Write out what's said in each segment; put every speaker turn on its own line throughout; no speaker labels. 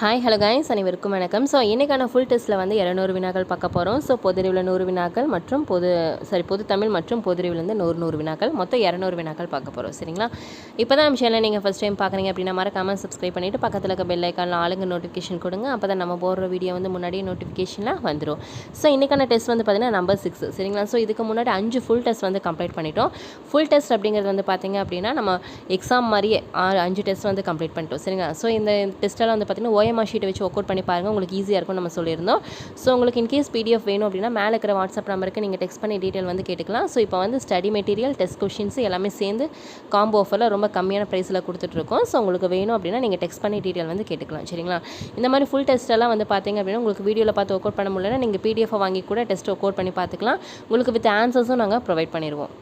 Hi hello guys, அனைவருக்கும் வணக்கம். So இன்றைக்கான ஃபுல் டெஸ்ட்டில் வந்து 200 வினாக்கள் பார்க்க போகிறோம். ஸோ பொதுறிவில் 100 வினாக்கள் மற்றும் பொது தமிழ் மற்றும் பொதுறிவிலேருந்து 100 வினாக்கள், மொத்தம் 200 வினாக்கள் பார்க்க போகிறோம். சரிங்களா? இப்போ தான் நம்ம சேனலை நீங்கள் ஃபஸ்ட் டைம் பார்க்குறீங்க அப்படின்னா மறக்காமல் சப்ஸ்கிரைப் பண்ணிவிட்டு பக்கத்தில் இருக்க பெல் ஐக்கானில் ஆளுங்க நோட்டிஃபிகேஷன் கொடுங்க. அப்போ தான் நம்ம போடுற வீடியோ வந்து முன்னாடியே நோட்டிஃபிகேஷனில் வந்துடும். ஸோ இன்றைக்கான டெஸ்ட் வந்து பார்த்திங்கன்னா நம்பர் 6. சரிங்களா? ஸோ இதுக்கு முன்னாடி 5 ஃபுல் டெஸ்ட் வந்து கம்ப்ளீட் பண்ணிட்டோம். ஃபுல் டெஸ்ட் அப்படிங்கிறது வந்து பார்த்திங்க அப்படின்னா நம்ம எக்ஸாம் மாதிரியே 5 டெஸ்ட் வந்து கம்ப்ளீட் பண்ணிட்டோம். சரிங்களா? ஸோ இந்த டெஸ்ட்டெல்லாம் வந்து பார்த்திங்கன்னா OMR ஷீட்டை வச்சு ஒர்க் அவுட் பண்ணி பாருங்கள், உங்களுக்கு ஈஸியாக இருக்கும் நம்ம சொல்லியிருந்தோம். ஸோ உங்களுக்கு இன்கேஸ் PDF வேணும் அப்படின்னா மேலே இருக்கிற வாட்ஸ்அப் நம்பருக்கு நீங்கள் டெக்ஸ்ட் பண்ணி டீட்டெயில் வந்து கேட்டுக்கலாம். ஸோ இப்போ வந்து ஸ்டடி மெட்டீரியல், டெஸ்ட் கொஷின்ஸ் எல்லாமே சேர்ந்து காம்போ ஆஃபரில் ரொம்ப கம்மியான ப்ரைஸில் கொடுத்துட்ருக்கோம். ஸோ உங்களுக்கு வேணும் அப்படின்னா நீங்கள் டெக்ஸ்ட் பண்ணி டீட்டெயில் வந்து கேட்டுக்கலாம். சரிங்களா? இந்த மாதிரி ஃபுல் டெஸ்ட்டெல்லாம் வந்து பார்த்திங்க அப்படின்னா உங்களுக்கு வீடியோவில் பார்த்து ஒர்க் அவுட் பண்ண முடியலன்னா நீங்கள் PDF வாங்கி கூட டெஸ்ட் ஒர்க் அவுட் பண்ணி பார்த்துக்கலாம். உங்களுக்கு வித் ஆன்சர்ஸும் நாங்கள் ப்ரொவைட் பண்ணிடுவோம்.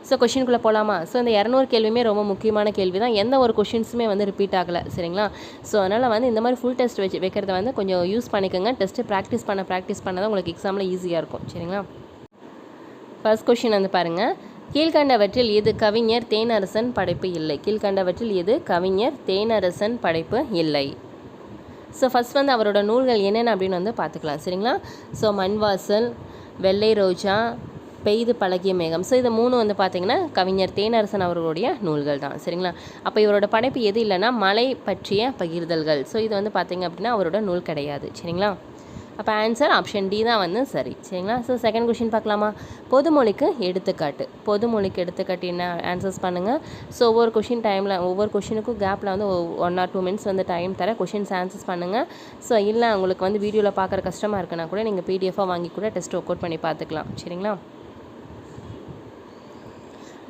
ஸோ கொஷினுக்குள்ளே போகலாமா? ஸோ இந்த 200 கேள்வியுமே ரொம்ப முக்கியமான கேள்வி தான். எந்த ஒரு கொஷின்ஸுமே வந்து ரிப்பீட் ஆகலை. சரிங்களா? ஸோ அதனால் வந்து இந்த மாதிரி ஃபுல் டெஸ்ட் வைக்கிறத வந்து கொஞ்சம் யூஸ் பண்ணிக்கோங்க. டெஸ்ட்டு ப்ராக்டிஸ் பண்ண தான் உங்களுக்கு எக்ஸாமில் ஈஸியாக இருக்கும். சரிங்களா? ஃபர்ஸ்ட் கொஷின் வந்து பாருங்கள். கீழ்கண்டவற்றில் எது கவிஞர் தேனரசன் படைப்பு இல்லை? கீழ்கண்டவற்றில் எது கவிஞர் தேனரசன் படைப்பு இல்லை? ஸோ ஃபஸ்ட் வந்து அவரோட நூல்கள் என்னென்ன அப்படின்னு வந்து பார்த்துக்கலாம். சரிங்களா? ஸோ மண்வாசல், வெள்ளை ரோஜா, பெய்து பழகிய மேகம். ஸோ இது 3 வந்து பார்த்திங்கன்னா கவிஞர் தேனரசன் அவர்களுடைய நூல்கள் தான். சரிங்களா? அப்போ இவரோட படைப்பு எது இல்லைன்னா மலை பற்றிய பகிர்தல்கள். ஸோ இது வந்து பார்த்திங்க அப்படின்னா அவரோட நூல் கிடையாது. சரிங்களா? அப்போ ஆன்சர் ஆப்ஷன் டி தான் வந்து சரி. சரிங்களா? ஸோ செகண்ட் கொஷின் பார்க்கலாமா? பொதுமொழிக்கு எடுத்துக்காட்டு. பொதுமொழிக்கு எடுத்துக்காட்டு என்ன ஆன்சர்ஸ் பண்ணுங்கள். ஸோ ஒவ்வொரு கொஷினுக்கும் கேப்பில் வந்து 1 or 2 minutes வந்து டைம் தர கொஷின்ஸ் ஆன்சர்ஸ் பண்ணுங்கள். ஸோ இல்லை உங்களுக்கு வந்து வீடியோவில் பார்க்குற கஷ்டமாக இருக்குன்னா கூட நீங்கள் PDF வாங்கி கூட டெஸ்ட் ஒர்க் அவுட் பண்ணி பார்த்துக்கலாம். சரிங்களா?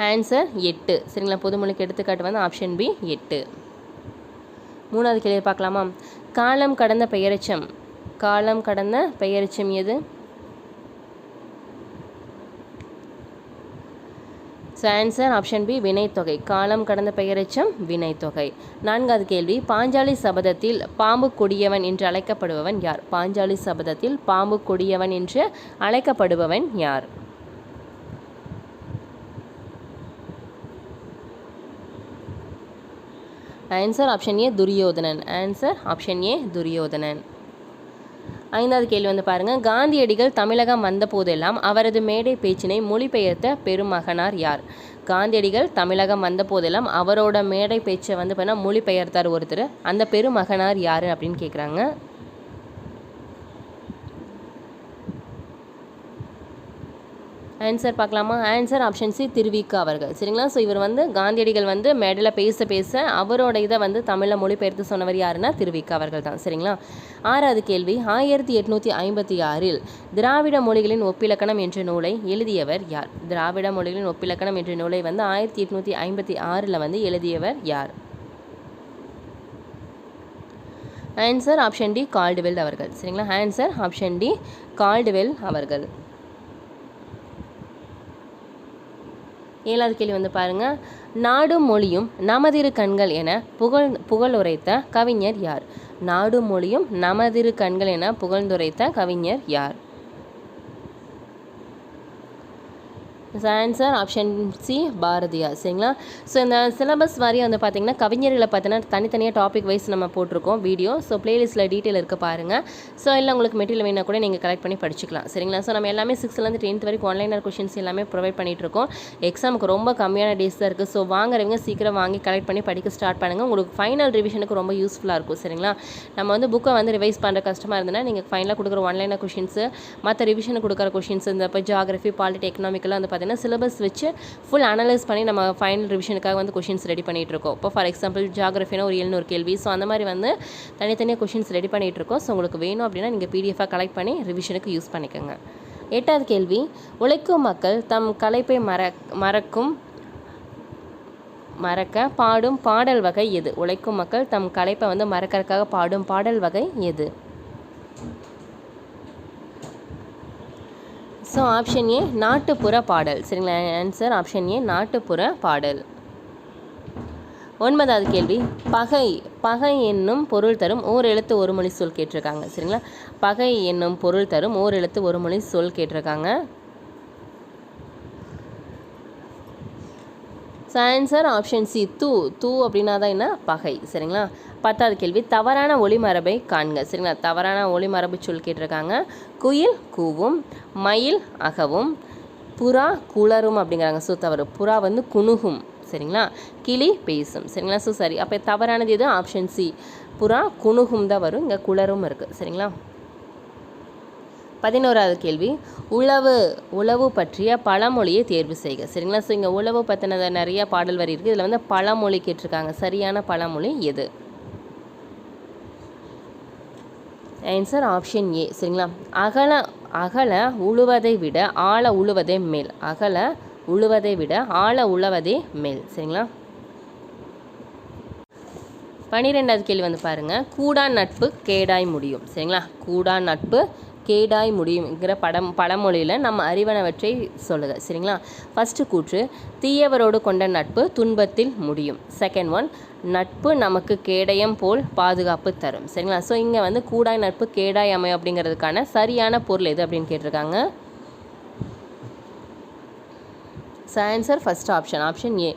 ஆன்சர் 8. சரிங்களா? பொதுமொழிக்கு எடுத்துக்காட்டு வந்து ஆப்ஷன் பி 8. மூணாவது கேள்வி பார்க்கலாமா? காலம் கடந்த பெயரெச்சம் எது? ஸோ ஆன்சர் ஆப்ஷன் பி வினைத்தொகை. காலம் கடந்த பெயரெச்சம் வினைத்தொகை. நான்காவது கேள்வி. பாஞ்சாலி சபதத்தில் பாம்பு கொடியவன் என்று அழைக்கப்படுபவன் யார்? பாஞ்சாலி சபதத்தில் பாம்பு கொடியவன் என்று அழைக்கப்படுபவன் யார்? Answer option A Duryodhanan. Answer option A Duryodhanan. ஐந்தாவது கேள்வி வந்து பாருங்கள். காந்தியடிகள் தமிழகம் வந்த போதெல்லாம் அவரது மேடை பேச்சினை மொழிபெயர்த்த பெருமகனார் யார்? காந்தியடிகள் தமிழகம் வந்த போதெல்லாம் அவரோட மேடை பேச்சை வந்து பார்த்தீங்கன்னா மொழிபெயர்த்தார் ஒருத்தர். அந்த பெருமகனார் யார் அப்படின்னு கேட்குறாங்க. ஆன்சர் பார்க்கலாமா? ஆன்சர் ஆப்ஷன் சி திருவிக அவர்கள். சரிங்களா? ஸோ இவர் வந்து காந்தியடிகள் வந்து மேடையில் பேச அவரோட இதை வந்து தமிழில் மொழிபெயர்த்து சொன்னவர் யாருன்னா திருவிக அவர்கள் தான். சரிங்களா? ஆறாவது கேள்வி. 1856 திராவிட மொழிகளின் ஒப்பிலக்கணம் என்ற நூலை எழுதியவர் யார்? திராவிட மொழிகளின் ஒப்பிலக்கணம் என்ற நூலை வந்து 1856 வந்து எழுதியவர் யார்? ஆன்சர் ஆப்ஷன் டி கால்டுவெல் அவர்கள். சரிங்களா? ஆன்சர் ஆப்ஷன் டி கால்டுவெல் அவர்கள். ஏழாவது கேள்வி வந்து பாருங்கள். நாடும் மொழியும் நமதிரு கண்கள் என புகழுரைத்த கவிஞர் யார்? நாடும் மொழியும் நமதிரு கண்கள் என புகழ்ந்துரைத்த கவிஞர் யார்? Answer option C Bharathiyar. சரிங்களா? ஸோ இந்த சிலபஸ் வாரியாக வந்து பார்த்திங்கன்னா கவிஞர்களை பார்த்தீங்கன்னா தனித்தனியாக டாபிக் வைஸ் நம்ம போட்டிருக்கோம் வீடியோ. ஸோ பிளேலிஸ்ட்டில் டீட்டெயில் இருக்க பாருங்கள். ஸோ இல்லை உங்களுக்கு மெட்டீரியல் வேணால் கூட நீங்கள் கலெக்ட் பண்ணி படிச்சுக்கலாம். சரிங்களா? ஸோ நம்ம எல்லாமே 6th-லேருந்து 10th வரைக்கும் ஆன்லைனர் கொஷின்ஸ் எல்லாமே ப்ரொவைட் பண்ணிகிட்ருக்கோம். எக்ஸாமுக்கு ரொம்ப கம்மியான டேஸ் தான் இருக்குது. ஸோ வாங்குறவங்க சீக்கிரம் வாங்கி கலெக்ட் பண்ணி படிக்க ஸ்டார்ட் பண்ணுங்கள். உங்களுக்கு ஃபைனல் ரிவிஷனுக்கு ரொம்ப யூஸ்ஃபுல்லாக இருக்கும். சரிங்களா? நம்ம வந்து புக்கை வந்து ரிவைஸ் பண்ணுற கஷ்டமாக இருந்ததுன்னா நீங்கள் ஃபைனலாக கொடுக்குற ஆன்லைனர் கொஷின்ஸு மற்ற ரிவிஷனுக்கு கொடுக்குற கொஷின்ஸ் இந்த இப்போ ஜியாகிரஃபி, பாலிட்டி, எக்கனாமிக்கெல்லாம் வந்து சிலபஸ் வச்சு ஃபுல் அனலைஸ் பண்ணி நம்ம ஃபைனல் ரிவிஷனுக்காக வந்து கொஷின்ஸ் ரெடி பண்ணிகிட்டு இருக்கோம். இப்போ ஃபார் எக்ஸாம்பிள் ஜியாகிரஃபினா ஒரு 700 கேள்வி. ஸோ அந்த மாதிரி வந்து தனித்தனியாக கொஷின்ஸ் ரெடி பண்ணிகிட்டு இருக்கோம். ஸோ உங்களுக்கு வேணும் அப்படின்னா நீங்கள் PDF-ஆக கலெக்ட் பண்ணி ரிவிஷனுக்கு யூஸ் பண்ணிக்கோங்க. எட்டாவது கேள்வி. உழைக்கும் மக்கள் தம் களைப்பை மறக்க பாடும் பாடல் வகை எது? உழைக்கும் மக்கள் தம் களைப்பை வந்து மறக்கறதுக்காக பாடும் பாடல் வகை எது? ஸோ ஆப்ஷன் ஏ நாட்டுப்புற பாடல். சரிங்களா? ஆன்சர் ஆப்ஷன் ஏ நாட்டுப்புற பாடல். 9வது கேள்வி. பகை என்னும் பொருள் தரும் ஓர் எழுத்து ஒரு மொழி சொல் கேட்டிருக்காங்க. சரிங்களா? பகை என்னும் பொருள் தரும் ஓர் எழுத்து ஒரு மொழி சொல் கேட்டிருக்காங்க. ஸோ ஆன்சர் ஆப்ஷன் சி தூ அப்படின்னா தான் என்ன? பகை. சரிங்களா? 10வது கேள்வி தவறான ஒளிமரபை காண்க. சரிங்களா, தவறான ஒளிமரபு சொல் கேட்டிருக்காங்க. குயில் கூவும், மயில் அகவும், புறா குளரும் அப்படிங்கிறாங்க. ஸோ தவறு. புறா வந்து குணுகும். சரிங்களா, கிளி பேசும். சரிங்களா, ஸோ சரி. அப்போ தவறானது எது? ஆப்ஷன் சி, புறா குணுகும் தான் வரும். இங்கே குளரும் இருக்குது. சரிங்களா. 11வது கேள்வி உளவு பற்றிய பழமொழியை தேர்வு செய்க. சரிங்களா, ஸோ இங்கே உளவு பற்றின நிறைய பாடல் வரி இருக்குது. இதில் வந்து பழமொழி கேட்டிருக்காங்க. சரியான பழமொழி எது? ஆன்சர் ஆப்ஷன் ஏ. சரிங்களா, அகல உழுவதை விட ஆழ உழுவதே மேல். அகல உழுவதை விட ஆழ உழுவதே மேல். சரிங்களா. 12வது கேள்வி வந்து பாருங்கள். கூடா நட்பு கேடாய் முடியும். சரிங்களா, கூடா நட்பு கேடாய் முடியுங்கிற பழமொழியில் நம்ம அறிவனவற்றை சொல்லுங்க. சரிங்களா. ஃபஸ்ட்டு கூற்று, தீயவரோடு கொண்ட நட்பு துன்பத்தில் முடியும். செகண்ட் ஒன், நட்பு நமக்கு கேடயம் போல் பாதுகாப்பு தரும். சரிங்களா. ஸோ இங்கே வந்து கூடாய் நட்பு கேடாய் அமையும் அப்படிங்கிறதுக்கான சரியான பொருள் எது அப்படின்னு கேட்டிருக்காங்க. ஆன்சர் ஃபஸ்ட் ஆப்ஷன் ஏ,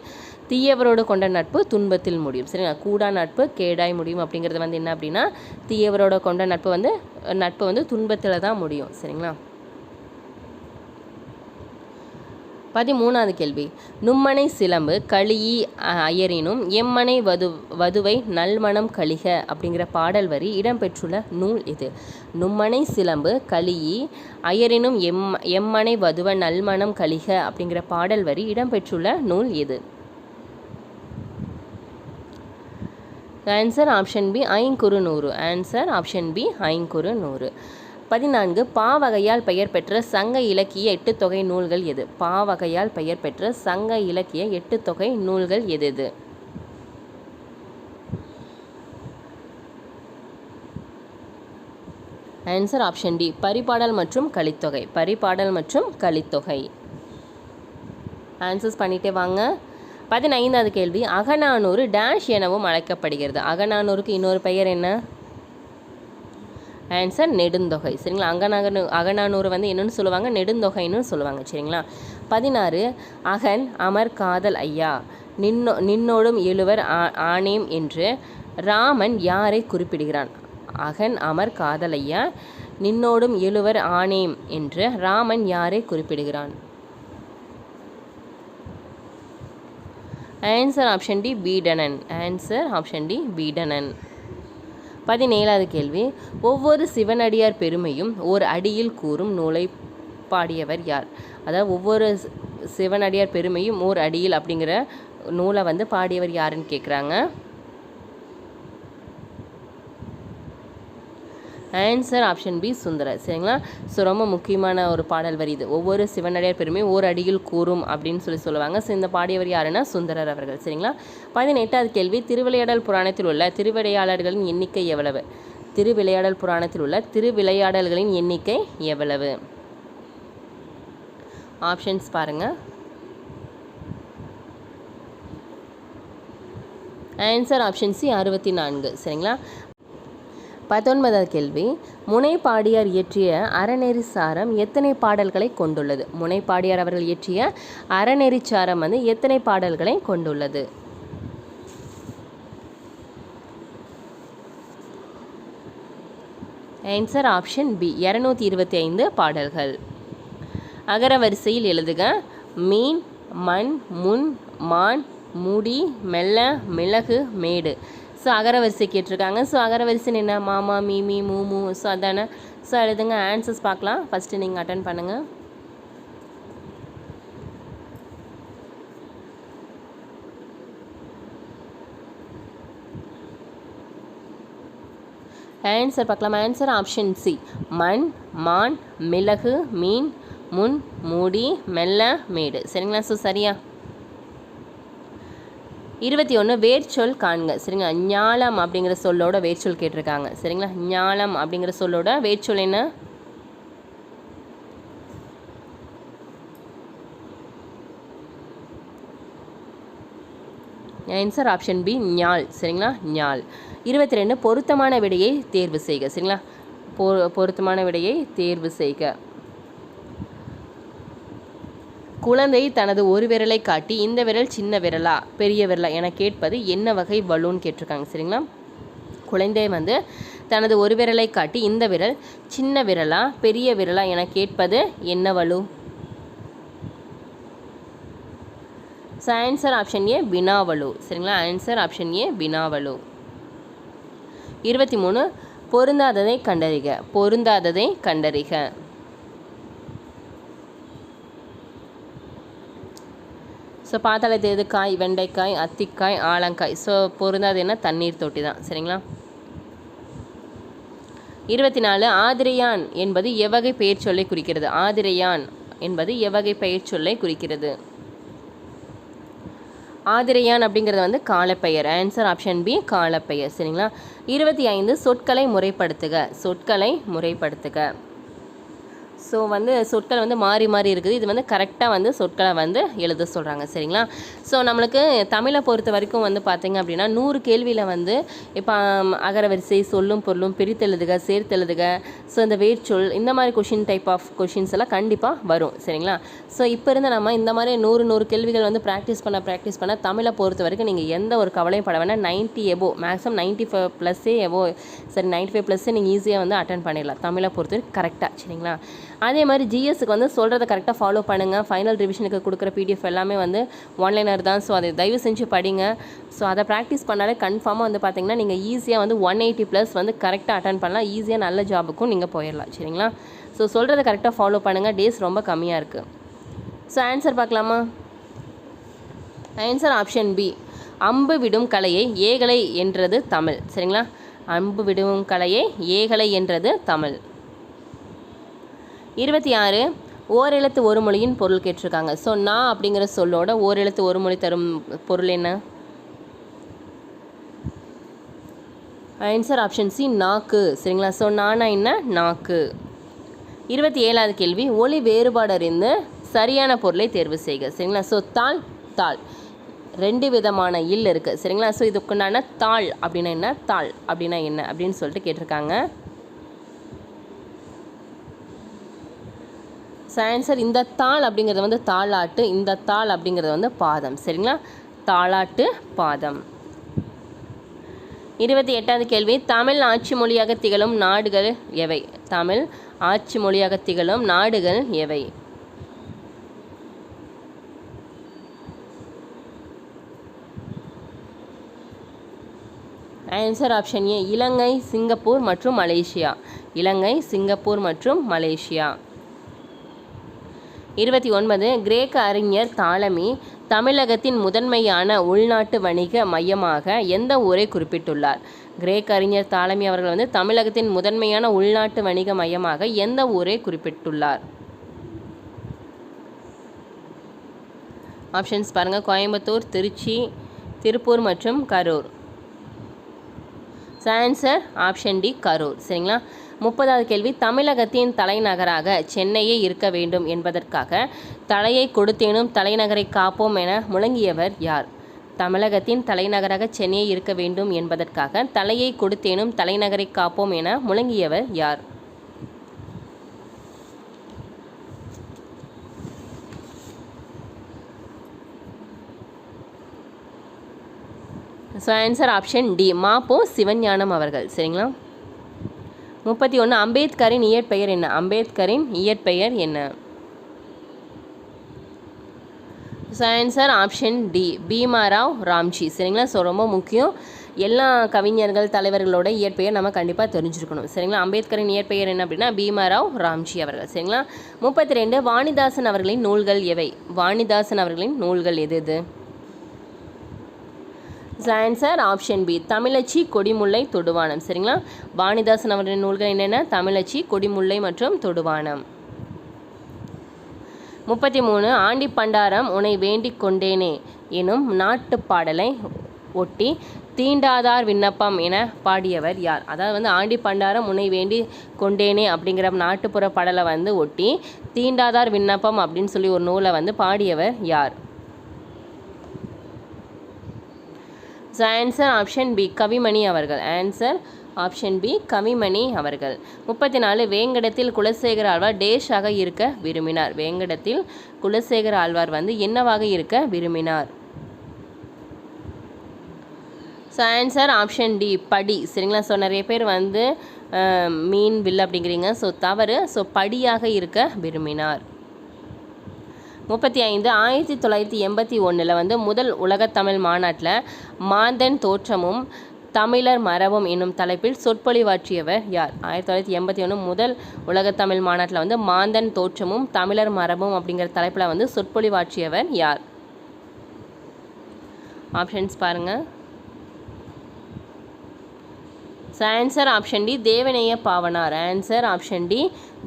தீயவரோடு கொண்ட நட்பு துன்பத்தில் முடியும். சரிங்களா, கூடா நட்பு கேடாய் முடியும் அப்படிங்கிறது வந்து என்ன அப்படின்னா, தீயவரோட கொண்ட நட்பு வந்து துன்பத்தில் தான் முடியும். சரிங்களா. 13வது கேள்வி, நும்மனை சிலம்பு கலியி அயரினும் எம்மனை வதுவை நல்மணம் கலிக அப்படிங்கிற பாடல் வரி இடம்பெற்றுள்ள நூல் இது? நும்மனை சிலம்பு கலியி அயரினும் எம்மனை வதுவ நல்மணம் கலிக அப்படிங்கிற பாடல் வரி இடம்பெற்றுள்ள நூல் எது? Answer option B, Ainkurunuru. Answer option B, Ainkurunuru. 14, பாவகையால் பெயர் பெற்ற சங்க இலக்கிய 8 தொகை நூல்கள் எது? பாவகையால் பெயர் பெற்ற சங்க இலக்கிய 8 தொகை நூல்கள் எது? ஆன்சர் ஆப்ஷன் டி, பரிபாடல் மற்றும் கலித்தொகை. பரிபாடல் மற்றும் கலித்தொகை. ஆன்சர்ஸ் பண்ணிட்டே வாங்க. 15வது கேள்வி, அகநானூறு டேஷ் எனவும் அழைக்கப்படுகிறது. அகநானூருக்கு இன்னொரு பெயர் என்ன? ஆன்சர் நெடுந்தொகை. சரிங்களா, அகநானூறு வந்து என்னன்னு சொல்லுவாங்க? நெடுந்தொகைன்னு சொல்லுவாங்க. சரிங்களா. 16, அகன் அமர் காதல் ஐயா நின்னோடும் எழுவர் ஆனேம் என்று ராமன் யாரை குறிப்பிடுகிறான்? அகன் அமர் காதல் ஐயா நின்னோடும் எழுவர் ஆனேம் என்று ராமன் யாரை குறிப்பிடுகிறான்? ஆன்சர் ஆப்ஷன் டி, பீடனன். ஆன்சர் ஆப்ஷன் டி, பீடனன். 17வது கேள்வி, ஒவ்வொரு சிவனடியார் பெருமையும் ஓர் அடியில் கூறும் நூலை பாடியவர் யார்? அதாவது ஒவ்வொரு சிவனடியார் பெருமையும் ஓர் அடியில் அப்படிங்கிற நூலை வந்து பாடியவர் யாருன்னு கேட்குறாங்க. Answer option B, Sundarar. சரிங்களா. ஸோ ரொம்ப முக்கியமான ஒரு பாடல் வரி இது. ஒவ்வொரு சிவனடியார் பெருமையும் ஓர் அடியில் கூறும் அப்படின்னு சொல்லுவாங்க. ஸோ இந்த பாடியவர் யாருன்னா சுந்தரர் அவர்கள். சரிங்களா. 18வது கேள்வி, திருவிளையாடல் புராணத்தில் உள்ள திருவிளையாடல்களின் எண்ணிக்கை எவ்வளவு? திருவிளையாடல் புராணத்தில் உள்ள திருவிளையாடல்களின் எண்ணிக்கை எவ்வளவு? ஆப்ஷன்ஸ் பாருங்கள். Answer option C, 64. சரிங்களா. 19வது கேள்வி, முனைப்பாடியார் இயற்றிய அறநெறிச்சாரம் எத்தனை பாடல்களை கொண்டுள்ளது? முனைப்பாடியார் அவர்கள் இயற்றிய அறநெறிச்சாரம் வந்து எத்தனை பாடல்களை கொண்டுள்ளது? ஆன்சர் ஆப்ஷன் பி, 225 பாடல்கள். அகர வரிசையில் எழுதுக. மீன், மண், முன், மான், முடி, மெல்ல, மிளகு, மேடு. ஸோ அகரவரிசை கேட்டிருக்காங்க. ஸோ அகரவரிசைன்னு என்ன? மாமா, மீமி, மூமு. ஸோ அதானே. ஸோ எழுதுங்க. ஆன்சர்ஸ் பார்க்கலாம். ஃபஸ்ட்டு நீங்கள் அட்டன் பண்ணுங்கள். ஆன்சர் பார்க்கலாம். ஆன்சர் ஆப்ஷன் சி, மண், மான், மிளகு, மீன், முன், மூடி, மெல்ல, மேடு. சரிங்களா. ஸோ சரியா. 21, வேர்ச்சொல் காண்க. சரிங்களா. ஞாலம் அப்படிங்கிற சொல்லோட வேர்ச்சொல் கேட்டிருக்காங்க. சரிங்களா. ஞாலம் அப்படிங்கிற சொல்லோட வேர்ச்சொல் என்ன? ஆன்சர் ஆப்ஷன் பி, ஞால். சரிங்களா, ஞால். 22, பொருத்தமான விடையை தேர்வு செய்க. சரிங்களா. பொருத்தமான விடையை தேர்வு செய்க. குழந்தை தனது ஒரு விரலை காட்டி இந்த விரல் சின்ன விரலா பெரிய விரலா என கேட்பது என்ன வகை பலூன் கேட்டிருக்காங்க. சரிங்களா. குழந்தை வந்து தனது ஒரு விரலை காட்டி இந்த விரல் சின்ன விரலா பெரிய விரலா என கேட்பது என்ன வலு? ஸோ ஆன்சர் ஆப்ஷன் ஏ வினாவலு. சரிங்களா, ஆன்சர் ஆப்ஷன் ஏ வினாவலு. 23 பொருந்தாததை கண்டறிக. பொருந்தாததை கண்டறிக. ஸோ பார்த்தாலே தெரியுது, காய் வெண்டைக்காய், அத்திக்காய், ஆலங்காய். ஸோ பொருந்தாது என்ன? தண்ணீர் தொட்டி தான். சரிங்களா. 24 ஆதிரையான் என்பது எவ்வகை பெயர் சொல்லை குறிக்கிறது? ஆதிரையான் என்பது எவ்வகை பெயர் சொல்லை குறிக்கிறது? ஆதிரையான் அப்படிங்கிறது வந்து காலப்பெயர். ஆன்சர் ஆப்ஷன் பி காலப்பெயர். சரிங்களா. 25 சொற்களை முறைப்படுத்துக. சொற்களை முறைப்படுத்துக. ஸோ வந்து சொற்கள் வந்து மாறி மாறி இருக்குது. இது வந்து கரெக்டாக வந்து சொற்களை வந்து எழுத சொல்கிறாங்க. சரிங்களா. ஸோ நம்மளுக்கு தமிழை பொறுத்த வரைக்கும் வந்து பார்த்திங்க அப்படின்னா 100 கேள்வியில் வந்து இப்போ அகரவரிசை, சொல்லும் பொருளும், பிரித்தெழுதுக, சேர்த்தெழுதுக, ஸோ இந்த வேர்ச்சொல், இந்த மாதிரி டைப் ஆஃப் கொஷின்ஸ் எல்லாம் கண்டிப்பாக வரும். சரிங்களா. ஸோ இப்போ இருந்து நம்ம இந்த மாதிரி 100 கேள்விகள் வந்து ப்ராக்டிஸ் பண்ண தமிழை பொறுத்த வரைக்கும் நீங்கள் எந்த ஒரு கவலையும் பட வேணாம். 90 எபோ, மேக்ஸிமம் 95+ எபோ, சரி 95+ நீங்கள் ஈஸியாக வந்து அட்டன் பண்ணிடலாம் தமிழை பொறுத்த வரைக்கும் கரெக்டாக. சரிங்களா. அதே மாதிரி ஜிஎஸ்க்கு வந்து சொல்கிறத கரெக்டாக ஃபாலோ பண்ணுங்கள். ஃபைனல் ரிவிஷனுக்கு கொடுக்குற பிடிஎஃப் எல்லாமே வந்து ஒன்லைனர் தான். ஸோ அதை தயவு செஞ்சு படிங்க. ஸோ அதை ப்ராக்டிஸ் பண்ணாலே கன்ஃபார்மாக வந்து பார்த்திங்கன்னா நீங்கள் ஈஸியாக வந்து 180+ வந்து கரெக்டாக அட்டன் பண்ணலாம். ஈஸியாக நல்ல ஜாபுக்கும் நீங்கள் போயிடலாம். சரிங்களா. ஸோ சொல்கிறத கரெக்டாக ஃபாலோ பண்ணுங்கள். டேஸ் ரொம்ப கம்மியாக இருக்குது. ஸோ ஆன்சர் பார்க்கலாமா? ஆன்சர் ஆப்ஷன் பி அம்பு விடும் கலையை ஏகலை என்றது தமிழ். சரிங்களா. அம்பு விடும் கலையை ஏகலை என்றது தமிழ். 26 ஓரெழுத்து ஒரு மொழியின் பொருள் கேட்டிருக்காங்க. ஸோ நான் அப்படிங்கிற சொல்லோட ஓரெழுத்து ஒரு மொழி தரும் பொருள் என்ன? ஆன்சர் ஆப்ஷன் சி நாக்கு. சரிங்களா. ஸோ நானா என்ன? நாக்கு. 27வது கேள்வி ஒலி வேறுபாடு அறிந்து சரியான பொருளை தேர்வு செய்க. சரிங்களா. ஸோ தாள், தாள் 2 விதமான இல் இருக்குது. சரிங்களா. ஸோ இதுக்குண்டான தாள் அப்படின்னா என்ன, தாள் அப்படின்னா என்ன அப்படின்னு சொல்லிட்டு கேட்டிருக்காங்க. ஆன்சர் இந்த தாள் அப்படிங்கிறது வந்து தாளாட்டு, இந்த தாள் அப்படிங்கிறது வந்து பாதம். சரிங்களா. தாளாட்டு, பாதம். 28வது கேள்வி தமிழ் ஆட்சி மொழியாக திகழும் நாடுகள் எவை? தமிழ் ஆட்சி மொழியாக திகழும் நாடுகள் எவை? ஆன்சர் ஆப்ஷன் ஏ இலங்கை, சிங்கப்பூர் மற்றும் மலேசியா. இலங்கை, சிங்கப்பூர் மற்றும் மலேசியா. 29 கிரேக்க அறிஞர் தாலமி தமிழகத்தின் முதன்மையான உள்நாட்டு வணிக மையமாக எந்த ஊரை குறிப்பிட்டுள்ளார்? கிரேக்க அறிஞர் தாலமி அவர்கள் வந்து தமிழகத்தின் முதன்மையான உள்நாட்டு வணிக மையமாக எந்த ஊரை குறிப்பிட்டுள்ளார்? ஆப்ஷன்ஸ் பாருங்கள். கோயம்புத்தூர், திருச்சி, திருப்பூர் மற்றும் Karur. Answer option D Karur. சரிங்களா. 30வது கேள்வி தமிழகத்தின் தலைநகராக சென்னையே இருக்க வேண்டும் என்பதற்காக தலையை கொடுத்தேனும் தலைநகரை காப்போம் என முழங்கியவர் யார்? தமிழகத்தின் தலைநகராக சென்னையே இருக்க வேண்டும் என்பதற்காக தலையை கொடுத்தேனும் தலைநகரை காப்போம் என முழங்கியவர் யார்? So answer option D Ma Po Sivagnanam அவர்கள். சரிங்களா. 31 அம்பேத்கரின் இயற்பெயர் என்ன? அம்பேத்கரின் இயற்பெயர் என்ன? So answer option D Bhimrao Ramji. சரிங்களா. ஸோ ரொம்ப முக்கியம். எல்லா கவிஞர்கள், தலைவர்களோட இயற்பெயர் நம்ம கண்டிப்பாக தெரிஞ்சிருக்கணும். சரிங்களா. அம்பேத்கரின் இயற்பெயர் என்ன அப்படின்னா பீமாராவ் ராம்ஜி அவர்கள். சரிங்களா. 32 வாணிதாசன் அவர்களின் நூல்கள் எவை? வாணிதாசன் அவர்களின் நூல்கள் எது எது? ஆன்சர் ஆப்ஷன் பி தமிழச்சி, கொடிமுல்லை, தொடுவானம். சரிங்களா. வாணிதாசன் அவர்களின் நூல்கள் என்னென்ன? தமிழச்சி, கொடிமுல்லை மற்றும் தொடுவானம். 33 ஆண்டி பண்டாரம் உன்னை வேண்டிக் கொண்டேனே எனும் நாட்டுப்பாடலை ஒட்டி தீண்டாதார் விண்ணப்பம் என பாடியவர் யார்? அதாவது வந்து ஆண்டி பண்டாரம் உன்னை வேண்டி கொண்டேனே அப்படிங்கிற நாட்டுப்புற பாடலை வந்து ஒட்டி தீண்டாதார் விண்ணப்பம் அப்படின்னு சொல்லி ஒரு நூலை வந்து பாடியவர் யார்? ஆன்சர் ஆப்ஷன் பி கவிமணி அவர்கள். ஆன்சர் ஆப்ஷன் பி கவிமணி அவர்கள். 34 வேங்கடத்தில் குலசேகர ஆழ்வார் டேஷாக இருக்க விரும்பினார். வேங்கடத்தில் குலசேகர ஆழ்வார் வந்து என்னவாக இருக்க விரும்பினார்? ஸோ ஆன்சர் ஆப்ஷன் டி படி. சரிங்களா? ஸோ நிறைய பேர் வந்து மீன் வில் அப்படிங்கிறீங்க. ஸோ தவறு. ஸோ படியாக இருக்க விரும்பினார். 35 1981 வந்து முதல் உலகத்தமிழ் மாநாட்டில் மாந்தன் தோற்றமும் தமிழர் மரபும் என்னும் தலைப்பில் சொற்பொழிவாற்றியவர் யார்? 1981 முதல் உலகத்தமிழ் மாநாட்டில் வந்து மாந்தன் தோற்றமும் தமிழர் மரபும் அப்படிங்கிற தலைப்பில் வந்து சொற்பொழிவாற்றியவர் யார்? ஆப்ஷன்ஸ் பாருங்கள். Answer option D Devaneya Pavanar. Answer option D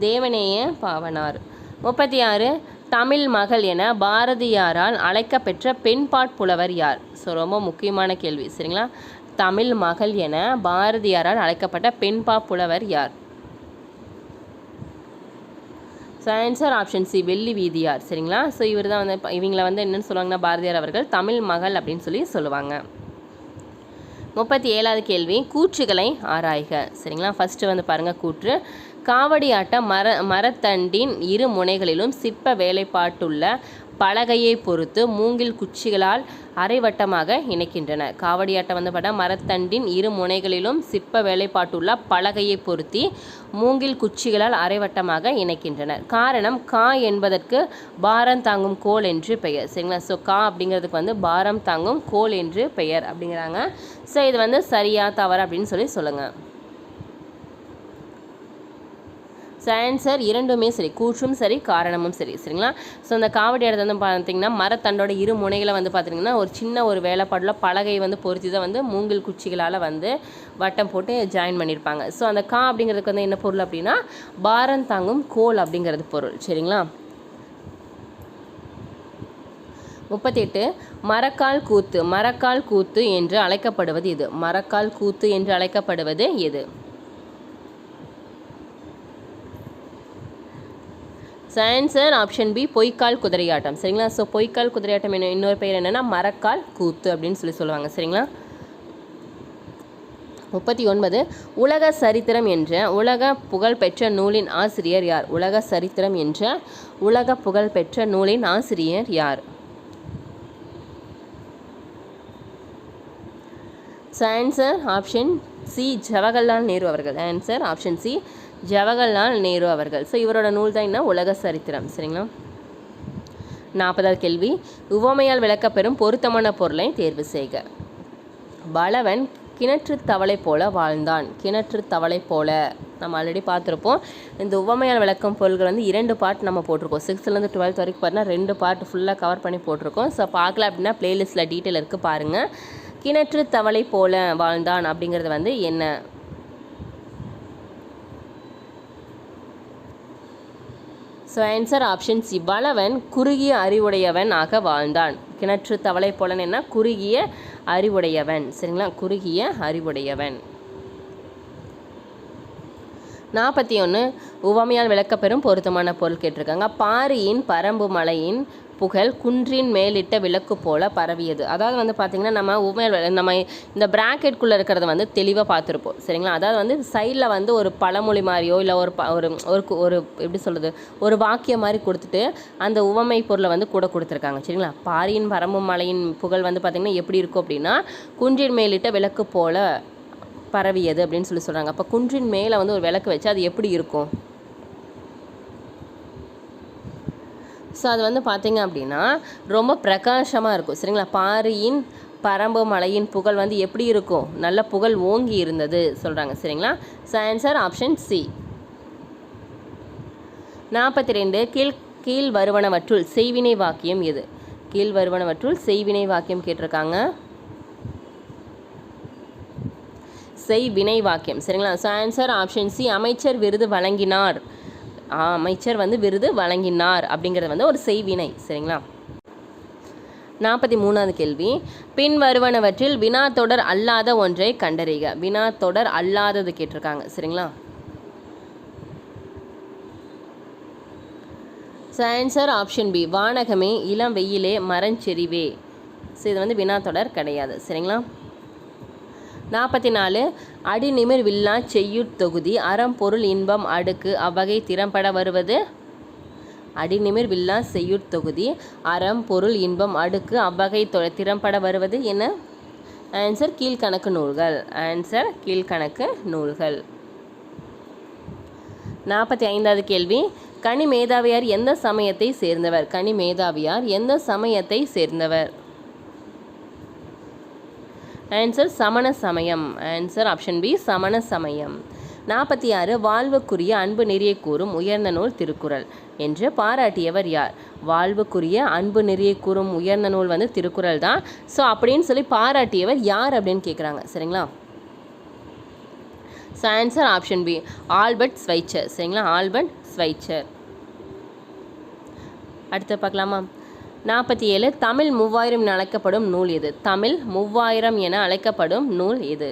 Devaneya Pavanar. 36 Tamil மகள் என பாரதியாரால் அழைக்கப்பெற்ற பெண்பாட் புலவர் யார்? ஸோ ரொம்ப முக்கியமான கேள்வி. சரிங்களா? தமிழ் மகள் என பாரதியாரால் அழைக்கப்பட்ட பெண்பா புலவர் யார்? ஸோ ஆன்சர் ஆப்ஷன் சி வெள்ளி வீதியார். சரிங்களா? ஸோ இவர் தான் வந்து இவங்களை வந்து என்னென்னு சொல்லுவாங்கன்னா பாரதியார் அவர்கள் தமிழ் மகள் அப்படின்னு சொல்லி சொல்லுவாங்க. 37வது கேள்வி கூற்றுகளை ஆராய்க. சரிங்களா? ஃபஸ்ட்டு வந்து பாருங்கள் கூற்று. காவடியாட்ட மரத்தண்டின் இரு முனைகளிலும் சிற்ப வேலைப்பாட்டுள்ள பலகையை பொறுத்து மூங்கில் குச்சிகளால் அரைவட்டமாக இணைக்கின்றன. காவடியாட்டம் வந்து பார்த்தா மரத்தண்டின் இரு முனைகளிலும் சிற்ப வேலைப்பாட்டுள்ள பலகையை பொருத்தி மூங்கில் குச்சிகளால் அரைவட்டமாக இணைக்கின்றன. காரணம் கா என்பதற்கு பாரம் தாங்கும் கோல் என்று பெயர். சரிங்களா? ஸோ கா அப்படிங்கிறதுக்கு வந்து பாரம் தாங்கும் கோல் என்று பெயர் அப்படிங்கிறாங்க. ஸோ இது வந்து சரியா தவறு அப்படின்னு சொல்லுங்கள். ஸோ ஆன்சர் இரண்டுமே சரி. கூற்றும் சரி காரணமும் சரி. சரிங்களா? ஸோ அந்த காவடி இடத்துல வந்து பார்த்திங்கன்னா மரத்தண்டோட இரு முனைகளை வந்து பார்த்திங்கன்னா ஒரு சின்ன ஒரு வேலைப்பாடுல பலகை வந்து பொருத்தி தான் வந்து மூங்கில் குச்சிகளால் வந்து வட்டம் போட்டு ஜாயின் பண்ணியிருப்பாங்க. ஸோ அந்த கா அப்படிங்கிறதுக்கு வந்து என்ன பொருள் அப்படின்னா பாரம் தாங்கும் கோல் அப்படிங்கிறது பொருள். சரிங்களா? 38 மரக்கால் கூத்து. மரக்கால் கூத்து என்று அழைக்கப்படுவது எது? மரக்கால் கூத்து என்று அழைக்கப்படுவது எது? ஆன்சர் ஆப்ஷன் பி பொய்க்கால் குதிரையாட்டம். சரிங்களா? ஸோ பொய்க்கால் குதிரையாட்டம் இன்னொரு பெயர் என்னென்னா மரக்கால் கூத்து அப்படின்னு சொல்லுவாங்க. சரிங்களா? 39 உலக சரித்திரம் என்ற உலக புகழ்பெற்ற நூலின் ஆசிரியர் யார்? உலக சரித்திரம் என்ற உலக புகழ்பெற்ற நூலின் ஆசிரியர் யார்? Answer option C Jawaharlal Nehru அவர்கள். Answer option C Jawaharlal Nehru அவர்கள். ஸோ இவரோட நூல் தான் என்ன உலக சரித்திரம். சரிங்களா? 40வது கேள்வி உவமையால் விளக்கப்பெறும் பொருத்தமான பொருளை தேர்வு செய்க. பலவன் கிணற்று தவளை போல வாழ்ந்தான். கிணற்று தவளை போல நம்ம ஆல்ரெடி பார்த்துருப்போம். இந்த உவமையால் விளக்கும் பொருள்கள் வந்து 2 பார்ட் நம்ம போட்டிருக்கோம். 6th-லேருந்து 12th வரைக்கும் பார்த்தீங்கன்னா 2 பார்ட் ஃபுல்லாக கவர் பண்ணி போட்டிருக்கோம். ஸோ பார்க்கல அப்படின்னா பிளேலிஸ்ட்டில் டீட்டெயில் இருக்குது பாருங்கள். கிணற்று தவளை போல வாழ்ந்தான் அப்படிங்கிறது வந்து என்ன? So answer option C Palavan குறுகிய அறிவுடையவன் ஆக வாழ்ந்தான். கிணற்று தவளை போலன்னு என்ன குறுகிய அறிவுடையவன். சரிங்களா? குறுகிய அறிவுடையவன். 41 உவமையால் விளக்கப்பெறும் பொருத்தமான பொருள் கேட்டிருக்காங்க. பாரியின் பரம்பு மலையின் புகழ் குன்றின் மேலிட்ட விளக்கு போல பரவியது. அதாவது வந்து பார்த்திங்கன்னா நம்ம இந்த ப்ராக்கெட்குள்ளே இருக்கிறத வந்து தெளிவாக பார்த்துருப்போம். சரிங்களா? அதாவது வந்து சைடில் வந்து ஒரு பழமொழி மாதிரியோ இல்லை ஒரு எப்படி சொல்கிறது ஒரு வாக்கியம் மாதிரி கொடுத்துட்டு அந்த உவமை பொருளை வந்து கூட கொடுத்துருக்காங்க. சரிங்களா? பாரியின் பரம்பு மலையின் புகழ் வந்து பார்த்திங்கன்னா எப்படி இருக்கும் அப்படின்னா குன்றின் மேலிட்ட விளக்கு போல பரவியது அப்படின்னு சொல்கிறாங்க. அப்போ குன்றின் மேலே வந்து ஒரு விளக்கு வச்சு அது எப்படி இருக்கும்? ஸோ அது வந்து பார்த்திங்க அப்படின்னா ரொம்ப பிரகாசமாக இருக்கும். சரிங்களா? பாரியின் பரம்பு மலையின் புகழ் வந்து எப்படி இருக்கும்? நல்ல புகழ் ஓங்கி இருந்தது சொல்கிறாங்க. சரிங்களா? So answer option C. 42 கீழ் வருவனவற்றுள் செய்வினை வாக்கியம் எது? கீழ் வருவனவற்றுள் செய்வினை வாக்கியம் கேட்டிருக்காங்க. செய்வினை வாக்கியம். சரிங்களா? ஸோ ஆன்சர் ஆப்ஷன் சி அமைச்சர் விருது வழங்கினார். அமைச்சர் வந்து விருது வழங்கினார் அப்படிங்கிறது வந்து ஒரு செய்வினை. சரிங்களா? 43வது கேள்வி பின் வருவனவற்றில் வினா தொடர் அல்லாத ஒன்றை கண்டறிக. வினா தொடர் அல்லாதது கேட்டிருக்காங்க. சரிங்களா? ஸோ ஆன்சர் ஆப்ஷன் பி வானகமே இளம் வெயிலே மரஞ்செறிவே. ஸோ இது வந்து வினா தொடர் கிடையாது. சரிங்களா? 44 அடிநிமிர் வில்லா செய்யுட் தொகுதி அறம் பொருள் இன்பம் அடுக்கு அவ்வகை திறம்பட வருவது. அடிநிமிர் வில்லா செய்யுட் தொகுதி அறம் பொருள் இன்பம் அடுக்கு அவ்வகை திறம்பட வருவது என்ன? ஆன்சர் கீழ்கணக்கு நூல்கள். ஆன்சர் கீழ்கணக்கு நூல்கள். 45வது கேள்வி, கனி மேதாவியார் எந்த சமயத்தை சேர்ந்தவர்? கனி மேதாவியார் எந்த சமயத்தை சேர்ந்தவர்? ஆன்சர் சமண சமயம். ஆன்சர் ஆப்ஷன் பி சமண சமயம். 46 வாழ்வுக்குரிய அன்பு நெறியை கூறும் உயர்ந்த நூல் திருக்குறள் என்று பாராட்டியவர் யார்? வாழ்வுக்குரிய அன்பு நெறியை கூறும் உயர்ந்த நூல் வந்து திருக்குறள் தான். ஸோ அப்படின்னு சொல்லி பாராட்டியவர் யார் அப்படின்னு கேட்குறாங்க. சரிங்களா? So answer option B Albert Schweitzer. சரிங்களா? Albert Schweitzer. அடுத்து பார்க்கலாமா? 47 தமிழ் 3000 என அழைக்கப்படும் நூல் எது? தமிழ் 3000 என அழைக்கப்படும் நூல் எது?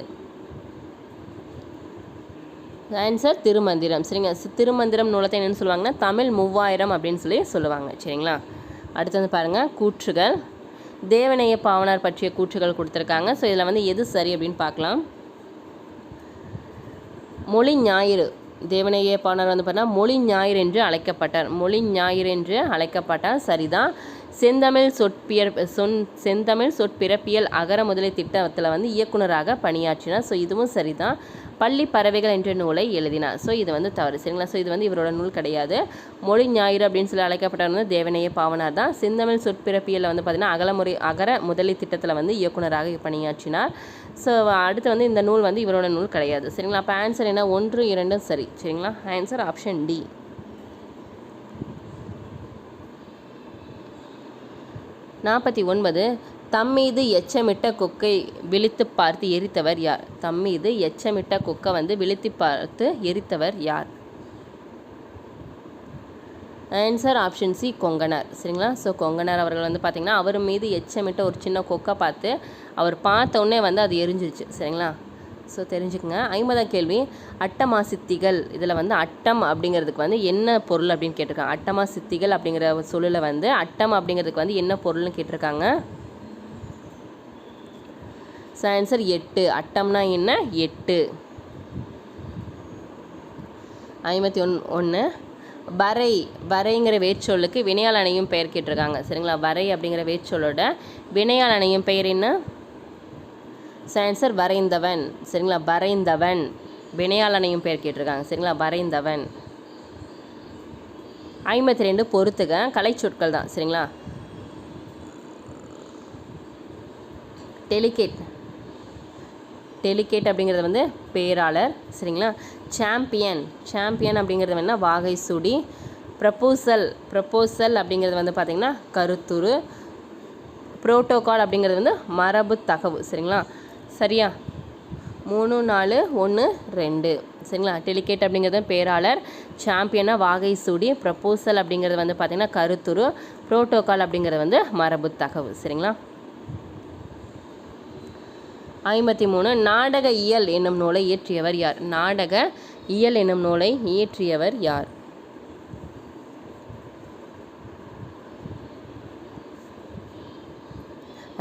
ஆன்சர் திருமந்திரம். சரிங்க? திருமந்திரம் நூலத்தை என்னென்னு சொல்லுவாங்கன்னா தமிழ் 3000 அப்படின்னு சொல்லி சொல்லுவாங்க. சரிங்களா? அடுத்து வந்து பாருங்கள், கூற்றுகள். தேவநேய பாவனார் பற்றிய கூற்றுகள் கொடுத்துருக்காங்க. ஸோ இதில் வந்து எது சரி அப்படின்னு பார்க்கலாம். மொழி ஞாயிறு, தேவநேய பாவனார் வந்து பார்த்தீங்கன்னா மொழி ஞாயிறு என்று அழைக்கப்பட்டார். மொழி ஞாயிறு என்று அழைக்கப்பட்டார், சரிதான். செந்தமிழ் சொற்பிறப்பியல் அகர முதலை திட்டத்தில் வந்து இயக்குனராக பணியாற்றினார். ஸோ இதுவும் சரிதான். பள்ளி பறவைகள் என்ற நூலை எழுதினார். ஸோ இது வந்து தவறு. சரிங்களா? ஸோ இது வந்து இவரோட நூல் கிடையாது. மொழி ஞாயிறு அப்படின்னு சொல்லி அழைக்கப்பட்டவர் வந்து தேவநேய பாவனார் தான். செந்தமிழ் சொற்பிறப்பியலில் வந்து பார்த்திங்கன்னா அகர முதலை திட்டத்தில் வந்து இயக்குனராக பணியாற்றினார். ஸோ அடுத்து வந்து இந்த நூல் வந்து இவரோட நூல் கிடையாது. சரிங்களா? அப்போ ஆன்சர் என்ன? 1, 2 சரி. சரிங்களா? Answer option D. 49 தம்மீது எச்சமிட்ட கொக்கை விழித்து பார்த்து எரித்தவர் யார்? தம்மீது எச்சமிட்ட கொக்கை வந்து விழித்து பார்த்து எரித்தவர் யார்? Answer option C Konganar. சரிங்களா? ஸோ கொங்கணர் அவர்கள் வந்து பார்த்திங்கன்னா அவர் மீது எச்சமிட்ட ஒரு சின்ன கொக்கை பார்த்து அவர் பார்த்த உடனே வந்து அது எரிஞ்சிருச்சு. சரிங்களா? ஸோ தெரிஞ்சுக்கங்க. 50ஆம் கேள்வி, அட்டமா சித்திகள். இதில் வந்து அட்டம் அப்படிங்கிறதுக்கு வந்து என்ன பொருள் அப்படின்னு கேட்டிருக்காங்க. அட்டமா சித்திகள் அப்படிங்கிற சொல்லில் வந்து அட்டம் அப்படிங்கிறதுக்கு வந்து என்ன பொருள்னு கேட்டிருக்காங்க. So answer 8. அட்டம்னா என்ன? 8. 51 வரை, வரைங்கிற வேர்ச்சொல்லுக்கு வினையால் அணையும் பெயர் கேட்டிருக்காங்க. சரிங்களா? வரை அப்படிங்கிற வேர்ச்சொல்லோட வினையால் அணையும் பெயர் என்ன? ஸோ ஆன்சர் வரைந்தவன். சரிங்களா? வரைந்தவன். வினையால் அணையும் பெயர் கேட்டிருக்காங்க. சரிங்களா? வரைந்தவன். 52 பொறுத்துக. கலை சொற்கள் தான். சரிங்களா? டெலிகேட், டெலிகேட் அப்படிங்கிறது வந்து பேராளர். சரிங்களா? சாம்பியன், சாம்பியன் அப்படிங்கிறது என்ன? வாகை சூடி. ப்ரப்போசல், ப்ரப்போசல் அப்படிங்கிறது வந்து பார்த்திங்கன்னா கருத்துரு. புரோட்டோகால் அப்படிங்கிறது வந்து மரபு தகவு. சரிங்களா? சரியா? 3, 4, 1, 2. சரிங்களா? டெலிகேட் அப்படிங்கிறது பேராளர், சாம்பியனா வாகை சூடி, ப்ரப்போசல் அப்படிங்கிறது வந்து பார்த்திங்கன்னா கருத்துரு, புரோட்டோகால் அப்படிங்கிறது வந்து மரபு தகவு. சரிங்களா? 53 நாடக இயல் என்னும் நூலை இயற்றியவர் யார்? நாடக இயல் என்னும் நூலை இயற்றியவர் யார்?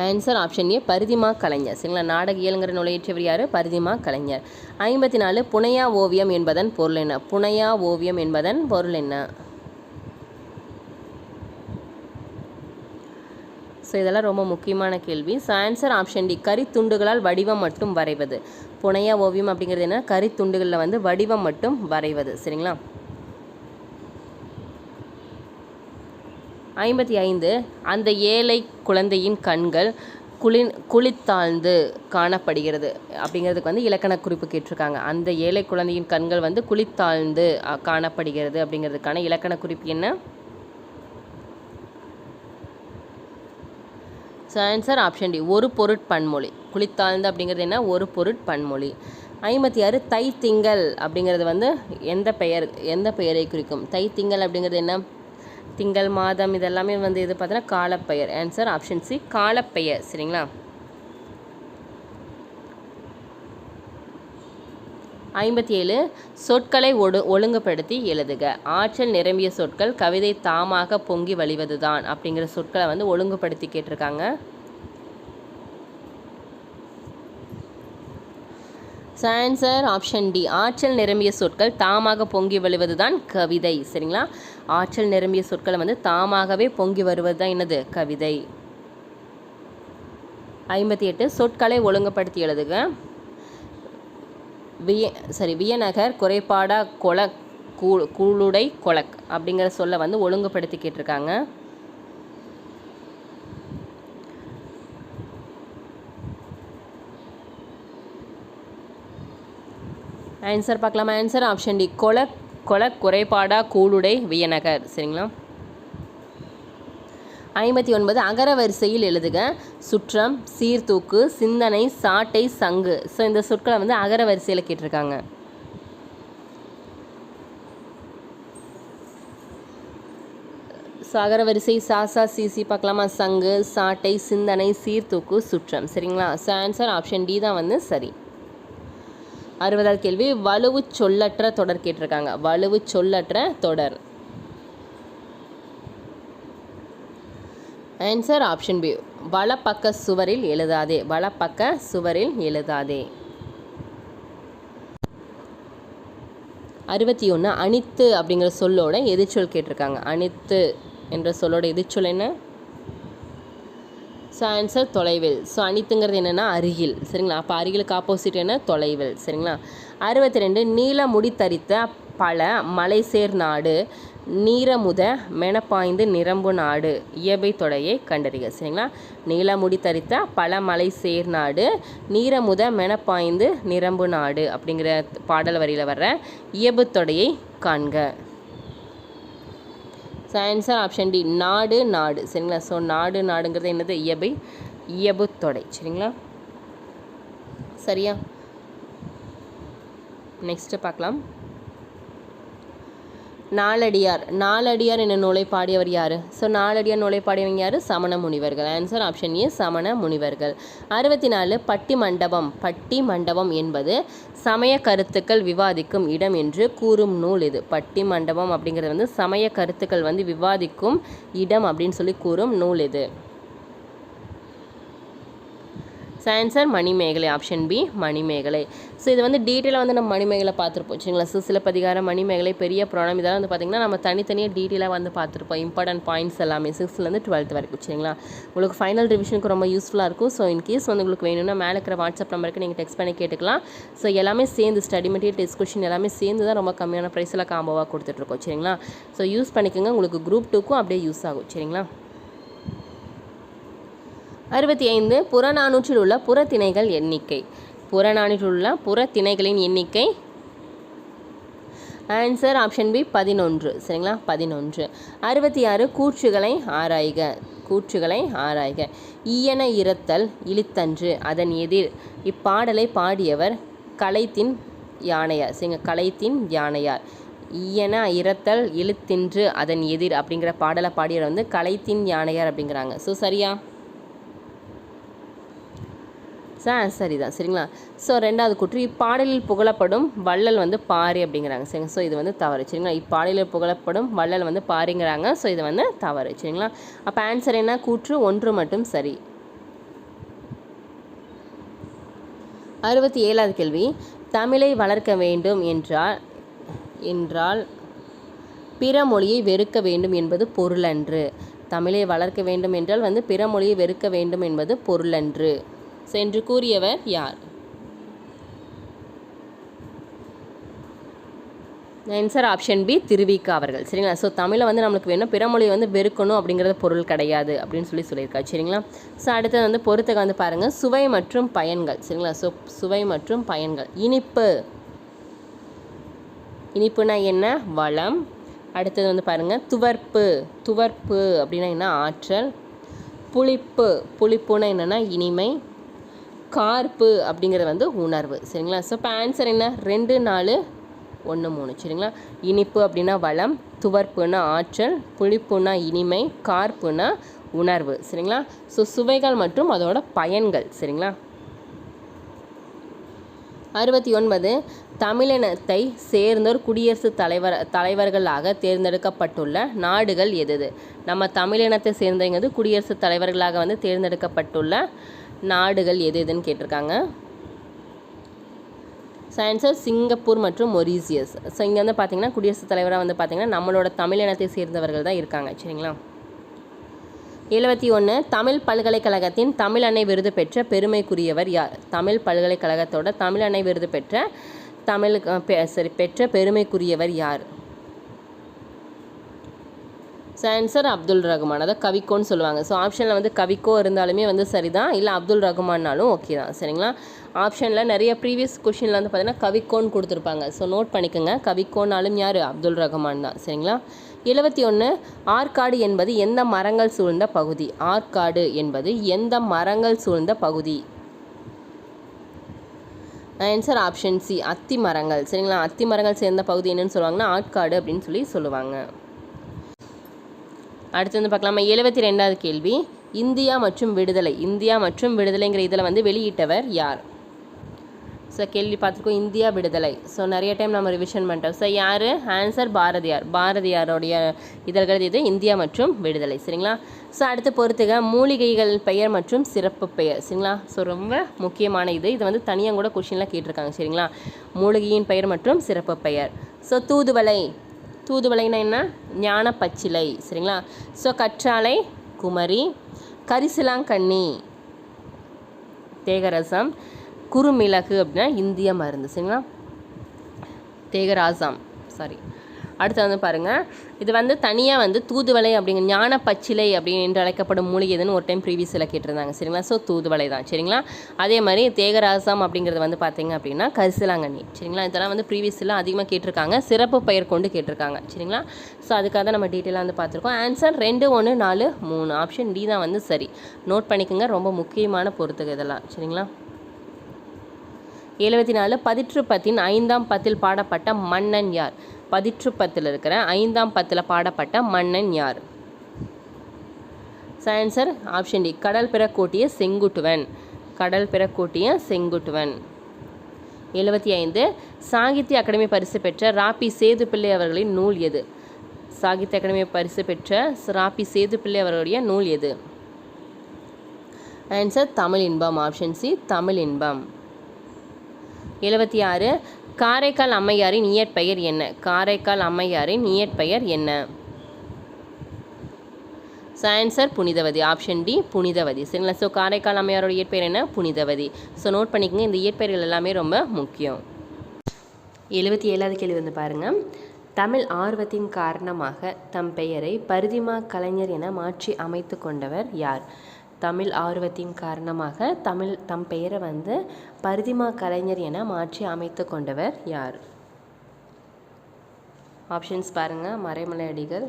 ஆன்சர் ஆப்ஷன் ஏ பரிதிமா கலைஞர். சரிங்களா? நாடக இயலுங்கிற நூலை இயற்றியவர் யார்? பரிதிமா கலைஞர். 54 புனையா ஓவியம் என்பதன் பொருள் என்ன? புனையா ஓவியம் என்பதன் பொருள் என்ன? ஸோ இதெல்லாம் ரொம்ப முக்கியமான கேள்வி. ஸோ ஆன்சர் ஆப்ஷன் டி கரித்துண்டுகளால் வடிவம் மட்டும் வரைவது. புனையா ஓவியம் அப்படிங்கிறது என்ன? கரித்துண்டுகளில் வந்து வடிவம் மட்டும் வரைவது. சரிங்களா? 55 அந்த ஏழை குழந்தையின் கண்கள் குளித்தாழ்ந்து காணப்படுகிறது அப்படிங்கிறதுக்கு வந்து இலக்கண குறிப்பு கேட்டிருக்காங்க. அந்த ஏழை குழந்தையின் கண்கள் வந்து குளித்தாழ்ந்து காணப்படுகிறது அப்படிங்கிறதுக்கான இலக்கண குறிப்பு என்ன? ஸோ ஆன்சர் ஆப்ஷன் டி ஒரு பொருட்பன்மொழி. குளித்தாழ்ந்து அப்படிங்கிறது என்ன? ஒரு பொருட்பன்மொழி. 56 தை திங்கள் அப்படிங்கிறது வந்து எந்த பெயரை குறிக்கும்? தை திங்கள் அப்படிங்கிறது என்ன? திங்கள், மாதம் இதெல்லாமே வந்து இது பார்த்தீங்கன்னா காலப்பெயர். ஆன்சர் ஆப்ஷன் சி காலப்பெயர். சரிங்களா? 57 சொற்களை ஒழுங்குபடுத்தி எழுதுக. ஆற்றல் நிரம்பிய சொற்கள் கவிதை தாமாக பொங்கி வழிவதுதான் அப்படிங்கிற சொற்களை வந்து ஒழுங்குபடுத்தி கேட்டிருக்காங்க. ஆன்சர் ஆப்ஷன் டி ஆற்றல் நிரம்பிய சொற்கள் தாமாக பொங்கி வழிவது தான் கவிதை. சரிங்களா? ஆற்றல் நிரம்பிய சொற்களை வந்து தாமாகவே பொங்கி வருவது தான் என்னது? கவிதை. 58 சொற்களை ஒழுங்குபடுத்தி எழுதுக. வியநகர் குறைபாடா கொளக் கூளுடை கொளக் அப்படிங்கிற சொல்ல வந்து ஒழுங்குபடுத்தி கேட்டிருக்காங்க. ஆன்சர் பார்க்கலாமா? ஆன்சர் ஆப்ஷன் டி, கொளக் குறைபாடா கூளுடை வியநகர். சரிங்களா? 59 அகர வரிசையில் எழுதுக. சுற்றம், சீர்தூக்கு, சிந்தனை, சாட்டை, சங்கு. ஸோ இந்த சொற்களை வந்து அகர வரிசையில் கேட்டிருக்காங்க. ஸோ அகர வரிசை சாசா சிசி பார்க்கலாமா? சங்கு, சாட்டை, சிந்தனை, சீர்தூக்கு, சுற்றம். சரிங்களா? ஸோ ஆன்சர் ஆப்ஷன் டி தான் வந்து சரி. 60வது கேள்வி வலுவு சொல்லற்ற தொடர் கேட்டிருக்காங்க. வலுவு சொல்லற்ற தொடர். ஆன்சர் ஆப்ஷன் பி, வலப்பக்க சுவரில் எழுதாதே. வலப்பக்க சுவரில் எழுதாதே. 61 அனித்து அப்படிங்கிற சொல்லோட எதிர்ச்சொல் கேட்டிருக்காங்க. அனித்து என்ற சொல்லோட எதிர்ச்சொல் என்ன? ஸோ ஆன்சர் தொலைவில். ஸோ அனித்துங்கிறது என்னென்னா அருகில். சரிங்களா? அப்போ அருகிலுக்கு ஆப்போசிட் என்ன? தொலைவில். சரிங்களா? 62 நீல முடி தரித்த பல மலை சேர் நாடு நீரமுத மெனப்பாய்ந்து நிரம்பு நாடு இயல்பை தொடையை கண்டறிக. சரிங்களா? நீல முடி தரித்த பல மலை சேர் நாடு நீரமுத மெனப்பாய்ந்து நிரம்பு நாடு அப்படிங்கிற பாடல் வரியில் வர்ற இயல்பு தொடையை காண்க. ஸோ ஆன்சர் ஆப்ஷன் டி, நாடு நாடு. சரிங்களா? ஸோ நாடுங்கிறது என்னது? இயல்பு தொடை. சரிங்களா? சரியா? நெக்ஸ்ட்டு பார்க்கலாம். நாலடியார் என்ன நூலை பாடியவர் யார்? ஸோ நாலடியார் நூலை பாடியவங்க யார்? சமண முனிவர்கள். ஆன்சர் ஆப்ஷன் ஏ, சமண முனிவர்கள். 64 பட்டி மண்டபம் என்பது சமய கருத்துக்கள் விவாதிக்கும் இடம் என்று கூறும் நூல் இது. பட்டி மண்டபம் அப்படிங்கிறது வந்து சமய கருத்துக்கள் வந்து விவாதிக்கும் இடம் அப்படின்னு சொல்லி கூறும் நூல் இது. Answer Manimekalai. Option B, Manimekalai. So இது வந்து டீட்டெயிலாக வந்து நம்ம மணிமேகலை பார்த்துருப்போம். சரிங்களா? ஸோ சிலப்பதிகாரம், மணிமேகலை, பெரிய புராணம் இதெல்லாம் வந்து பார்த்திங்கன்னா நம்ம தனித்தனியாக டீட்டெயிலாக வந்து பார்த்துருப்போம். இம்பார்ட்டன்ட் பாயிண்ட்ஸ் எல்லாமே 6th 12th வரைக்கும். சரிங்களா? உங்களுக்கு ஃபைனல் ரிவிஷனுக்கு ரொம்ப யூஸ்ஃபுல்லாக இருக்கும். ஸோ இன்கேஸ் வந்து உங்களுக்கு வேணும்னா மேலே இருக்கிற வாட்ஸ்அப் நம்பருக்கு நீங்கள் டெக்ஸ்ட் பண்ணி கேட்டுக்கலாம். ஸோ எல்லாமே சேர்ந்து ஸ்டடி மெட்டீரியல், டெஸ்ட் கொஷின் எல்லாமே சேர்ந்து தான் ரொம்ப கம்மியான ப்ரைஸில் காம்போவாக கொடுத்துட்ருக்கோம். சரிங்களா? ஸோ யூஸ் பண்ணிக்கோங்க. உங்களுக்கு குரூப் 2க்கும் அப்படியே யூஸ் ஆகும். சரிங்களா? 65 புறநானூற்றில் உள்ள புறத்திணைகள் எண்ணிக்கை. புறநானூற்றில் உள்ள புறத்திணைகளின் எண்ணிக்கை. Answer option B, 11. சரிங்களா? 11. 66 கூற்றுகளை ஆராய்க. ஈயன இரத்தல் இழித்தன்று அதன் எதிர். இப்பாடலை பாடியவர் கலைத்தின் யானையார். சரிங்க? கலைத்தின் யானையார். ஈயன இரத்தல் இழித்தின்று அதன் எதிர் அப்படிங்கிற பாடலை பாடியவர் வந்து கலைத்தின் யானையார் அப்படிங்கிறாங்க. ஸோ சரியா? சரிதான். சரிங்களா? ஸோ 2வது கூற்று இப்பாடலில் புகழப்படும் வள்ளல் வந்து பாரி அப்படிங்கிறாங்க. சரிங்க? ஸோ இது வந்து தவறு. சரிங்களா? இப்பாடலில் புகழப்படும் வள்ளல் வந்து பாரிங்கிறாங்க. ஸோ இது வந்து தவறு. சரிங்களா? அப்போ ஆன்சர் என்ன? கூற்று 1 மட்டும் சரி. 67வது கேள்வி தமிழை வளர்க்க வேண்டும் என்றால் பிற மொழியை வெறுக்க வேண்டும் என்பது பொருளன்று. தமிழை வளர்க்க வேண்டும் என்றால் வந்து பிற மொழியை வெறுக்க வேண்டும் என்பது பொருளன்று சென்று கூறியவர் யார்? ஆன்சர் ஆப்ஷன் பி, திருவிக அவர்கள். சரிங்களா? ஸோ தமிழை வந்து நம்மளுக்கு வேணும், பிற மொழியை வந்து வெறுக்கணும் அப்படிங்கிறது பொருள் கிடையாது அப்படின்னு சொல்லியிருக்காரு. சரிங்களா? ஸோ அடுத்தது வந்து பொறுத்துக்க வந்து பாருங்கள், சுவை மற்றும் பயன்கள். சரிங்களா? ஸோ சுவை மற்றும் பயன்கள். இனிப்புனா என்ன? வளம். அடுத்தது வந்து பாருங்கள் துவர்ப்பு அப்படின்னா என்ன? ஆற்றல். புளிப்புனா என்னென்னா இனிமை. கார்ப்பு அப்படிங்கிறது வந்து உணர்வு. சரிங்களா? ஸோ இப்போ ஆன்சர் என்ன? 2, 4, 1, 3. சரிங்களா? இனிப்பு அப்படின்னா வளம், துவர்ப்புனா ஆற்றல், புளிப்புனா இனிமை, கார்ப்புனா உணர்வு. சரிங்களா? ஸோ சுவைகள் மற்றும் அதோட பயன்கள். சரிங்களா? 69 தமிழினத்தை சேர்ந்தோர் குடியரசுத் தலைவர்களாக தேர்ந்தெடுக்கப்பட்டுள்ள நாடுகள் எது? நம்ம தமிழினத்தை சேர்ந்தவங்க குடியரசுத் தலைவர்களாக வந்து தேர்ந்தெடுக்கப்பட்டுள்ள நாடுகள் எதுன்னு கேட்டிருக்காங்க. ஆன்சர் சிங்கப்பூர் மற்றும் மொரீசியஸ். ஸோ இங்கே வந்து பார்த்திங்கன்னா குடியரசுத் தலைவராக வந்து பார்த்திங்கன்னா நம்மளோட தமிழினத்தை சேர்ந்தவர்கள் தான் இருக்காங்க. சரிங்களா? 71 தமிழ் பல்கலைக்கழகத்தின் தமிழன்னை விருது பெற்ற பெருமைக்குரியவர் யார்? தமிழ் பல்கலைக்கழகத்தோட தமிழன்னை விருது பெற்ற பெருமைக்குரியவர் யார்? ஸோ ஆன்சர் அப்துல் ரகுமான், அதாவது கவிக்கோன்னு சொல்லுவாங்க. ஸோ ஆப்ஷனில் வந்து கவிக்கோ இருந்தாலுமே வந்து சரிதான், இல்லை அப்துல் ரகுமான்னாலும் ஓகே தான். சரிங்களா? ஆப்ஷனில் நிறைய ப்ரீவியஸ் கொஷினில் வந்து பார்த்தீங்கன்னா கவிக்கோன்னு கொடுத்துருப்பாங்க. ஸோ நோட் பண்ணிக்கோங்க, கவிக்கோன்னாலும் யார்? அப்துல் ரகுமான் தான். சரிங்களா? 71 ஆற்காடு என்பது எந்த மரங்கள் சூழ்ந்த பகுதி? ஆற்காடு என்பது எந்த மரங்கள் சூழ்ந்த பகுதி? ஆன்சர் ஆப்ஷன் சி, அத்தி மரங்கள். சரிங்களா? அத்தி மரங்கள் சேர்ந்த பகுதி என்னன்னு சொல்லுவாங்கன்னா ஆற்காடு அப்படின்னு சொல்லுவாங்க. அடுத்து வந்து பார்க்கலாமா? 72வது கேள்வி, இந்தியா மற்றும் விடுதலைங்கிற இதில் வந்து வெளியிட்டவர் யார்? ஸோ கேள்வி பார்த்துருக்கோம், இந்தியா விடுதலை. ஸோ நிறைய டைம் நம்ம ரிவிஷன் பண்ணிட்டோம். ஸோ யார்? ஆன்சர் பாரதியாருடைய இதழ்கள் இது இந்தியா மற்றும் விடுதலை. சரிங்களா? ஸோ அடுத்து பொறுத்துக மூலிகைகள் பெயர் மற்றும் சிறப்பு பெயர். சரிங்களா? ஸோ ரொம்ப முக்கியமான இது வந்து தனியாக கூட கொஷினில் கேட்டிருக்காங்க. சரிங்களா? மூலிகையின் பெயர் மற்றும் சிறப்பு பெயர். ஸோ தூதுவளைனா என்ன? ஞான பச்சிலை. சரிங்களா? ஸோ கற்றாழை குமரி, கரிசலாங்கண்ணி தேகரசம், குறுமிளகு அப்படின்னா இந்திய மருந்து. சரிங்களா? தேகராசம் அடுத்து வந்து பாருங்கள், இது வந்து தனியாக வந்து தூதுவளை அப்படிங்கிற ஞான பச்சிலை என்று அழைக்கப்படும் மூலிகை எதுன்னு ஒரு டைம் ப்ரீவியஸில் கேட்டிருந்தாங்க. சரிங்களா? ஸோ தூதுவளை தான். சரிங்களா? அதே மாதிரி தேகராசம் அப்படிங்கிறது வந்து பார்த்தீங்க அப்படின்னா கரிசலாங்கண்ணி. சரிங்களா? இதெல்லாம் வந்து ப்ரீவியஸில் அதிகமாக கேட்டிருக்காங்க, சிறப்பு பெயர் கொண்டு கேட்டிருக்காங்க. சரிங்களா? ஸோ அதுக்காக தான் நம்ம டீட்டெயிலாக வந்து பார்த்துருக்கோம். ஆன்சர் 2, 1, 4, 3 ஆப்ஷன் டி தான் வந்து சரி. நோட் பண்ணிக்கோங்க, ரொம்ப முக்கியமான பொறுத்துக இதெல்லாம். சரிங்களா? 74 பதிற்றுப்பத்தின் 5ஆம் பத்தில் பாடப்பட்ட மன்னன் யார்? பதிற்றுப்பத்தில் இருக்கிற 5ஆம் பத்தில் பாடப்பட்ட மன்னன் யார்? ஆன்சர் ஆப்ஷன் டி, கடல் பிறக்கோட்டிய செங்குட்டுவன். 75 சாகித்ய அகாடமி பரிசு பெற்ற ராபி சேதுப்பிள்ளை அவர்களின் நூல் எது? சாகித்ய அகாடமி பரிசு பெற்ற ராபி சேதுப்பிள்ளை அவர்களுடைய நூல் எது? ஆன்சர் தமிழ் இன்பம். ஆப்ஷன் சி, தமிழ் இன்பம். 76 காரைக்கால் அம்மையாரின் இயற்பெயர் என்ன? Answer Punithavathi. Option D, Punithavathi. சரிங்களா? ஸோ காரைக்கால் அம்மையாரோட இயற்பெயர் என்ன? புனிதவதி. ஸோ நோட் பண்ணிக்கோங்க, இந்த இயற்பெயர்கள் எல்லாமே ரொம்ப முக்கியம். 77வது கேள்வி வந்து பாருங்கள், தமிழ் ஆர்வத்தின் காரணமாக தம் பெயரை பரிதிமா கலைஞர் என மாற்றி அமைத்து கொண்டவர் யார்? தமிழ் ஆர்வத்தின் காரணமாக தம் பெயரை வந்து பரிதிமா கலைஞர் என மாற்றி அமைத்து கொண்டவர் யார்? ஆப்ஷன்ஸ் பாருங்கள், Maraimalai Adigal,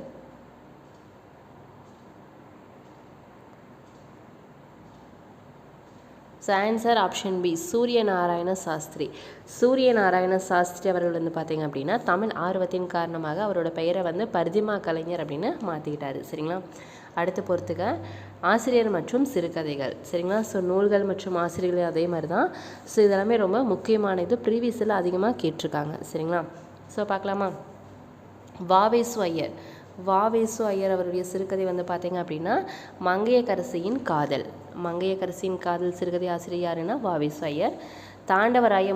answer option B, Surya Narayana Shastri அவர்கள் வந்து பார்த்தீங்க அப்படின்னா தமிழ் ஆர்வத்தின் காரணமாக அவரோட பெயரை வந்து பரிதிமா கலைஞர் அப்படின்னு மாற்றிக்கிட்டாரு. சரிங்களா? அடுத்து பொறுத்துக்க ஆசிரியர் மற்றும் சிறுகதைகள். சரிங்களா? ஸோ நூல்கள் மற்றும் ஆசிரியர்கள் அதே மாதிரி தான். ஸோ இதெல்லாமே ரொம்ப முக்கியமானது, ப்ரீவியஸில் அதிகமாக கேட்டிருக்காங்க. சரிங்களா? ஸோ பார்க்கலாமா? வாவேசு ஐயர் அவருடைய சிறுகதை வந்து பார்த்தீங்க அப்படின்னா மங்கையர்க்கரசியின் காதல் சிறுகதை ஆசிரியர் யாருன்னா வாவேசு ஐயர். தாண்டவராய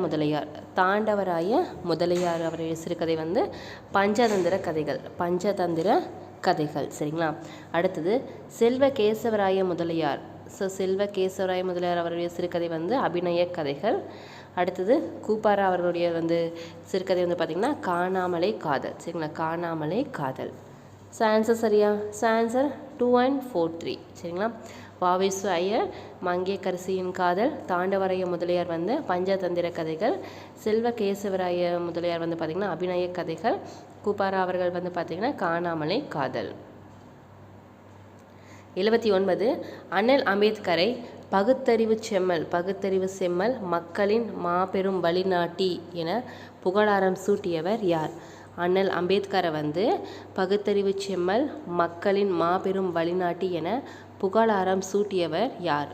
முதலியார் அவருடைய சிறுகதை வந்து பஞ்சதந்திர கதைகள். சரிங்களா? அடுத்தது செல்வ கேசவராய முதலியார் அவருடைய சிறுகதை வந்து அபிநய கதைகள். அடுத்தது கூப்பாரா அவர்களுடைய வந்து சிறுகதை வந்து பார்த்திங்கன்னா காணாமலே காதல். சரிங்களா? காணாமலே காதல். ஸோ ஆன்சர் சரியா? So answer 2 and 4, 3. சரிங்களா? வாவேசு ஐயர் மங்கையர்க்கரசியின் காதல், தாண்டவராய முதலியார் வந்து பஞ்சதந்திர கதைகள், செல்வ கேசவராய முதலியார் வந்து பார்த்திங்கன்னா அபிநய கதைகள், கூப்பாரா அவர்கள் வந்து பார்த்திங்கன்னா காணாமலே காதல். 79 அண்ணல் அம்பேத்கரை பகுத்தறிவு செம்மல் மக்களின் மாபெரும் வழிநாட்டி என புகழாரம் சூட்டியவர் யார்? அண்ணல் அம்பேத்கரை வந்து பகுத்தறிவு செம்மல் மக்களின் மாபெரும் வழிநாட்டி என புகழாரம் சூட்டியவர் யார்?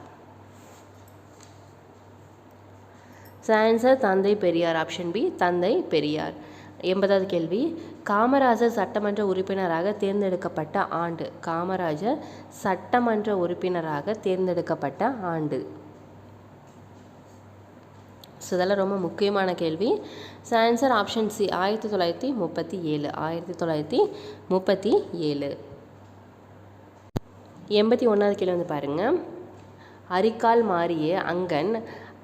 ஆன்சர் தந்தை பெரியார். ஆப்ஷன் பி, தந்தை பெரியார். 80வது கேள்வி, காமராஜர் சட்டமன்ற உறுப்பினராக தேர்ந்தெடுக்கப்பட்ட ஆண்டு. ஸோ இதெல்லாம் ரொம்ப முக்கியமான கேள்வி. So answer option C, 1937. 81வது கேள்வி வந்து பாருங்கள். அரிக்கால் மாறிய அங்கன்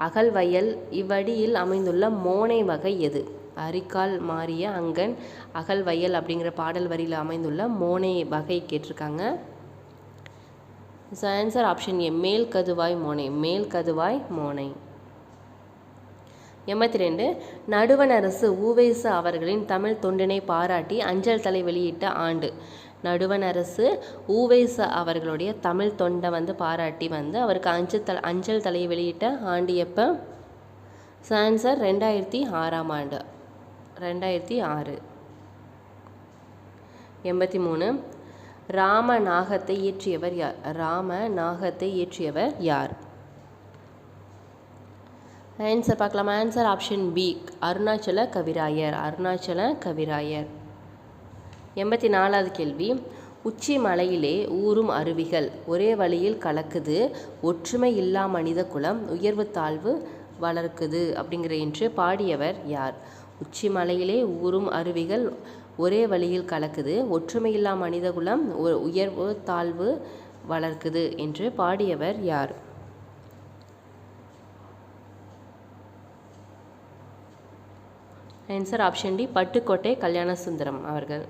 அகல்வயல் இவ்வடியில் அமைந்துள்ள மோனை வகை எது? அரிக்கால் மாறிய அங்கன் அகல்வயல் அப்படிங்கிற பாடல் வரியில் அமைந்துள்ள மோனை வகை கேட்டிருக்காங்க. ஸோ ஆன்சர் ஆப்ஷன் ஏ, மேல் கதுவாய் மோனை. மேல் கதுவாய் மோனை. 82 நடுவணரசு உ.வை.ச அவர்களின் தமிழ் தொண்டினை பாராட்டி அஞ்சல் தலை வெளியிட்ட ஆண்டு. நடுவணரசு உ.வை.ச அவர்களுடைய தமிழ் தொண்டை வந்து பாராட்டி வந்து அவருக்கு அஞ்சல் தலையை வெளியிட்ட ஆண்டு எப்போ? ஆன்சர் 2006ஆம் ஆண்டு. 2006. 83 ராம நாகத்தை இயற்றியவர் யார்? ராம நாகத்தை இயற்றியவர் யார்? ஆன்சர் பார்க்கலாம். ஆன்சர் ஆப்ஷன் பி, அருணாச்சல கவிராயர். அருணாச்சல கவிராயர். 84வது கேள்வி. உச்சி மலையிலே ஊறும் அருவிகள் ஒரே வழியில் கலக்குது, ஒற்றுமை இல்லா மனித குலம் உயர்வு தாழ்வு வளர்க்குது அப்படிங்கிற என்று பாடியவர் யார்? உச்சி மலையிலே ஊறும் அருவிகள் ஒரே வழியில் கலக்குது, ஒற்றுமை இல்லா மனித குலம் உயர்வு தாழ்வு வளர்க்குது என்று பாடியவர் யார்? Answer option D, Pattukkottai Kalyanasundaram அவர்கள்.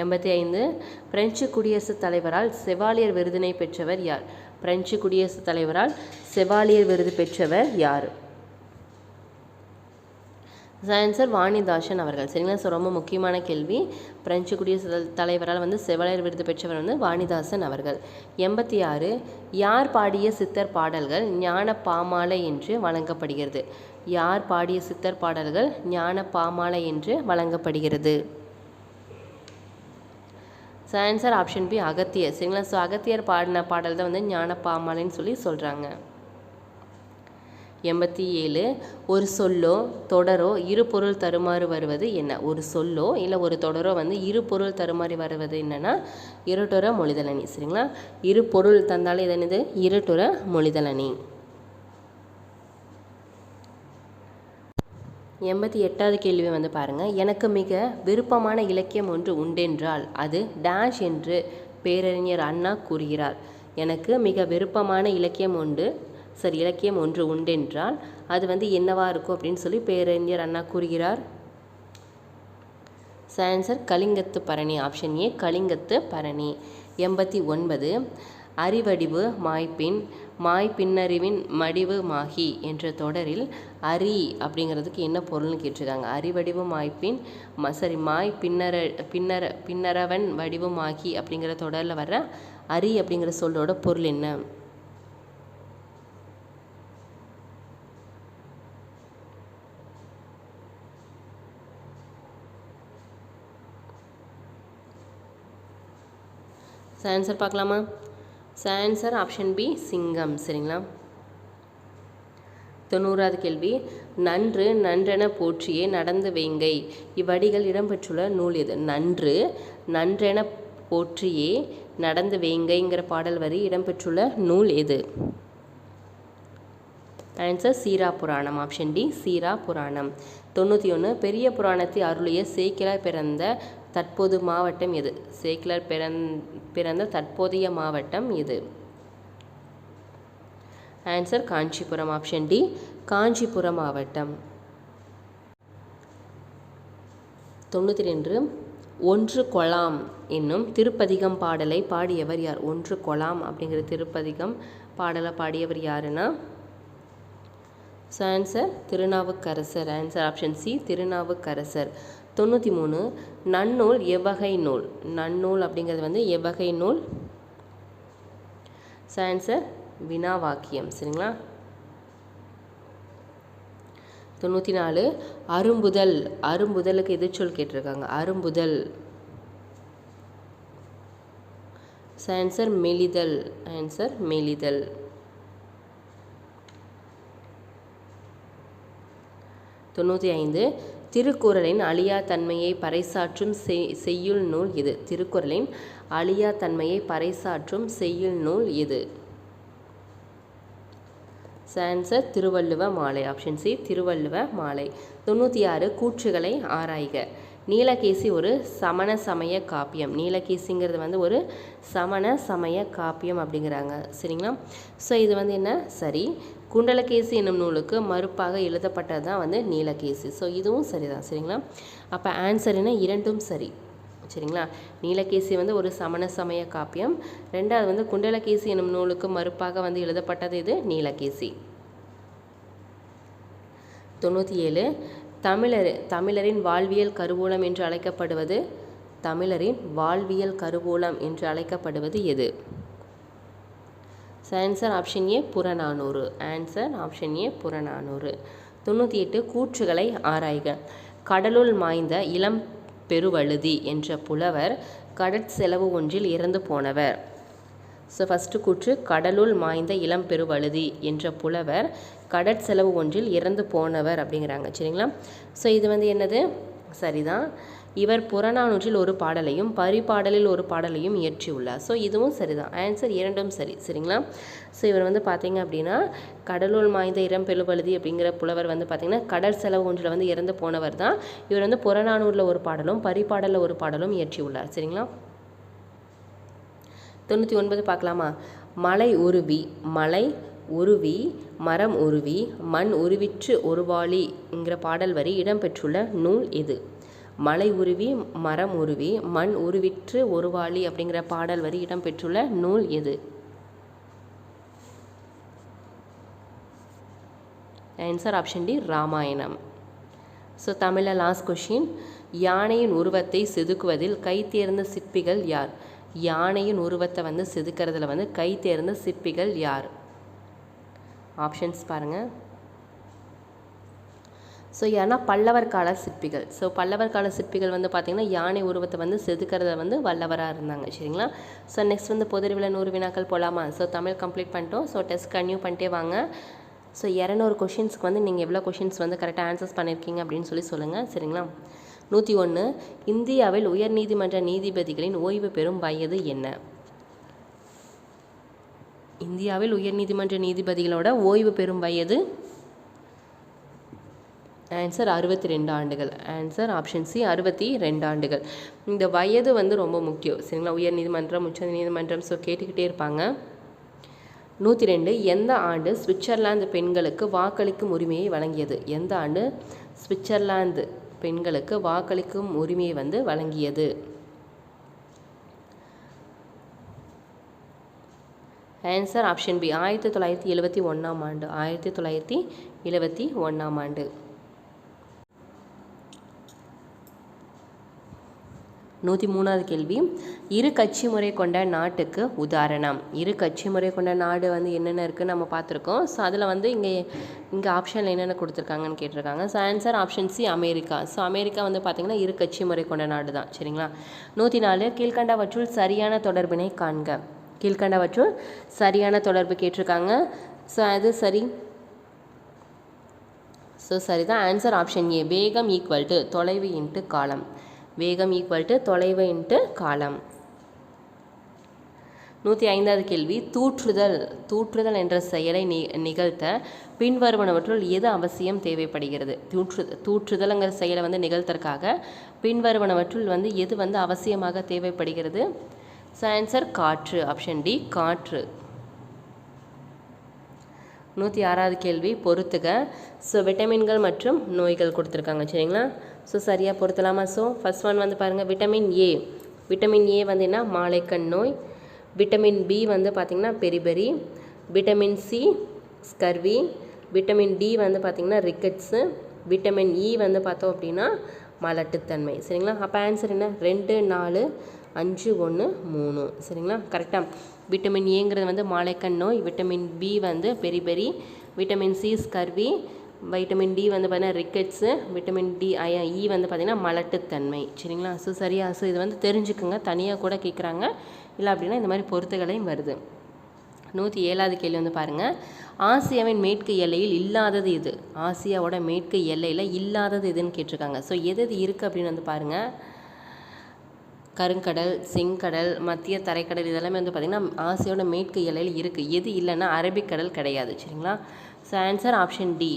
85 பிரெஞ்சு குடியரசுத் தலைவரால் செவாலியர் விருதினை பெற்றவர் யார்? பிரெஞ்சு குடியரசுத் தலைவரால் செவாலியர் விருது பெற்றவர் யார்? ஆன்சர் வாணிதாசன் அவர்கள். சரிங்களா? ஸோ ரொம்ப முக்கியமான கேள்வி. பிரெஞ்சு குடியரசு தலைவரால் வந்து செவாலியர் விருது பெற்றவர் வந்து வாணிதாசன் அவர்கள். 86 யார் பாடிய சித்தர் பாடல்கள் ஞான பாமாலை என்று வழங்கப்படுகிறது? யார் பாடிய சித்தர் பாடல்கள் ஞான பாமாலை என்று வழங்கப்படுகிறது? Answer option B, Agathiyar. சரிங்களா? ஸோ அகத்தியர் பாடின பாடல் தான் வந்து ஞான பாமாலைன்னு சொல்லி சொல்கிறாங்க. 87 ஒரு சொல்லோ தொடரோ இரு பொருள் தருமாறு வருவது என்ன? ஒரு சொல்லோ இல்லை ஒரு தொடரோ வந்து இரு பொருள் தருமாறி வருவது என்னன்னா இருட்டுற மொழிதலணி. சரிங்களா? இரு பொருள் தந்தாலே இது என்னது? இருட்டுற மொழிதலணி. 88வது கேள்வி வந்து பாருங்கள். எனக்கு மிக விருப்பமான இலக்கியம் ஒன்று உண்டென்றால் அது டேஷ் என்று பேரறிஞர் அண்ணா கூறுகிறார். எனக்கு மிக விருப்பமான இலக்கியம் ஒன்று உண்டென்றால் அது வந்து என்னவா இருக்கும் அப்படின்னு சொல்லி பேரறிஞர் அண்ணா கூறுகிறார்? ஆன்சர் கலிங்கத்து பரணி. ஆப்ஷன் ஏ, கலிங்கத்து பரணி. 89 அறிவடிவு மாய்ப்பின் மாய்ப்பின்னறிவின் மடிவு மாகி என்ற தொடரில் அரி அப்படிங்கிறதுக்கு என்ன பொருள்னு கேட்டிருக்காங்க. அறிவடிவு மாய்ப்பின் மாய் பின்னரவன் வடிவு மாகி அப்படிங்கிற தொடரில் வர்ற அரி அப்படிங்கிற சொல்லோட பொருள் என்ன? ஆன்சர் பார்க்கலாமா? ஆன்சர் ஆப்ஷன் பி, சிங்கம். சரிங்களா? 90வது கேள்வி. நன்று நன்றென போற்றியே நடந்து வேங்கை இவ்வடிகள் இடம்பெற்றுள்ள நூல் எது? நன்று நன்றென போற்றியே நடந்து வேங்கைங்கிற பாடல் வரி இடம்பெற்றுள்ள நூல் எது? ஆன்சர் சீரா புராணம். ஆப்ஷன் டி, சீரா புராணம். 91 பெரிய புராணத்தை அருளிய சேக்கிழார் பிறந்த தற்போது மாவட்டம் எது? சேக்கிழார் பிறந்த தற்போதைய மாவட்டம் எது? Answer Kanchipuram. Option D, Kanchipuram மாவட்டம். 92 ஒன்று கொலாம் என்னும் திருப்பதிகம் பாடலை பாடியவர் யார்? ஒன்று கொலாம் அப்படிங்கிற திருப்பதிகம் பாடலை பாடியவர் யாருன்னா answer Thirunavukkarasar. Answer option C, Thirunavukkarasar. 93 நன்னூல் எவ்வகை நூல்? நன்னூல் அப்படிங்கிறது வந்து எவ்வகை நூல்? ஆன்சர் வினாவாக்கியம். சரிங்களா? 94 அரும்புதல். அரும்புதலுக்கு எதிர்ச்சொல் கேட்டிருக்காங்க. அரும்புதல். ஆன்சர் மெலிதல். ஆன்சர் மெலிதல். 95 திருக்குறளின் அழியா தன்மையை பறைசாற்றும் செய்யுள் நூல் எது? திருக்குறளின் அழியா தன்மையை பறைசாற்றும் செய்யுள் நூல் எது? ஆன்சர் திருவள்ளுவ மாலை. ஆப்ஷன் சி, திருவள்ளுவ மாலை. 96 கூற்றுகளை ஆராய்க நீலகேசி ஒரு சமண சமய காப்பியம். நீலகேசிங்கிறது வந்து ஒரு சமண சமய காப்பியம் அப்படிங்கிறாங்க. சரிங்களா? ஸோ இது வந்து என்ன சரி. குண்டலகேசி என்னும் நூலுக்கு மறுப்பாக எழுதப்பட்டது தான் வந்து நீலகேசி. ஸோ இதுவும் சரிதான். சரிங்களா? அப்போ ஆன்சர் என்ன, இரண்டும் சரி. சரிங்களா? நீலகேசி வந்து ஒரு சமண சமய காப்பியம். ரெண்டாவது வந்து குண்டலகேசி என்னும் நூலுக்கு மறுப்பாக வந்து எழுதப்பட்டது இது நீலகேசி. 97 தமிழரின் வாழ்வியல் கருவூலம் என்று அழைக்கப்படுவது தமிழரின் வாழ்வியல் கருவூலம் என்று அழைக்கப்படுவது எது? ஆன்சர் ஆப்ஷன் ஏ புறநானூறு. ஆன்சர் ஆப்ஷன் ஏ புறநானூறு. 98 கூற்றுகளை ஆராய்க. கடலுள் மாய்ந்த இளம் பெருவழுதி என்ற புலவர் கடற்செலவு ஒன்றில் இறந்து போனவர். ஸோ ஃபஸ்ட்டு கூற்று, கடலுள் மாய்ந்த இளம் பெருவழுதி என்ற புலவர் கடற்செலவு ஒன்றில் இறந்து போனவர் அப்படிங்கிறாங்க. சரிங்களா? ஸோ இது வந்து என்னது, சரிதான். இவர் புறநானூற்றில் ஒரு பாடலையும் பரிபாடலில் ஒரு பாடலையும் இயற்றியுள்ளார். ஸோ இதுவும் சரிதான். ஆன்சர் இரண்டும் சரி. சரிங்களா? ஸோ இவர் வந்து பார்த்திங்க அப்படின்னா கடலுள் மாய்ந்த இளம் பெருவழுதி அப்படிங்கிற புலவர் வந்து பார்த்திங்கன்னா கடல் செலவு ஒன்றில் வந்து இறந்து போனவர் தான். இவர் வந்து புறநானூரில் ஒரு பாடலும் பரிபாடலில் ஒரு பாடலும் இயற்றியுள்ளார். சரிங்களா? 99 பார்க்கலாமா? மலை உருவி மரம் உருவி மண் உருவிற்று ஒருவாளிங்கிற பாடல் வரி இடம்பெற்றுள்ள நூல் எது? மலை உருவி மரம் உருவி மண் உருவிற்று ஒருவாளி அப்படிங்கிற பாடல் வரி இடம்பெற்றுள்ள நூல் எது? Answer option D Ramayanam. So தமிழில் லாஸ்ட் கொஷின். யானையின் உருவத்தை செதுக்குவதில் கை தேர்ந்த சிற்பிகள் யார்? யானையின் உருவத்தை வந்து செதுக்கிறதுல வந்து கை தேர்ந்த சிற்பிகள் யார்? ஆப்ஷன்ஸ் பாருங்கள். ஸோ யாருன்னா பல்லவர் கால சிற்பிகள். ஸோ பல்லவர் கால சிற்பிகள் வந்து பார்த்திங்கன்னா யானை உருவத்தை வந்து செதுக்கிறத வந்து வல்லவராக இருந்தாங்க. சரிங்களா? ஸோ நெக்ஸ்ட் வந்து பொதுறிவில் 100 வினாக்கள் போகலாமா? ஸோ தமிழ் கம்ப்ளீட் பண்ணிட்டோம். ஸோ டெஸ்ட் கன்டினியூ பண்ணிட்டே வாங்க. ஸோ 200 கொஷின்ஸ்க்கு வந்து நீங்கள் எவ்வளோ கொஷின்ஸ் வந்து கரெக்டாக ஆன்சர்ஸ் பண்ணியிருக்கீங்க அப்படின்னு சொல்லுங்கள். சரிங்களா? 101 இந்தியாவில் உயர்நீதிமன்ற நீதிபதிகளின் ஓய்வு பெறும் வயது என்ன? இந்தியாவில் உயர்நீதிமன்ற நீதிபதிகளோட ஓய்வு பெறும் வயது ஆன்சர் 62 ஆண்டுகள். ஆன்சர் ஆப்ஷன் சி 62 ஆண்டுகள். இந்த வயது வந்து ரொம்ப முக்கியம். சரிங்களா? உயர்நீதிமன்றம் உச்ச நீதிமன்றம் ஸோ கேட்டுக்கிட்டே இருப்பாங்க. 102 எந்த ஆண்டு சுவிட்சர்லாந்து பெண்களுக்கு வாக்களிக்கும் உரிமையை வழங்கியது? எந்த ஆண்டு சுவிட்சர்லாந்து பெண்களுக்கு வாக்களிக்கும் உரிமையை வந்து வழங்கியது? ஆன்சர் ஆப்ஷன் பி 1971 ஆண்டு. 1971 ஆண்டு. 103வது கேள்வி. இரு கட்சி முறை கொண்ட நாட்டுக்கு உதாரணம். இரு கட்சி முறை கொண்ட நாடு வந்து என்னென்ன இருக்குன்னு நம்ம பார்த்துருக்கோம். ஸோ அதில் வந்து இங்கே ஆப்ஷனில் என்னென்ன கொடுத்துருக்காங்கன்னு கேட்டிருக்காங்க. So answer option C America. So America வந்து பார்த்திங்கன்னா இரு கட்சி முறை கொண்ட நாடு தான். சரிங்களா? 104 கீழ்கண்டவற்றுள் சரியான தொடர்பினை காண்க. கீழ்கண்டவற்றுள் சரியான தொடர்பு கேட்டிருக்காங்க. ஸோ அது சரி. ஸோ சரிதான். ஆன்சர் ஆப்ஷன் ஏ வேகம் ஈக்குவல் டு தொலைவு இன்ட்டு காலம். வேகம் ஈக்குவல் டு தொலைவு இன்ட்டு காலம். 105வது கேள்வி. தூற்றுதல் என்ற செயலை நிகழ்த்த பின்வருவனவற்றுள் எது அவசியம் தேவைப்படுகிறது? தூற்றுதல்ங்கிற செயலை வந்து நிகழ்த்தற்காக பின்வருவனவற்றுள் வந்து எது வந்து அவசியமாக தேவைப்படுகிறது? ஸோ ஆன்சர் காற்று. ஆப்ஷன் டி காற்று. 106வது கேள்வி. பொறுத்துக. ஸோ விட்டமின்கள் மற்றும் நோய்கள் கொடுத்துருக்காங்க. சரிங்களா? ஸோ சரியாக பொறுத்தலாமா? ஸோ ஃபஸ்ட் ஒன் வந்து பாருங்கள். Vitamin A. விட்டமின் ஏ வந்து என்ன? மாலைக்கண் நோய். விட்டமின் பி வந்து பார்த்திங்கன்னா beriberi. Vitamin C scurvy. Vitamin D வந்து பார்த்திங்கன்னா ரிக்கெட்ஸு. விட்டமின் இ வந்து பார்த்தோம் அப்படின்னா மலட்டுத்தன்மை. சரிங்களா? அப்போ ஆன்சர் என்ன? 2 4 5 1 3. சரிங்களா? கரெக்டாக. விட்டமின் ஏங்கிறது வந்து மாலைக்கண் நோய். விட்டமின் பி வந்து beriberi. Vitamin C scurvy. Vitamin D வந்து பார்த்தீங்கன்னா ரிக்கெட்ஸு. விட்டமின் டி இ வந்து பார்த்திங்கன்னா மலட்டுத்தன்மை. சரிங்களா? ஸோ சரியா? ஸோ இது வந்து தெரிஞ்சுக்குங்க. தனியாக கூட கேட்குறாங்க. இல்லை அப்படின்னா இந்த மாதிரி பொறுத்துகளையும் வருது. 107வது கேள்வி வந்து பாருங்கள். ஆசியாவின் மேற்கு எல்லையில் இல்லாதது எது? ஆசியாவோட மேற்கு எல்லையில் இல்லாதது எதுன்னு கேட்டிருக்காங்க. ஸோ எது இருக்குது அப்படின்னு வந்து பாருங்கள். கருங்கடல், செங்கடல், மத்திய தரைக்கடல் இதெல்லாமே வந்து பார்த்திங்கன்னா ஆசியாவோட மேற்கு எல்லையில் இருக்குது. எது இல்லைன்னா அரபிக்கடல் கிடையாது. சரிங்களா? So answer option D.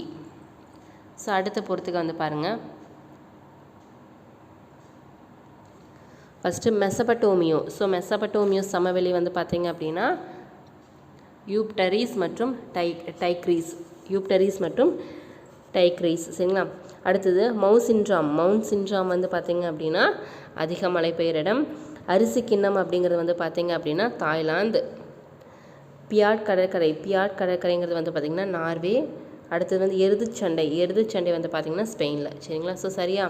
So அடுத்த பொறுத்துக்கு வந்து பாருங்கள். ஃபஸ்ட்டு மெசபட்டோமியோ. ஸோ மெசபட்டோமியோ சமவெளி வந்து பார்த்திங்க அப்படின்னா யூப்டரிஸ் மற்றும் யூப்டரிஸ் மற்றும் டைக்ரீஸ். சரிங்களா. அடுத்தது மவுண்ட் சின்ட்ராம் வந்து பார்த்திங்க அப்படின்னா அதிக மழை பெய்கிற இடம். அரிசி கிண்ணம் அப்படிங்கிறது வந்து பார்த்திங்க அப்படின்னா தாய்லாந்து. பியாட் கடற்கரைங்கிறது வந்து பார்த்திங்கன்னா நார்வே. அடுத்தது வந்து எருதுச்சண்டை வந்து பார்த்திங்கன்னா ஸ்பெயினில். சரிங்களா. ஸோ சரியா.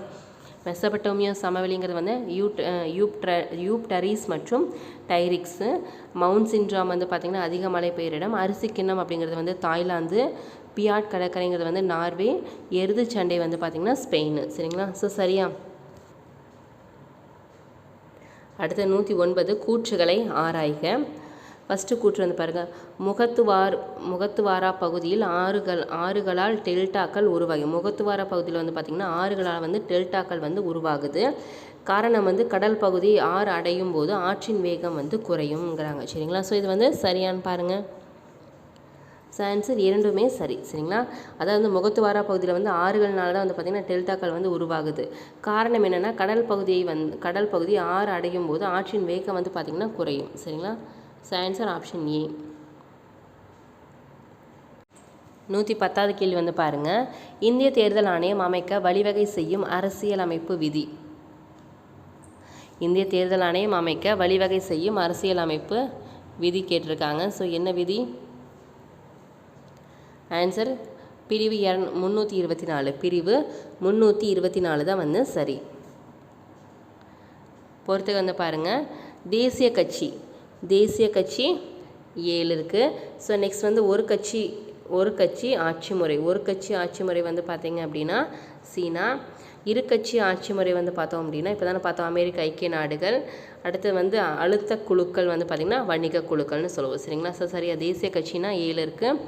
மெசபட்டோமியோ சமவெளிங்கிறது வந்து யூப்டரிஸ் மற்றும் டைரிக்ஸு. மவுண்ட் சின்ட்ராம் வந்து பார்த்திங்கன்னா அதிக மழை பெய்கிற இடம். அரிசி கிண்ணம் அப்படிங்கிறது வந்து தாய்லாந்து. பியாட் கடற்கரைங்கிறது வந்து நார்வே. எருதுச்சண்டை வந்து பார்த்திங்கன்னா ஸ்பெயின். சரிங்களா. ஸோ சரியா. அடுத்த 109 கூற்றுகளை ஆராய்க. ஃபஸ்ட்டு கூற்று வந்து பாருங்கள், முகத்துவாரா பகுதியில் ஆறுகளால் டெல்டாக்கள் உருவாகி. முகத்துவாரா பகுதியில் வந்து பார்த்திங்கன்னா ஆறுகளால் வந்து டெல்டாக்கள் வந்து உருவாகுது. காரணம் வந்து கடல் பகுதி ஆறு அடையும் போது ஆற்றின் வேகம் வந்து குறையும்ங்கிறாங்க. சரிங்களா. ஸோ இது வந்து சரியான்னு பாருங்கள். ஆன்சர் இரண்டுமே சரி. சரிங்களா. அதாவது வந்து முகத்துவாரா பகுதியில் வந்து ஆறுகள்னால தான் வந்து பார்த்திங்கன்னா டெல்டாக்கள் வந்து உருவாகுது. காரணம் என்னென்னா கடல் பகுதி ஆறு அடையும் போது ஆற்றின் வேகம் வந்து பார்த்திங்கன்னா குறையும். சரிங்களா. ஆன்சர் ஆப்ஷன் ஏ. 110வது கேள்வி வந்து பாருங்கள், இந்திய தேர்தல் ஆணையம் அமைக்க வழிவகை செய்யும் அரசியலமைப்பு விதி. இந்திய தேர்தல் ஆணையம் அமைக்க வழிவகை செய்யும் அரசியலமைப்பு விதி கேட்டிருக்காங்க. ஸோ என்ன விதி? ஆன்சர் பிரிவு 324. பிரிவு 324 தான் வந்து சரி. பொறுத்துக்கு வந்து பாருங்கள், தேசிய கட்சி 7 இருக்குது. ஸோ நெக்ஸ்ட் வந்து ஒரு கட்சி ஆட்சி முறை வந்து பார்த்திங்க அப்படின்னா சீனா. இருகட்சி ஆட்சி முறை வந்து பார்த்தோம் அப்படின்னா இப்போ தானே பார்த்தோம் அமெரிக்க ஐக்கிய நாடுகள். அடுத்து வந்து அழுத்த குழுக்கள் வந்து பார்த்திங்கன்னா வணிக குழுக்கள்னு சொல்லுவோம். சரிங்களா. ஸோ சரியா. தேசிய கட்சினா 7 இருக்குது.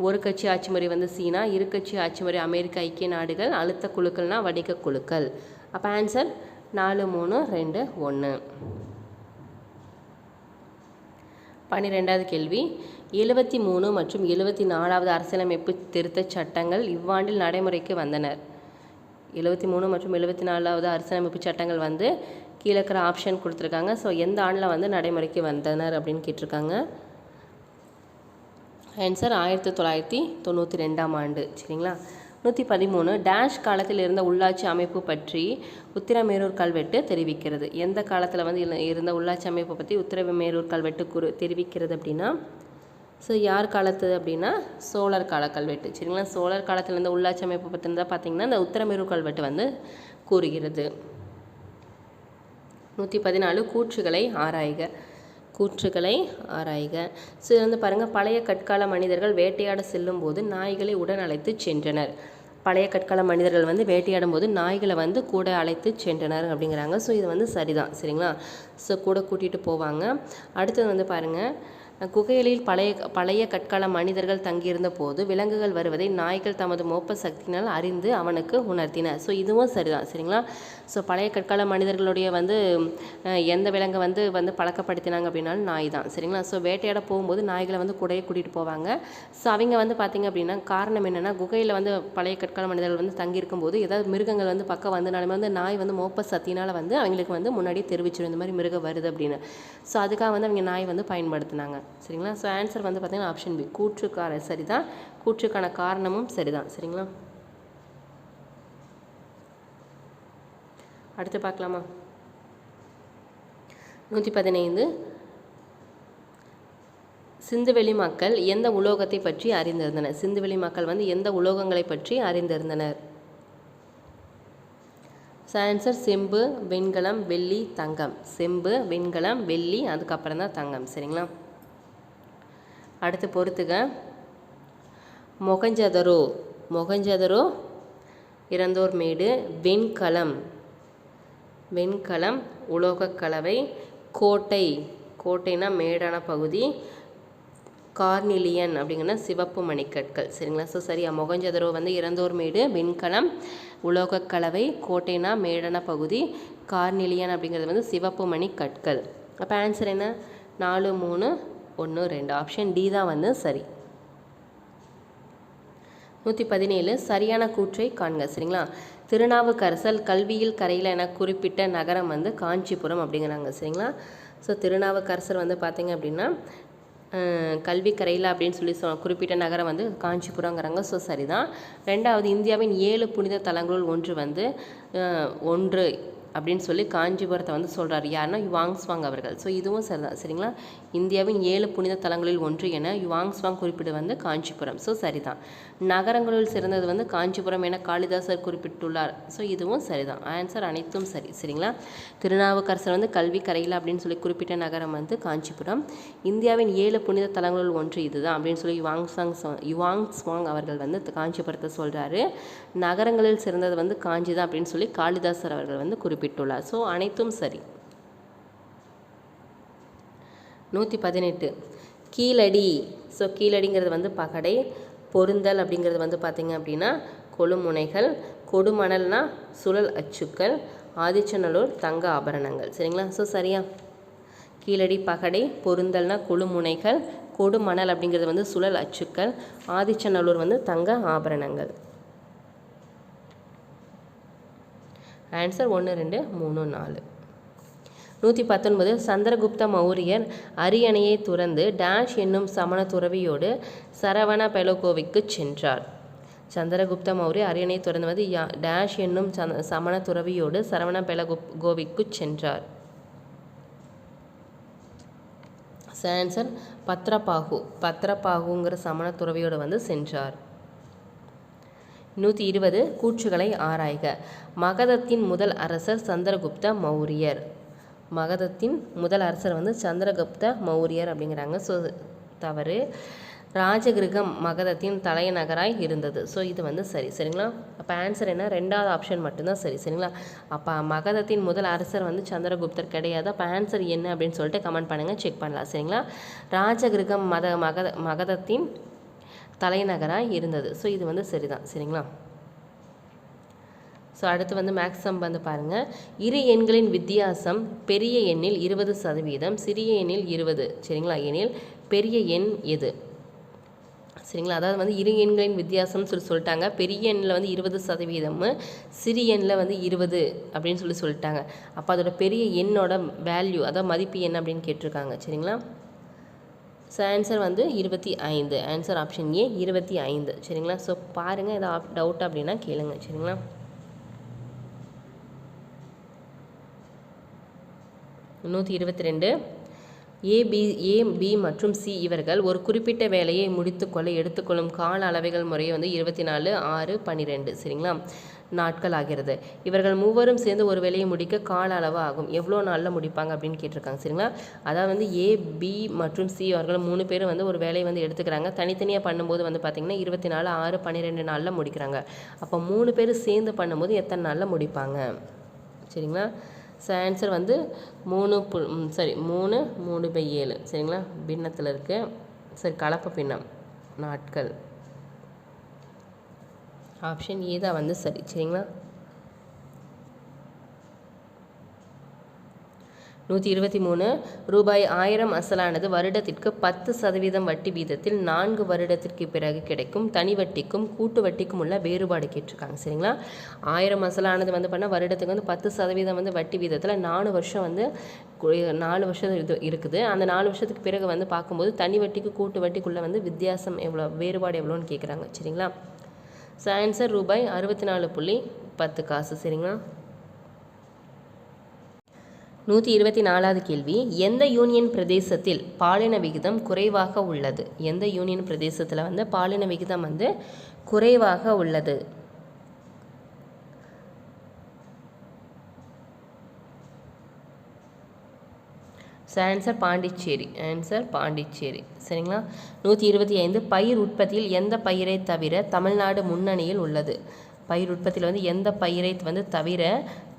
ஒரு கட்சி ஆட்சி முறை வந்து சீனா. இருகட்சி ஆட்சி முறை அமெரிக்க ஐக்கிய நாடுகள். அழுத்த குழுக்கள்னால் வணிக குழுக்கள். அப்போ ஆன்சர் 4, 3, 2, 1. 12வது கேள்வி, 73 மற்றும் 74வது அரசியலமைப்பு திருத்தச் சட்டங்கள் இவ்வாண்டில் நடைமுறைக்கு வந்தனர். 73 மற்றும் 74வது அரசியலமைப்பு சட்டங்கள் வந்து கீழே இருக்கிற ஆப்ஷன் கொடுத்துருக்காங்க. ஸோ எந்த ஆண்டில் வந்து நடைமுறைக்கு வந்தனர் அப்படின்னு கேட்டிருக்காங்க. ஆன்சர் 1992ஆம் ஆண்டு. சரிங்களா. 113 டேஷ் காலத்தில் இருந்த உள்ளாட்சி அமைப்பு பற்றி உத்திரமேரூர் கல்வெட்டு தெரிவிக்கிறது. எந்த காலத்தில் வந்து இருந்த உள்ளாட்சி அமைப்பு பற்றி உத்திரமேரூர் கல்வெட்டு தெரிவிக்கிறது அப்படின்னா, ஸோ யார் காலத்து அப்படின்னா சோழர் கால கல்வெட்டு. சரிங்களா. சோழர் காலத்தில் இருந்த உள்ளாட்சி அமைப்பு பற்றி தான் பார்த்திங்கன்னா இந்த உத்திரமேரூர் கல்வெட்டு வந்து கூறுகிறது. 114 கூற்றுகளை ஆராய்க. ஸோ இது வந்து பாருங்கள், பழைய கற்கால மனிதர்கள் வேட்டையாட செல்லும் போது நாய்களை உடன் அழைத்து சென்றனர். பழைய கற்கால மனிதர்கள் வந்து வேட்டையாடும் போது நாய்களை வந்து கூட அழைத்து சென்றனர் அப்படிங்கிறாங்க. ஸோ இது வந்து சரிதான். சரிங்களா. ஸோ கூட கூட்டிகிட்டு போவாங்க. அடுத்தது வந்து பாருங்கள், குகைகளில் பழைய கற்கால மனிதர்கள் தங்கியிருந்த போது விலங்குகள் வருவதை நாய்கள் தமது மோப்ப சக்தியினால் அறிந்து அவனுக்கு உணர்த்தின. ஸோ இதுவும் சரிதான். சரிங்களா. ஸோ பழைய கற்கால மனிதர்களுடைய வந்து எந்த விலங்கை வந்து பழக்கப்படுத்தினாங்க அப்படின்னாலும் நாய் தான். சரிங்களா. ஸோ வேட்டையாட போகும்போது நாய்களை வந்து கூடையே கூட்டிகிட்டு போவாங்க. ஸோ அவங்க வந்து பார்த்திங்க அப்படின்னா காரணம் என்னென்னா, குகையில் வந்து பழைய கற்கால மனிதர்கள் வந்து தங்கியிருக்கும் போது ஏதாவது மிருகங்கள் வந்து பக்கம் வந்தனாலுமே வந்து நாய் வந்து மோப்ப சக்தினால் வந்து அவங்களுக்கு வந்து முன்னாடி தெரிவிச்சிடும் இந்த மாதிரி மிருகம் வருது அப்படின்னு. ஸோ அதுக்காக வந்து அவங்க நாய் வந்து பயன்படுத்தினாங்க. சரிங்களா. ஸோ ஆன்சர் வந்து பார்த்திங்கன்னா ஆப்ஷன் பி, சரிதான். கூற்றுக்கான காரணமும் சரிதான். சரிங்களா. அடுத்து பார்க்கலாமா. 115 சிந்துவெளி மக்கள் எந்த உலோகத்தை பற்றி அறிந்திருந்தனர். சிந்துவெளி மக்கள் வந்து எந்த உலோகங்களை பற்றி அறிந்திருந்தனர். ஆன்சர் செம்பு, வெண்கலம், வெள்ளி, தங்கம். செம்பு, வெண்கலம், வெள்ளி, அதுக்கப்புறம் தான் தங்கம். சரிங்களா. அடுத்து பொறுத்துக, மொகஞ்சதரோ இறந்தோர் மேடு. வெண்கலம் உலோகக் கலவை. கோட்டைனா மேடான பகுதி. கார்னிலியன் அப்படிங்கன்னா சிவப்பு மணிக்கற்கள். சரிங்களா. ஸோ சரியா. மொகஞ்சதரோ வந்து இறந்தோர் மேடு, வெண்கலம் உலோகக் கலவை, கோட்டைனா மேடான பகுதி, கார்னிலியன் அப்படிங்கிறது வந்து சிவப்பு மணிக்கற்கள். அப்போ ஆன்சர் என்ன? 4, 3, 1, 2. ஆப்ஷன் டி தான் வந்து சரி. 117 சரியான கூற்றை காண்க. சரிங்களா. திருநாவுக்கரசர் கல்வியில் கரையில் என குறிப்பிட்ட நகரம் வந்து காஞ்சிபுரம் அப்படிங்கிறாங்க. சரிங்களா? ஸோ திருநாவுக்கரசர் வந்து பார்த்திங்க அப்படின்னா கல்வி கரையில் அப்படின்னு சொல்லி குறிப்பிட்ட நகரம் வந்து காஞ்சிபுரங்கிறாங்க. ஸோ சரிதான். ரெண்டாவது, இந்தியாவின் 7 புனித தலங்களுள் ஒன்று வந்து ஒன்று அப்படின்னு சொல்லி காஞ்சிபுரத்தை வந்து சொல்கிறார். யாருன்னா யுவாங்ஸ்வாங் அவர்கள். ஸோ இதுவும் சரிதான். சரிங்களா? இந்தியாவின் 7 புனித தலங்களில் ஒன்று என யுவாங்ஸ்வாங் குறிப்பிடு வந்து காஞ்சிபுரம். ஸோ சரிதான். நகரங்களில் சிறந்தது வந்து காஞ்சிபுரம் என காளிதாசர் குறிப்பிட்டுள்ளார். ஸோ இதுவும் சரிதான். ஆன்சர் அனைத்தும் சரி. சரிங்களா? திருநாவுக்கரசர் வந்து கல்வி கரையில் அப்படின்னு சொல்லி குறிப்பிட்ட நகரம் வந்து காஞ்சிபுரம். இந்தியாவின் 7 புனித தலங்களில் ஒன்று இதுதான் அப்படின்னு சொல்லி யுவாங்ஸ்வாங் அவர்கள் வந்து காஞ்சிபுரத்தை சொல்கிறாரு. நகரங்களில் சிறந்தது வந்து காஞ்சி தான் அப்படின்னு சொல்லி காளிதாசர் அவர்கள் வந்து குறிப்பிட்டுள்ளார். ஸோ அனைத்தும் சரி. 118 கீழடி. ஸோ கீழடிங்கிறது வந்து பகடை. பொருந்தல் அப்படிங்கிறது வந்து பார்த்திங்க அப்படின்னா கொழுமுனைகள். கொடுமணல்னா சுழல் அச்சுக்கள். ஆதிச்சநல்லூர் தங்க ஆபரணங்கள். சரிங்களா? ஸோ சரியா? கீழடி பகடை, பொருந்தல்னா கொழுமுனைகள், கொடுமணல் அப்படிங்கிறது வந்து சுழல் அச்சுக்கள், ஆதிச்சநல்லூர் வந்து தங்க ஆபரணங்கள். ஆன்சர் 1 2 3 4. 119 சந்திரகுப்த மௌரியர் அரியணையை துறந்து டேஷ் என்னும் சமண துறவியோடு சரவண பெலகோவிக்கு சென்றார். சந்திரகுப்த மௌரியர் அரியணையை துறந்து வந்து டேஷ் என்னும் சமண துறவியோடு சரவண பெலகோவிக்கு சென்றார். ஆன்சர் பத்ரபாகுங்கிற சமண துறவியோடு வந்து சென்றார். 120 கூற்றுகளை ஆராய்க. மகதத்தின் முதல் அரசர் சந்திரகுப்த மௌரியர். மகதத்தின் முதல் அரசர் வந்து சந்திரகுப்த மௌரியர் அப்படிங்கிறாங்க. ஸோ தவறு. ராஜகிருகம் மகதத்தின் தலைநகராய் இருந்தது. ஸோ இது வந்து சரி. சரிங்களா? அப்போ ஆன்சர் என்ன? 2வது ஆப்ஷன் மட்டும்தான் சரி. சரிங்களா? அப்போ மகதத்தின் முதல் அரசர் வந்து சந்திரகுப்தர் கிடையாது. அப்போ ஆன்சர் என்ன அப்படின்னு சொல்லிட்டு கமெண்ட் பண்ணுங்கள், செக் பண்ணலாம். சரிங்களா? ராஜகிருகம் மகதத்தின் தலைநகராக இருந்தது. ஸோ இது வந்து சரிதான். சரிங்களா? ஸோ அடுத்து வந்து மேக்ஸம் வந்து பாருங்கள். இரு எண்களின் வித்தியாசம் பெரிய எண்ணில் 20%, சிறிய எண்ணில் 20. சரிங்களா? எனில் பெரிய எண் எது? சரிங்களா? அதாவது வந்து இரு எண்களின் வித்தியாசம்னு சொல்லிட்டாங்க. பெரிய எண்ணில் வந்து 20%, சிறிய எண்ணில் வந்து 20 அப்படின்னு சொல்லிட்டாங்க. அப்போ அதோட பெரிய எண்ணோட வேல்யூ, அதாவது மதிப்பு என்ன அப்படின்னு கேட்டிருக்காங்க. சரிங்களா? ஸோ ஆன்சர் வந்து 25. ஆன்சர் ஆப்ஷன் ஏ 25. சரிங்களா? ஸோ பாருங்கள், ஏதாவது டவுட் அப்படின்னா கேளுங்க. சரிங்களா? 122 ஏ, பி மற்றும் சி இவர்கள் ஒரு குறிப்பிட்ட வேலையை முடித்துக்கொள்ள எடுத்துக்கொள்ளும் கால அளவைகள் முறையை வந்து 24, 6, 12 சரிங்களா நாட்கள் ஆகிறது. இவர்கள் மூவரும் சேர்ந்து ஒரு வேலையை முடிக்க கால அளவு ஆகும். எவ்வளோ நாளில் முடிப்பாங்க அப்படின்னு கேட்டிருக்காங்க. சரிங்களா? அதாவது வந்து ஏ, பி மற்றும் சி அவர்கள் 3 பேரும் வந்து ஒரு வேலையை வந்து எடுத்துக்கிறாங்க. தனித்தனியாக பண்ணும்போது வந்து பார்த்திங்கன்னா 24, 6, 12 நாளில் முடிக்கிறாங்க. அப்போ 3 பேர் சேர்ந்து பண்ணும்போது எத்தனை நாளில் முடிப்பாங்க? சரிங்களா? ஸோ ஆன்சர் வந்து 3/7 சரிங்களா? பின்னத்தில் இருக்குது. சரி, கலப்பு பின்னம் நாட்கள். ஆப்ஷன் ஏ தான் வந்து சரி. சரிங்களா? 123 ரூபாய் 1000 அசலானது வருடத்திற்கு 10% வட்டி வீதத்தில் 4 வருடத்திற்கு பிறகு கிடைக்கும் தனி வட்டிக்கும் கூட்டு வட்டிக்கும் உள்ள வேறுபாடு கேட்டிருக்காங்க. சரிங்களா? 1000 அசலானது வந்து பண்ணால் வருடத்துக்கு வந்து 10% வந்து வட்டி வீதத்தில் 4 வருஷம் வந்து 4 வருஷம் இது இருக்குது. அந்த 4 வருஷத்துக்கு பிறகு வந்து பார்க்கும்போது தனி வட்டிக்கு கூட்டு வட்டிக்குள்ளே வந்து வித்தியாசம் எவ்வளோ, வேறுபாடு எவ்வளோன்னு கேட்குறாங்க. சரிங்களா? ஸோ ஆன்சர் ரூபாய் 64.10 சரிங்களா? 124வது கேள்வி. எந்த யூனியன் பிரதேசத்தில் பாலின விகிதம் குறைவாக உள்ளது? எந்த யூனியன் பிரதேசத்தில் வந்து பாலின விகிதம் வந்து குறைவாக உள்ளது? ஆன்சர் பாண்டிச்சேரி. ஆன்சர் பாண்டிச்சேரி. சரிங்களா? 125 பயிர் உற்பத்தியில் எந்த பயிரை தவிர தமிழ்நாடு முன்னணியில் உள்ளது? பயிர் உற்பத்தியில் வந்து எந்த பயிரை வந்து தவிர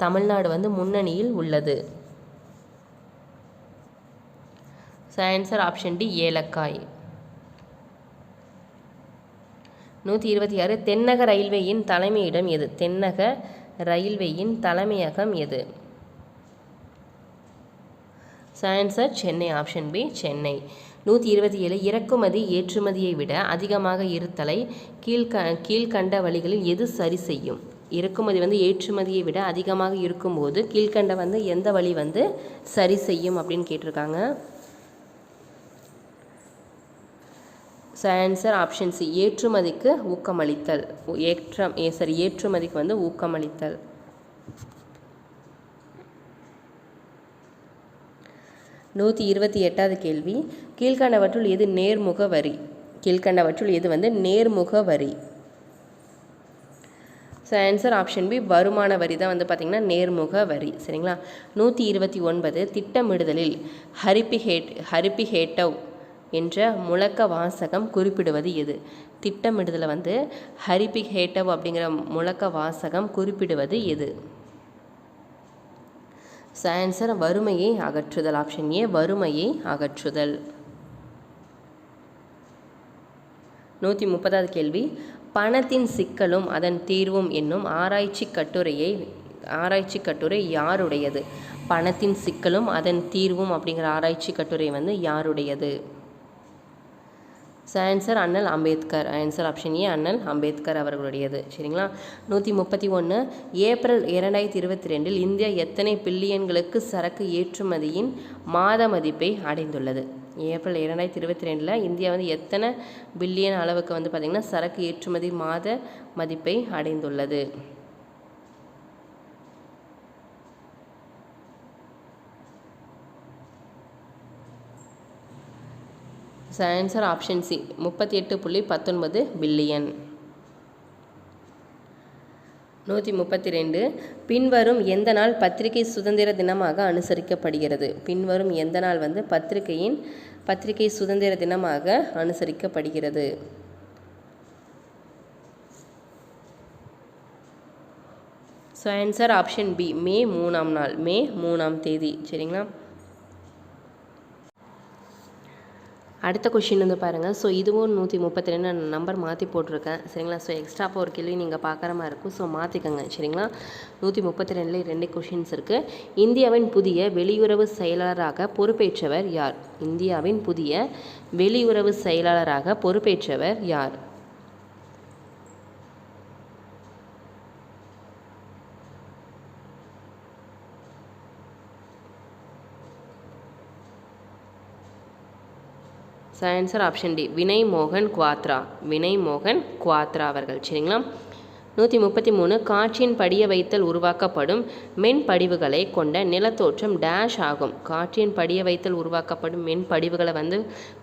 தமிழ்நாடு வந்து முன்னணியில் உள்ளது? ஆன்சர் ஆப்ஷன் டி ஏலக்காய். 126 தென்னக ரயில்வேயின் தலைமையிடம் எது? தென்னக ரயில்வேயின் தலைமையகம் எது? Answer Chennai. Option B Chennai. 127 இறக்குமதி ஏற்றுமதியை விட அதிகமாக இருத்தலை கீழ்கண்ட வழிகளில் எது சரி செய்யும்? இறக்குமதி வந்து ஏற்றுமதியை விட அதிகமாக இருக்கும்போது கீழ்கண்ட வந்து எந்த வழி வந்து சரி செய்யும் அப்படின்னு கேட்டிருக்காங்க. ஸோ ஆன்சர் ஆப்ஷன் சி, ஏற்றுமதிக்கு ஊக்கமளித்தல். ஏற்றுமதிக்கு வந்து ஊக்கமளித்தல். 128வது கேள்வி, கீழ்கண்டவற்றுள் எது நேர்முக வரி? கீழ்கண்டவற்றுள் எது வந்து நேர்முக வரி? ஸோ ஆன்சர் ஆப்ஷன் பி, வருமான வரி தான் வந்து பார்த்திங்கன்னா நேர்முக வரி. சரிங்களா. 129, திட்டமிடுதலில் ஹரிபிஹேட்டவ் என்ற முழக்க வாசகம் குறிப்பிடுவது எது? திட்டமிடுதலை வந்து ஹரிபிஹேட்டவ் அப்படிங்கிற முழக்க வாசகம் குறிப்பிடுவது எது? ஸோ ஆன்சர் வறுமையை அகற்றுதல். ஆப்ஷன் ஏ, வறுமையை அகற்றுதல். 130வது கேள்வி, பணத்தின் சிக்கலும் அதன் தீர்வும் என்னும் ஆராய்ச்சி கட்டுரை யாருடையது? பணத்தின் சிக்கலும் அதன் தீர்வும் அப்படிங்கிற ஆராய்ச்சி கட்டுரை வந்து யாருடையது? ஸோ ஆன்சர் அண்ணல் அம்பேத்கர். ஆன்சர் ஆப்ஷன் ஏ, அண்ணல் அம்பேத்கர் அவர்களுடையது. சரிங்களா. 131, ஏப்ரல் 2022 இந்தியா எத்தனை பில்லியன்களுக்கு சரக்கு ஏற்றுமதியின் மாத மதிப்பை அடைந்துள்ளது? ஏப்ரல் 2022 இந்தியா வந்து எத்தனை பில்லியன் அளவுக்கு வந்து பார்த்திங்கன்னா சரக்கு ஏற்றுமதி மாத மதிப்பை அடைந்துள்ளது? Answer option C, 38.19 billion. 132, பின்வரும் எந்த நாள் பத்திரிகை சுதந்திர தினமாக அனுசரிக்கப்படுகிறது? பின்வரும் எந்த நாள் வந்து பத்திரிகை சுதந்திர தினமாக அனுசரிக்கப்படுகிறது? ஸோ ஆன்சர் ஆப்ஷன் பி, மே 3ஆம் நாள், மே 3ஆம் தேதி. சரிங்களா. அடுத்த கொஷின் வந்து பாருங்கள். ஸோ இதுவும் 132 நம்பர் மாற்றி போட்டிருக்கேன். சரிங்களா. ஸோ எக்ஸ்ட்ரா ஒரு கேள்வி நீங்கள் பார்க்குற மாதிரி இருக்கும். ஸோ மாற்றிக்கோங்க. சரிங்களா. 132 2 கொஷின்ஸ் இருக்குது. இந்தியாவின் புதிய வெளியுறவு செயலாளராக பொறுப்பேற்றவர் யார்? இந்தியாவின் புதிய வெளியுறவு செயலாளராக பொறுப்பேற்றவர் யார்? ஆன்சர் ஆப்ஷன் டி, வினய் மோகன் குவாத்ரா. வினய் மோகன் குவாத்ரா அவர்கள். சரிங்களா. 133, காற்றின் படிய வைத்தல் உருவாக்கப்படும் மென்படிவுகளை கொண்ட நிலத்தோற்றம் டேஷ் ஆகும். காற்றின் படிய வைத்தல் உருவாக்கப்படும் மென்படிவுகளை வந்து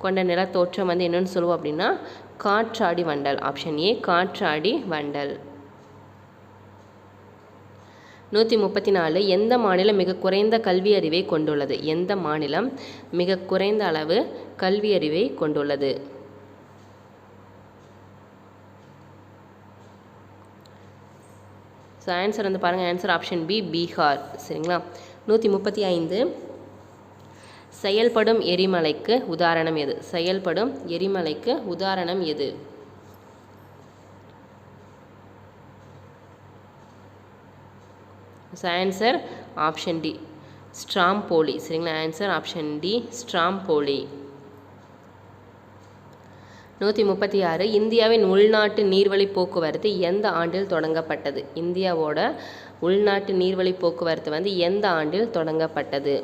கொண்ட நிலத்தோற்றம் வந்து என்னென்னு சொல்லுவோம் அப்படின்னா காற்றாடி வண்டல். ஆப்ஷன் ஏ, காற்றாடி வண்டல். 134, எந்த மாநிலம் மிக குறைந்த கல்வி அறிவை கொண்டுள்ளது? எந்த மாநிலம் மிக குறைந்த அளவு கல்வி அறிவை கொண்டுள்ளது? ஸோ ஆன்சர் வந்து பாருங்கள். Answer option B, Bihar. சரிங்களா. 135, செயல்படும் எரிமலைக்கு உதாரணம் எது? செயல்படும் எரிமலைக்கு உதாரணம் எது? Answer option D, Stromboli. சரிங்களா. Answer option D, Stromboli. 136, இந்தியாவின் உள்நாட்டு நீர்வழி போக்குவரத்து எந்த ஆண்டில் தொடங்கப்பட்டது? இந்தியாவோட உள்நாட்டு நீர்வழி போக்குவரத்து வந்து எந்த ஆண்டில் தொடங்கப்பட்டது?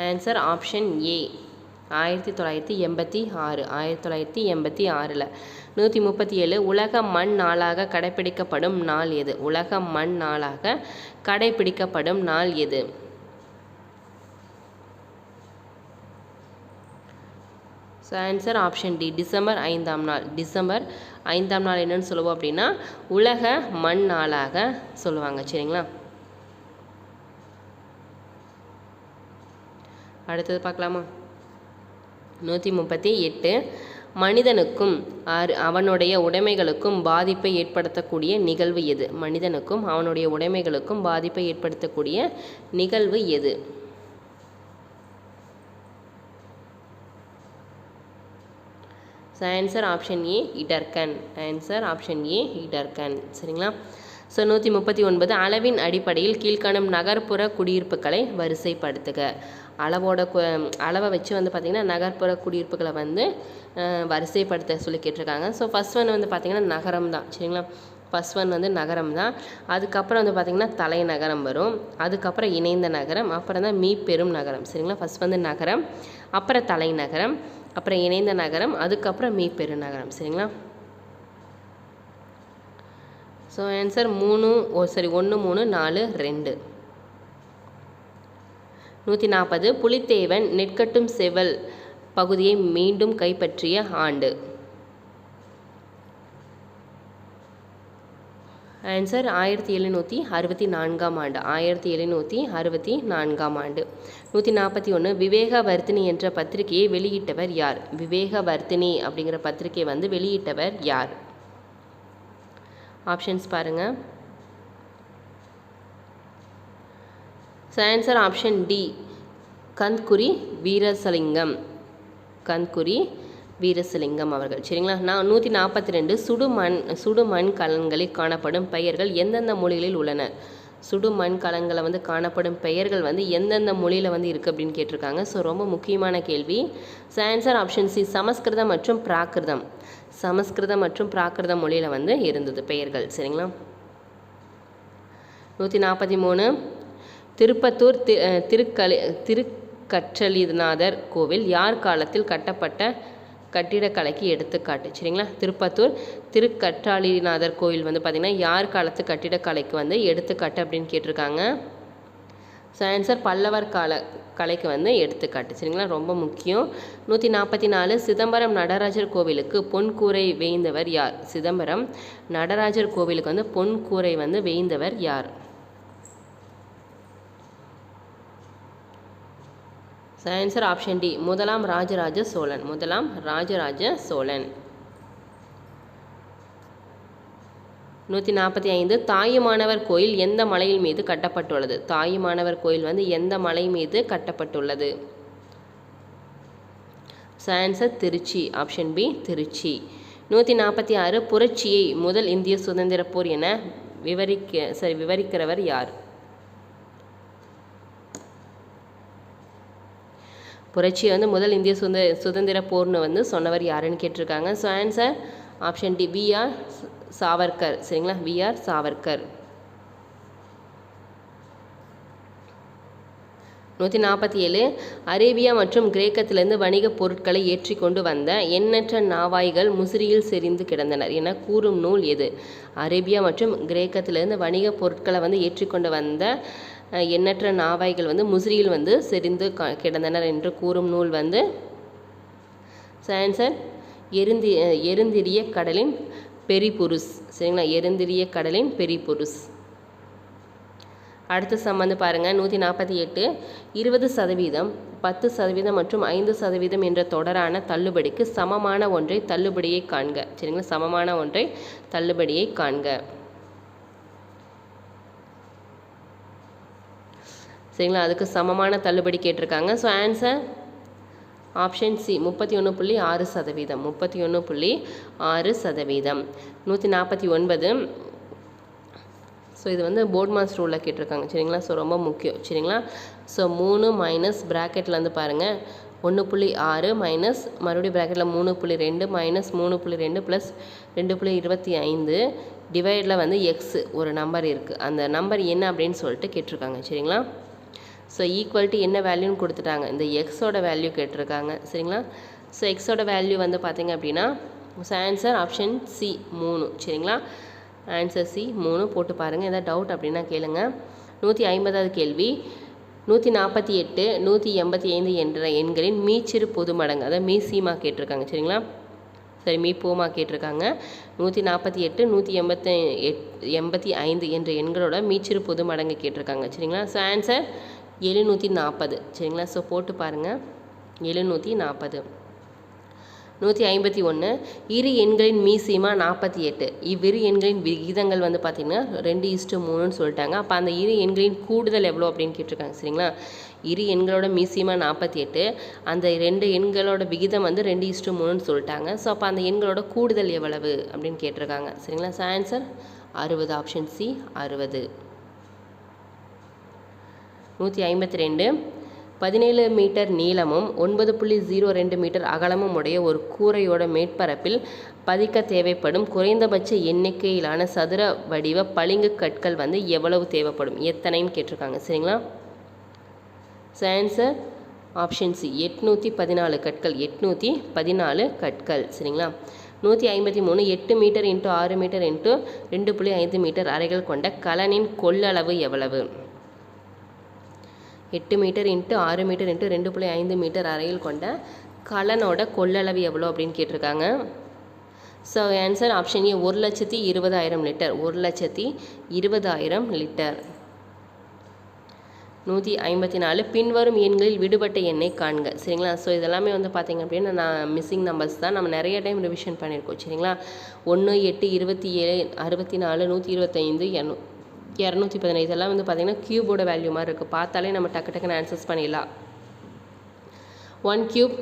ஆன்சர் ஆப்ஷன் ஏ, 1986. 1986. 137, உலக மண் நாளாக கடைபிடிக்கப்படும் நாள் எது? உலக மண் நாளாக கடைபிடிக்கப்படும் நாள் எது? So answer option D, December 5ஆம் நாள். டிசம்பர் 5ஆம் நாள் என்னன்னு சொல்லுவோம் அப்படின்னா உலக மண் நாளாக சொல்லுவாங்க. சரிங்களா. அடுத்தது பார்க்கலாமா. 138, மனிதனுக்கும் அவனுடைய உடைமைகளுக்கும் பாதிப்பை ஏற்படுத்தக்கூடிய நிகழ்வு எது? மனிதனுக்கும் அவனுடைய உடைமைகளுக்கும் பாதிப்பை ஏற்படுத்தக்கூடிய நிகழ்வு எது? ஆன்சர் ஆப்ஷன் ஏ, இடர்கண். ஆன்சர் ஆப்ஷன் ஏ, இடர்கண். சரிங்களா. ஸோ 139, அளவின் அடிப்படையில் கீழ்காணும் நகர்ப்புற குடியிருப்புகளை வரிசைப்படுத்துக. அளவை வச்சு வந்து பார்த்திங்கன்னா நகர்ப்புற குடியிருப்புகளை வந்து வரிசைப்படுத்த சொல்லி கேட்டிருக்காங்க. ஸோ ஃபஸ்ட் ஒன் வந்து பார்த்திங்கன்னா நகரம் தான். சரிங்களா, ஃபஸ்ட் ஒன் வந்து நகரம் தான். அதுக்கப்புறம் வந்து பார்த்திங்கன்னா தலைநகரம் வரும், அதுக்கப்புறம் இணைந்த நகரம், அப்புறம் தான் மீப்பெரும் நகரம். சரிங்களா, ஃபஸ்ட் வந்து நகரம், அப்புறம் தலைநகரம், அப்புறம் இணைந்த நகரம், அதுக்கப்புறம் மீப்பெரும் நகரம். சரிங்களா. So answer 1 3 4 2. 140 புலித்தேவன் நெற்கட்டும் செவல் பகுதியை மீண்டும் கைப்பற்றிய ஆண்டு. ஆன்சர் 1764 ஆண்டு. 1764 ஆண்டு. 141 விவேகவர்த்தினி என்ற பத்திரிகையை வெளியிட்டவர் யார்? விவேகவர்த்தினி அப்படிங்கிற பத்திரிகை வந்து வெளியிட்டவர் யார்? ஆப்ஷன்ஸ் பாருங்கள். So answer option D, Kandukuri Veeresalingam. Kandukuri Veeresalingam அவர்கள். சரிங்களா. 142 சுடுமண் கலன்களில் காணப்படும் பெயர்கள் எந்தெந்த மொழிகளில் உள்ளன? சுடுமண் கலன்களை வந்து காணப்படும் பெயர்கள் வந்து எந்தெந்த மொழியில் வந்து இருக்குது அப்படின்னு கேட்டிருக்காங்க. ஸோ ரொம்ப முக்கியமான கேள்வி. ஸோ ஆன்சர் ஆப்ஷன் சி, சமஸ்கிருதம் மற்றும் பிராகிருதம். சமஸ்கிருதம் மற்றும் பிராகிருதம் மொழியில் வந்து இருந்தது பெயர்கள். சரிங்களா. 143 திருப்பத்தூர் திருக்கற்றளிநாதர் கோவில் யார் காலத்தில் கட்டப்பட்ட கட்டிடக்கலைக்கு எடுத்துக்காட்டு? சரிங்களா. திருப்பத்தூர் திருக்கற்றாழிநாதர் கோவில் வந்து பார்த்திங்கன்னா யார் காலத்து கட்டிடக்கலைக்கு வந்து எடுத்துக்காட்டு அப்படின்னு கேட்டிருக்காங்க. ஸோ ஆன்சர் பல்லவர் கலைக்கு வந்து எடுத்துக்காட்டு. சரிங்களா, ரொம்ப முக்கியம். 144 சிதம்பரம் நடராஜர் கோவிலுக்கு பொன்கூரை வேய்ந்தவர் யார்? சிதம்பரம் நடராஜர் கோவிலுக்கு வந்து பொன்கூரை வந்து வேய்ந்தவர் யார்? ஆன்சர் ஆப்ஷன் டி, முதலாம் ராஜராஜ சோழன். முதலாம் ராஜராஜ சோழன். 145 தாயுமானவர் கோயில் எந்த மலையின் மீது கட்டப்பட்டுள்ளது? தாயுமானவர் கோயில் வந்து எந்த மலை மீது கட்டப்பட்டுள்ளது? Answer Trichy. Option B, Trichy. 146 புரட்சியை முதல் இந்திய சுதந்திர போர் என விவரிக்கிறவர் யார்? புரட்சியை வந்து முதல் இந்திய சுதந்திர போர்னு வந்து சொன்னவர் யாருன்னு கேட்டிருக்காங்க. So answer option D, V R. Savarkar. சரிங்களா, வி.ஆர். சாவர்கர். 147 அரேபியா மற்றும் கிரேக்கத்திலிருந்து வணிகப் பொருட்களை ஏற்றி கொண்டு வந்த எண்ணற்ற நாவாய்கள் முசிறியில் செறிந்து கிடந்தனர் என கூறும் நூல் எது? அரேபியா மற்றும் கிரேக்கத்திலிருந்து வணிகப் பொருட்களை வந்து ஏற்றிக்கொண்டு வந்த எண்ணற்ற நாவாய்கள் வந்து முசிறியில் வந்து செறிந்து கிடந்தனர் என்று கூறும் நூல் வந்து ஆன்சர் எருந்திரிய கடலின் பெரிபுருஸ். சரிங்களா, எருந்திரிய கடலின் பெரிபுருஸ். அடுத்த சம்மந்து பாருங்கள். 148 20%, 10% மற்றும் 5% என்ற தொடரான தள்ளுபடிக்கு சமமான ஒன்றை தள்ளுபடியை காண்க. சரிங்களா, சமமான ஒன்றை தள்ளுபடியை காண்க. சரிங்களா, அதுக்கு சமமான தள்ளுபடி கேட்டிருக்காங்க. So answer option C, 31.6%. 31.6%. 149 so இது வந்து போர்ட் மாஸ்டர் ரூலில் கேட்டிருக்காங்க. சரிங்களா, ஸோ ரொம்ப முக்கியம். சரிங்களா, ஸோ 3 மைனஸ் ப்ராக்கெட்டில் வந்து பாருங்கள் 1.6 மைனஸ் மறுபடியும் ப்ராக்கெட்டில் 3.2 மைனஸ் 3.2 ப்ளஸ் 2.25 டிவைடில் வந்து எக்ஸ் ஒரு நம்பர் இருக்குது. அந்த நம்பர் என்ன அப்படின்னு சொல்லிட்டு கேட்டிருக்காங்க. சரிங்களா, ஸோ ஈக்குவல் டு என்ன வேல்யூன்னு கொடுத்துட்டாங்க. இந்த எக்ஸோட வேல்யூ கேட்டிருக்காங்க. சரிங்களா, ஸோ எக்ஸோட வேல்யூ வந்து பார்த்திங்க அப்படின்னா ஆன்சர் ஆப்ஷன் சி 3. சரிங்களா, ஆன்சர் சி 3 போட்டு பாருங்கள். எதாவது டவுட் அப்படின்னா கேளுங்க. 150வது கேள்வி 148 185 என்ற எண்களின் மீச்சிறு பொது மடங்கு, அதாவது மீசீமா கேட்டிருக்காங்க. சரிங்களா, சரி மீப்போமா கேட்டிருக்காங்க. 148 185 என்ற எண்களோட மீச்சிறு பொது மடங்கு கேட்டிருக்காங்க. சரிங்களா, ஸோ ஆன்சர் 740. சரிங்களா, ஸோ போட்டு பாருங்கள் 740. 151 இரு எண்களின் மீசீமா 48. இவ்விரு எண்களின் விகிதங்கள் வந்து பார்த்திங்கன்னா 2:3ன்னு சொல்லிட்டாங்க. அப்போ அந்த இரு எண்களின் கூடுதல் எவ்வளோ அப்படின்னு கேட்டிருக்காங்க. சரிங்களா, இரு எண்களோட மீசீமா 48, அந்த 2 எண்களோட விகிதம் வந்து 2:3ன்னு சொல்லிட்டாங்க. ஸோ அப்போ அந்த எண்களோட கூடுதல் எவ்வளவு அப்படின்னு கேட்டிருக்காங்க. சரிங்களா, so answer 60. Option C 60. 152 17 metre நீளமும் 9.02 மீட்டர் அகலமும் உடைய ஒரு கூரையோட மேற்பரப்பில் பதிக்க தேவைப்படும் குறைந்தபட்ச எண்ணிக்கையிலான சதுர வடிவ பளிங்கு கற்கள் வந்து எவ்வளவு தேவைப்படும், எத்தனைன்னு கேட்டிருக்காங்க. சரிங்களா? ஸோ ஆன்சர் ஆப்ஷன் சி 814 கற்கள். 814 கற்கள். சரிங்களா? 153 8 metre into 6 metre into 2.5 metre அறைகள் கொண்ட கலனின் கொள்ளளவு எவ்வளவு? 8 metre into 6 metre into 2.5 metre அறையில் கொண்ட கலனோட கொள்ளளவு எவ்வளோ அப்படின்னு கேட்டிருக்காங்க. So answer option A 1,20,000 litre. 1,20,000 litre. 154 பின்வரும் எண்களில் விடுபட்ட எண்ணை காண்க. சரிங்களா? ஸோ இதெல்லாமே வந்து பார்த்திங்க அப்படின்னா நான் மிஸ்ஸிங் நம்பர்ஸ் தான், நம்ம நிறைய டைம் ரிவிஷன் பண்ணியிருக்கோம். சரிங்களா? 1 8 27 64 125 215 இதெல்லாம் வந்து பார்த்திங்கன்னா க்யூபோட வேல்யூ மாதிரி இருக்குது. பார்த்தாலே நம்ம டக்கு டக்குன்னு ஆன்சர்ஸ் பண்ணிடலாம். 1 க்யூப்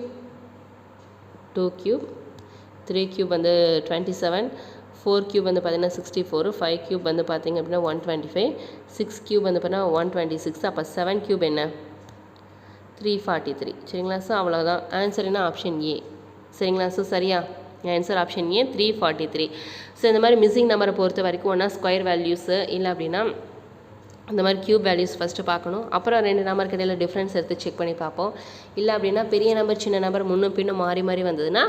2 க்யூப் 3 க்யூப் வந்து 27 4 க்யூப் வந்து பார்த்திங்கன்னா 64 5 க்யூப் வந்து பார்த்திங்க அப்படின்னா 125 6 க்யூப் வந்து பார்த்தீங்கன்னா 126 அப்போ 7 க்யூப் என்ன 343. சரிங்களா? ஸோ அவ்வளோதான் ஆன்சர் என்ன ஆப்ஷன் ஏ. சரிங்களா? ஸோ சரியா ஆன்சர் ஆப்ஷன் ஏ 343. ஸோ இந்த மாதிரி மிஸ்ஸிங் நம்பரை பொறுத்த வரைக்கும் ஒன்றா ஸ்கொயர் வேல்யூஸு இல்லை அப்படின்னா இந்த மாதிரி க்யூப் வேல்யூஸ் ஃபஸ்ட்டு பார்க்கணும். அப்புறம் 2 நம்பருக்கு இடையில டிஃப்ரென்ஸ் எடுத்து செக் பண்ணி பார்ப்போம். இல்லை அப்படின்னா பெரிய நம்பர் சின்ன நம்பர் முன்னும் பின்னும் மாறி மாறி வந்ததுன்னா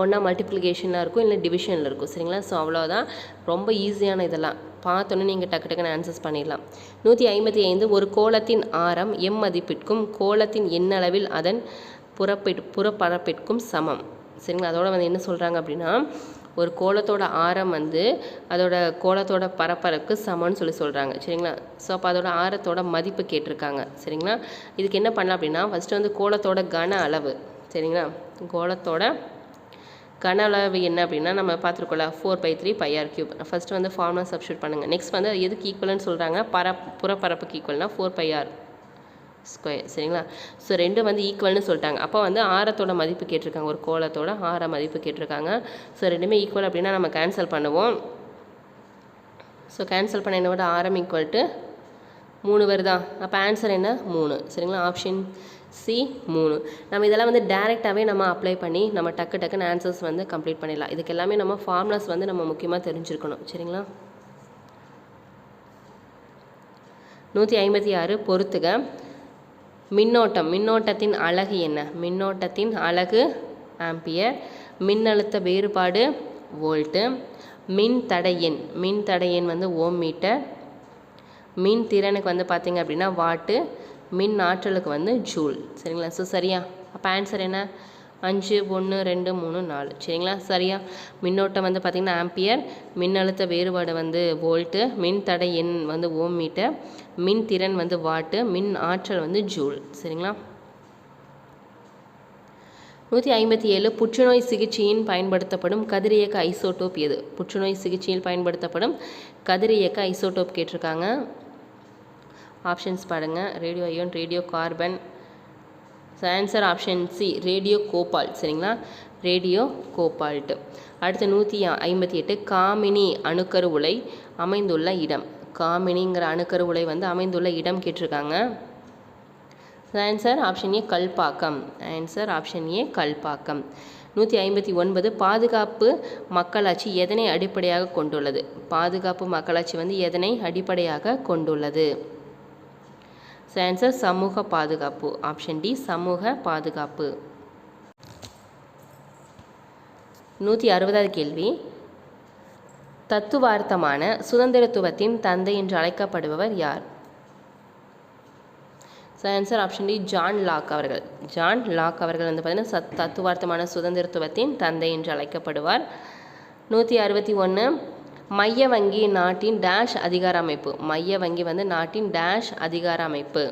ஒன்றா மல்டிப்ளிகேஷனில் இருக்கும் இல்லை டிவிஷனில் இருக்கும். சரிங்களா? ஸோ அவ்வளோதான், ரொம்ப ஈஸியான இதெல்லாம் பார்த்தோன்னே நீங்கள் டக்கு டக்குன்னு ஆன்சர்ஸ் பண்ணிடலாம். 155 ஒரு கோளத்தின் ஆரம் எம் மதிப்பிற்கும் கோளத்தின் எண்ணளவில் அதன் புறப்பரப்பிற்கும் சமம். சரிங்களா? அதோட வந்து என்ன சொல்கிறாங்க அப்படின்னா ஒரு கோளத்தோட ஆரம் வந்து அதோட கோளத்தோட பரப்பளவுக்கு சமம்னு சொல்கிறாங்க. சரிங்களா? ஸோ அப்போ அதோட ஆரத்தோட மதிப்பு கேட்டிருக்காங்க. சரிங்களா? இதுக்கு என்ன பண்ணலாம் அப்படின்னா ஃபஸ்ட்டு வந்து கோளத்தோட கன அளவு. சரிங்களா? கோளத்தோட கன அளவு என்ன அப்படின்னா நம்ம பார்த்துருக்கோம்ல 4/3 πr3. ஃபஸ்ட்டு வந்து ஃபார்முலா சப்ஸ்டியூட் பண்ணுங்கள். நெக்ஸ்ட் வந்து எதுக்கு ஈக்குவல்னு சொல்கிறாங்க, புறப்பரப்புக்கு ஈக்குவல்னா 4πr ஸ்கொயர். சரிங்களா? ஸோ 2 வந்து ஈக்குவல்னு சொல்லிட்டாங்க. அப்போ வந்து ஆரத்தோட மதிப்பு கேட்டிருக்காங்க, ஒரு கோளத்தோட ஆர மதிப்பு கேட்டிருக்காங்க. ஸோ 2மே ஈக்குவல் அப்படின்னா நம்ம கேன்சல் பண்ணுவோம். ஸோ கேன்சல் பண்ண என்னோட ஆரம் ஈக்குவல் டு 3 வருதா? அப்போ ஆன்சர் என்ன 3. சரிங்களா? Option C 3. நம்ம இதெல்லாம் வந்து டேரெக்டாகவே நம்ம அப்ளை பண்ணி நம்ம டக்கு டக்குன்னு ஆன்சர்ஸ் வந்து கம்ப்ளீட் பண்ணிடலாம். இதுக்கு எல்லாமே நம்ம ஃபார்முலாஸ் வந்து நம்ம முக்கியமாக தெரிஞ்சிருக்கணும். சரிங்களா? 156 பொறுத்துக. மின்னோட்டத்தின் அலகு என்ன? மின்னோட்டத்தின் அலகு ஆம்பியர். மின்னழுத்த வேறுபாடு வோல்ட்டு. மின் எண் வந்து ஓம் மீட்டர். மின் திறனுக்கு வந்து பார்த்திங்க அப்படின்னா வாட்டு. மின் ஆற்றலுக்கு வந்து ஜூல். சரிங்களா? ஸோ சரியா? அப்போ ஆன்சர் என்ன 5 1 2 3 4. சரிங்களா? சரியா? மின்னோட்டம் வந்து பார்த்திங்கன்னா ஆம்பியர். மின்னழுத்த வேறுபாடு வந்து வோல்ட்டு. மின் தடை எண் வந்து ஓம் மீட்டர். மின் திறன் வந்து வாட்டு. மின் ஆற்றல் வந்து ஜூல். சரிங்களா? 157 புற்றுநோய் சிகிச்சையின் பயன்படுத்தப்படும் கதிரியக்க ஐசோடோப் எது? புற்றுநோய் சிகிச்சையில் பயன்படுத்தப்படும் கதிரியக்க ஐசோடோப் கேட்டிருக்காங்க. ஆப்ஷன்ஸ் பாருங்கள். Radio ion, radio carbon. So answer option C radio cobalt. சரிங்களா? Radio cobalt. அடுத்து 158 காமினி அணுக்கரு உலை அமைந்துள்ள இடம். காமினிங்கிற அணுக்கரு உலை வந்து அமைந்துள்ள இடம் கேட்டிருக்காங்க. ஆன்சர் ஆப்ஷன் ஏ கல்பாக்கம். ஆன்சர் ஆப்ஷன் ஏ கல்பாக்கம். 159 பாதுகாப்பு மக்களாட்சி எதனை அடிப்படையாக கொண்டுள்ளது? பாதுகாப்பு மக்களாட்சி வந்து எதனை அடிப்படையாக கொண்டுள்ளது? ஆன்சர் சமூக பாதுகாப்பு. ஆப்ஷன் டி சமூக பாதுகாப்பு. 160வது கேள்வி. தத்துவார்த்தமான சுதந்திரத்துவத்தின் தந்தை என்று அழைக்கப்படுபவர் யார்? Answer option D John Locke அவர்கள். ஜான் லாக் அவர்கள் வந்து பார்த்தீங்கன்னா தத்துவார்த்தமான சுதந்திரத்துவத்தின் தந்தை என்று அழைக்கப்படுவார். 161 மைய வங்கி நாட்டின் டேஷ் அதிகார அமைப்பு. மைய வங்கி வந்து நாட்டின் டேஷ் அதிகார அமைப்பு.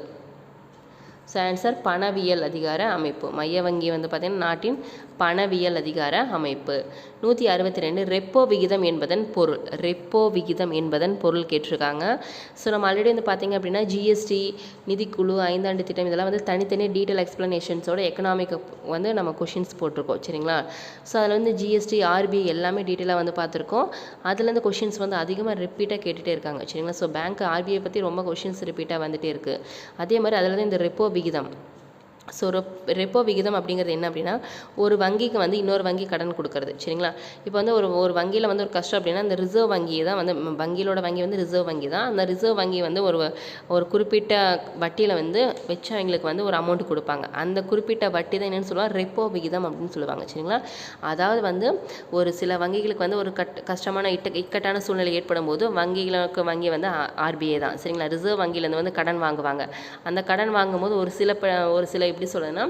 ஆன்சர் பணவியல் அதிகார அமைப்பு. மைய வங்கி வந்து பார்த்திங்கன்னா நாட்டின் பணவியல் அதிகார அமைப்பு. 162 ரெப்போ விகிதம் என்பதன் பொருள். ரெப்போ விகிதம் என்பதன் பொருள் கேட்டிருக்காங்க. ஸோ நம்ம ஆல்ரெடி வந்து பார்த்திங்க அப்படின்னா ஜிஎஸ்டி, நிதிக்குழு, 5ஆண்டு திட்டம் இதெல்லாம் வந்து தனித்தனி டீட்டெயில் எக்ஸ்ப்ளனேஷன்ஸோட எக்கனாமிக்கு வந்து நம்ம கொஷின்ஸ் போட்டிருக்கோம். சரிங்களா? ஸோ அதில் வந்து ஜிஎஸ்டி, ஆர்பிஐ எல்லாமே டீட்டெயிலாக வந்து பார்த்துருக்கோம். அதுலேருந்து கொஷின்ஸ் வந்து அதிகமாக ரிப்பீட்டாக கேட்டுகிட்டே இருக்காங்க. சரிங்களா? ஸோ பேங்க் ஆர்பிஐ பற்றி ரொம்ப கொஷின்ஸ் ரிப்பீட்டாக வந்துகிட்டே இருக்குது. அதே மாதிரி அதில் தான் இந்த ரெப்போ விகிதம் ஸோ ரெப்போ விகிதம் அப்படிங்கிறது என்ன அப்படின்னா ஒரு வங்கிக்கு வந்து இன்னொரு வங்கி கடன் கொடுக்கறது சரிங்களா. இப்போ வந்து ஒரு வங்கியில் வந்து ஒரு கஷ்டம் அப்படின்னா அந்த ரிசர்வ் வங்கி தான் வந்து வங்கியோட வங்கி வந்து ரிசர்வ் வங்கி தான். அந்த ரிசர்வ் வங்கி வந்து ஒரு குறிப்பிட்ட வட்டியில் வந்து வச்சவங்களுக்கு வந்து ஒரு அமௌண்ட் கொடுப்பாங்க. அந்த குறிப்பிட்ட வட்டி தான் என்னென்னு சொல்லுவாங்க ரெப்போ விகிதம் அப்படின்னு சொல்லுவாங்க சரிங்களா. அதாவது வந்து ஒரு சில வங்கிகளுக்கு வந்து ஒரு கஷ்டமான இக்கட்டான சூழ்நிலை ஏற்படும் போது வங்கி வந்து ஆர்பிஐ தான் சரிங்களா. ரிசர்வ் வங்கியிலேருந்து வந்து கடன் வாங்குவாங்க. அந்த கடன் வாங்கும்போது ஒரு சில எப்படி சொல்லுன்னா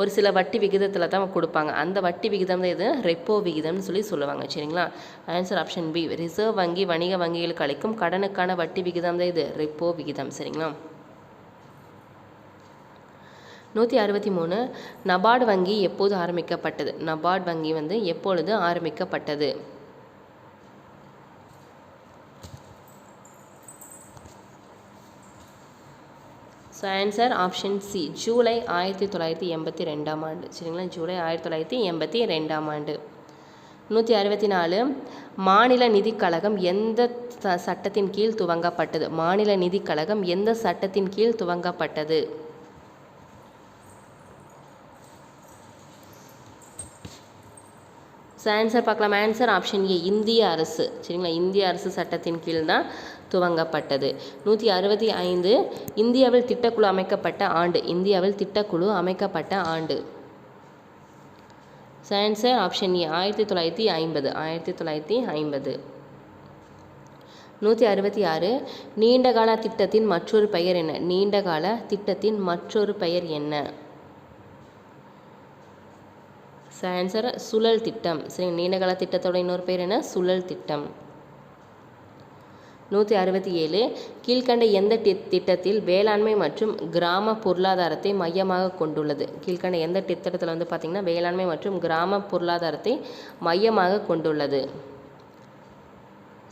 ஒரு சில வட்டி விகிதத்தில் தான் கொடுப்பாங்க. அந்த வட்டி விகிதம் தான் இது ரெப்போ விகிதம்னு சொல்லுவாங்க சரிங்களா. Answer option B. ரிசர்வ் வங்கி வணிக வங்கிகளுக்கு அளிக்கும் கடனுக்கான வட்டி விகிதம் தான் இது ரெப்போ விகிதம் சரிங்களா. 163 நபார்டு வங்கி எப்போது ஆரம்பிக்கப்பட்டது? நபார்டு வங்கி வந்து எப்பொழுது ஆரம்பிக்கப்பட்டது? So answer option C. July 1982ஆம் ஆண்டு சரிங்களா. ஜூலை 1982ஆம் ஆண்டு. 164 மாநில நிதிக் கழகம் எந்த சட்டத்தின் கீழ் துவங்கப்பட்டது? மாநில நிதிக் கழகம் எந்த சட்டத்தின் கீழ் துவங்கப்பட்டது? ஸோ ஆன்சர் பார்க்கலாம். ஆன்சர் ஆப்ஷன் ஏ. இந்திய அரசு சரிங்களா. இந்திய அரசு சட்டத்தின் கீழ் தான் துவங்கப்பட்டது. 165 இந்தியாவில் திட்டக்குழு அமைக்கப்பட்ட ஆண்டு? இந்தியாவில் திட்டக்குழு அமைக்கப்பட்ட ஆண்டு? ஸோ ஆன்சர் ஆப்ஷன் ஏ. 1950. 1950. 166 நீண்டகால திட்டத்தின் மற்றொரு பெயர் என்ன? நீண்டகால திட்டத்தின் மற்றொரு பெயர் என்ன? ஸோ ஆன்சர் சுழல் திட்டம் சரி. நீண்டகால திட்டத்தோட இன்னொரு பேர் என்ன? சுழல் திட்டம். 167 கீழ்கண்ட எந்த திட்டத்தில் வேளாண்மை மற்றும் கிராம பொருளாதாரத்தை மையமாக கொண்டுள்ளது? கீழ்கண்ட எந்த திட்டத்தில் வந்து பார்த்திங்கன்னா வேளாண்மை மற்றும் கிராம பொருளாதாரத்தை மையமாக கொண்டுள்ளது?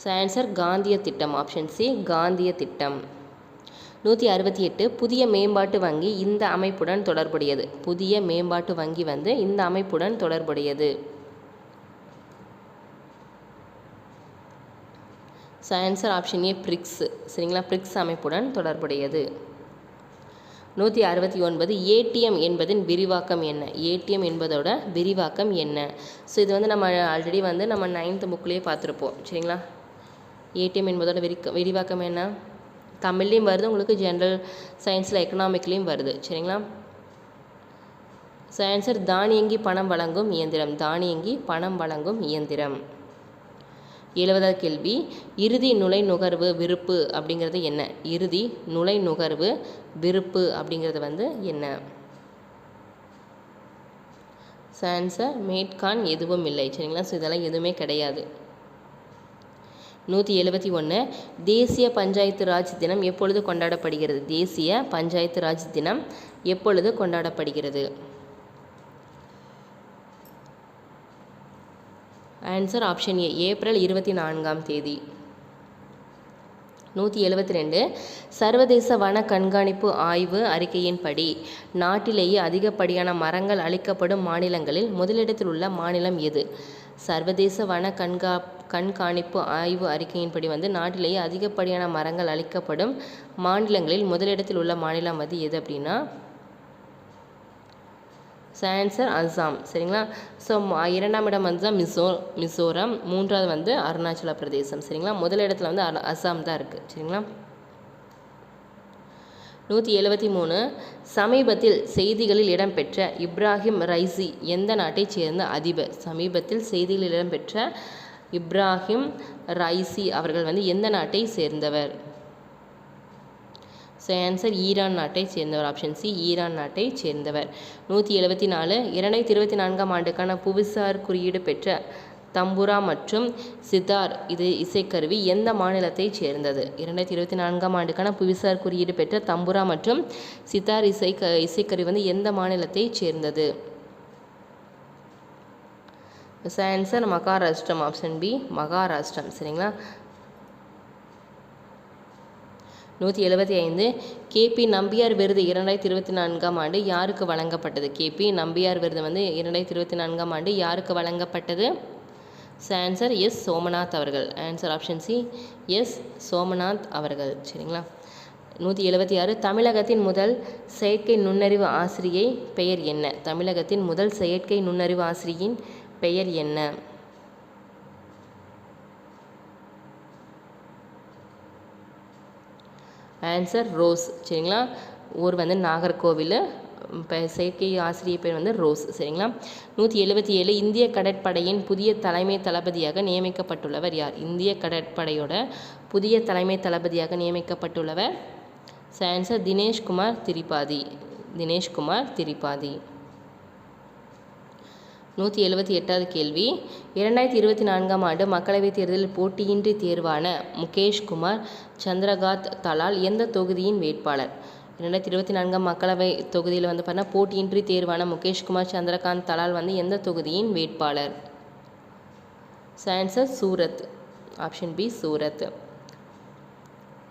ஸோ ஆன்சர் காந்திய திட்டம். Option C. காந்திய திட்டம். 168 புதிய மேம்பாட்டு வங்கி இந்த அமைப்புடன் தொடர்புடையது? புதிய மேம்பாட்டு வங்கி வந்து இந்த அமைப்புடன் தொடர்புடையது? ஸோ ஆன்சர் ஆப்ஷன் ஏ. பிரிக்ஸ் சரிங்களா. பிரிக்ஸ் அமைப்புடன் தொடர்புடையது. 169 ஏடிஎம் என்பதின் விரிவாக்கம் என்ன? ஏடிஎம் என்பதோட விரிவாக்கம் என்ன? ஸோ இது வந்து நம்ம ஆல்ரெடி வந்து நம்ம 9th புக்லேயே பார்த்துருப்போம் சரிங்களா. ஏடிஎம் என்பதோட விரிவாக்கம் என்ன? தமிழ்லேயும் வருது, உங்களுக்கு ஜென்ரல் சயின்ஸில் எக்கனாமிக்லேயும் வருது சரிங்களா. ஸோ ஆன்சர் தானியங்கி பணம் வழங்கும் இயந்திரம். தானியங்கி பணம் வழங்கும் இயந்திரம். 70வது கேள்வி இறுதி நுழை நுகர்வு விருப்பு அப்படிங்கிறது என்ன? இறுதி நுழை நுகர்வு விருப்பு அப்படிங்கிறது வந்து என்ன? ஸோ ஆன்சர் மேட்கான் எதுவும் இல்லை சரிங்களா. ஸோ இதெல்லாம் எதுவுமே கிடையாது. 171 தேசிய பஞ்சாயத்து ராஜ் தினம் எப்பொழுது கொண்டாடப்படுகிறது? தேசிய பஞ்சாயத்து ராஜ் தினம் எப்பொழுது கொண்டாடப்படுகிறது? ஆன்சர் ஆப்ஷன் ஏ. ஏப்ரல் 24ஆம் தேதி. 172 சர்வதேச வன கண்காணிப்பு ஆய்வு அறிக்கையின்படி நாட்டிலேயே அதிகப்படியான மரங்கள் அழிக்கப்படும் மாநிலங்களில் முதலிடத்தில் உள்ள மாநிலம் எது? சர்வதேச வன கண்காணிப்பு ஆய்வு அறிக்கையின்படி வந்து நாட்டிலேயே அதிகப்படியான மரங்கள் அழிக்கப்படும் மாநிலங்களில் முதலிடத்தில் உள்ள மாநிலம் வந்து எது அப்படின்னா ஆன்சர் அஸ்ஸாம் சரிங்களா. ஸோ 2ஆம் இடம் வந்து தான் மிசோரம், 3வது வந்து அருணாச்சல பிரதேசம் சரிங்களா. முதலிடத்தில் வந்து அஸ்ஸாம் தான் இருக்குது சரிங்களா. 173 சமீபத்தில் செய்திகளில் இடம்பெற்ற இப்ராஹிம் ரைசி எந்த நாட்டைச் சேர்ந்த அதிபர்? சமீபத்தில் செய்திகளில் இடம்பெற்ற இப்ராஹிம் ரைசி அவர்கள் வந்து எந்த நாட்டை சேர்ந்தவர்? ஸோ ஆன்சர் ஈரான் நாட்டை சேர்ந்தவர். Option C. ஈரான் நாட்டை சேர்ந்தவர். 174 2024ஆம் ஆண்டுக்கான புவிசார் குறியீடு பெற்ற தம்புரா மற்றும் சிதார் இது இசைக்கருவி எந்த மாநிலத்தை சேர்ந்தது? 2024ஆம் ஆண்டுக்கான புவிசார் குறியீடு பெற்ற தம்புரா மற்றும் சிதார் இசைக்கருவி வந்து எந்த மாநிலத்தை சேர்ந்தது? Answer Maharashtra. Option B. Maharashtra சரிங்களா. 175 கேபி நம்பியார் விருது 2024ஆம் ஆண்டு யாருக்கு வழங்கப்பட்டது? கேபி நம்பியார் விருது வந்து 2024ஆம் ஆண்டு யாருக்கு வழங்கப்பட்டது? Answer S. சோமநாத் அவர்கள். Answer option C. S. Somnath அவர்கள் சரிங்களா. 176 தமிழகத்தின் முதல் செயற்கை நுண்ணறிவு ஆசிரியை பெயர் என்ன? தமிழகத்தின் முதல் செயற்கை நுண்ணறிவு ஆசிரியின் பெயர் என்ன? Answer rose. சரிங்களா, ஊர் வந்து நாகர்கோவில், செயற்கை ஆசிரியர் பேர் வந்து ரோஸ். சரிங்களா. 177 இந்திய கடற்படையின் புதிய தலைமை தளபதியாக நியமிக்கப்பட்டுள்ளவர் யார்? இந்திய கடற்படையோட புதிய தலைமை தளபதியாக நியமிக்கப்பட்டுள்ளவர் ஆன்சர் தினேஷ்குமார் திரிபாதி. தினேஷ்குமார் திரிபாதி. 178வது கேள்வி, 2024ஆம் ஆண்டு மக்களவைத் தேர்தலில் போட்டியின்றி தேர்வான முகேஷ்குமார் சந்திரகாந்த் தலால் எந்த தொகுதியின் வேட்பாளர்? 2024ஆம் மக்களவை தொகுதியில் வந்து பார்த்தா போட்டியின்றி தேர்வான முகேஷ்குமார் சந்திரகாந்த் தலால் வந்து எந்த தொகுதியின் வேட்பாளர்? Answer Surat. Option B Surat.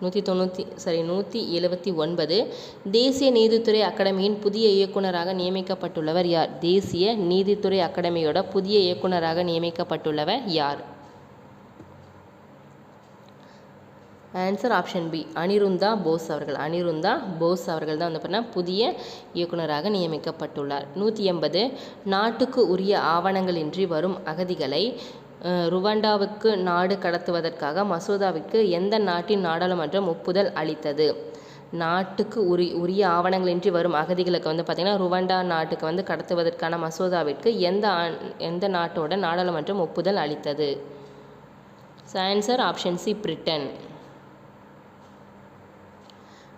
179 தேசிய நீதித்துறை அகாடமியின் புதிய இயக்குநராக நியமிக்கப்பட்டுள்ளவர் யார்? தேசிய நீதித்துறை அகாடமியோட புதிய இயக்குநராக நியமிக்கப்பட்டுள்ளவர் யார்? ஆன்சர் ஆப்ஷன் பி அனிருந்தா போஸ் அவர்கள். அனிருந்தா போஸ் அவர்கள் தான் வந்து பார்த்தீங்கன்னா புதிய இயக்குநராக நியமிக்கப்பட்டுள்ளார். 180 நாட்டுக்கு உரிய ஆவணங்களின்றி வரும் அகதிகளை ருவாண்டாவுக்கு நாடு கடத்துவதற்காக மசோதாவிற்கு எந்த நாட்டின் நாடாளுமன்றம் ஒப்புதல் அளித்தது? நாட்டுக்கு உரிய ஆவணங்களின்றி வரும் அகதிகளுக்கு வந்து பார்த்திங்கன்னா ருவாண்டா நாட்டுக்கு வந்து கடத்துவதற்கான மசோதாவிற்கு எந்த நாட்டோட நாடாளுமன்றம் ஒப்புதல் அளித்தது? Answer option C Britain.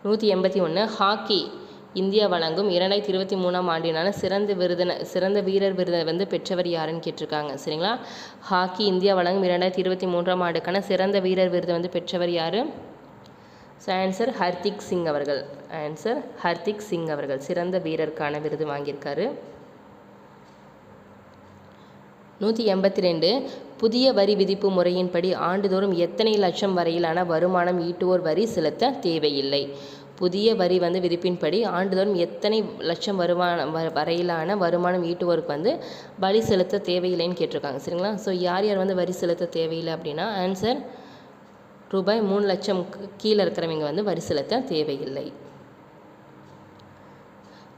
181 hockey India வழங்கும் 2023ஆம் ஆண்டினான சிறந்த வீரர் விருதை வந்து பெற்றவர் யாருன்னு கேட்டிருக்காங்க. சரிங்களா, ஹாக்கி இந்தியா வழங்கும் 2023ஆம் ஆண்டுக்கான சிறந்த வீரர் விருதை வந்து பெற்றவர் யார்? ஆன்சர் ஹர்திக் சிங் அவர்கள். ஆன்சர் ஹர்திக் சிங் அவர்கள் சிறந்த வீரருக்கான விருது வாங்கியிருக்காரு. 182 புதிய வரி விதிப்பு முறையின்படி ஆண்டுதோறும் எத்தனை லட்சம் வரையிலான வருமானம் ஈட்டுவோர் வரி செலுத்த தேவையில்லை? புதிய வரி வந்து விதிப்பின்படி ஆண்டுதோறும் எத்தனை லட்சம் வரையிலான வருமானம் ஈட்டுவோருக்கு வந்து வரி செலுத்த தேவையில்லைன்னு கேட்டிருக்காங்க. சரிங்களா, ஸோ யார் யார் வந்து வரி செலுத்த தேவையில்லை அப்படின்னா ஆன்சர் ரூபாய் 3 லட்சம் கீழே இருக்கிறவங்க வந்து வரி செலுத்த தேவையில்லை.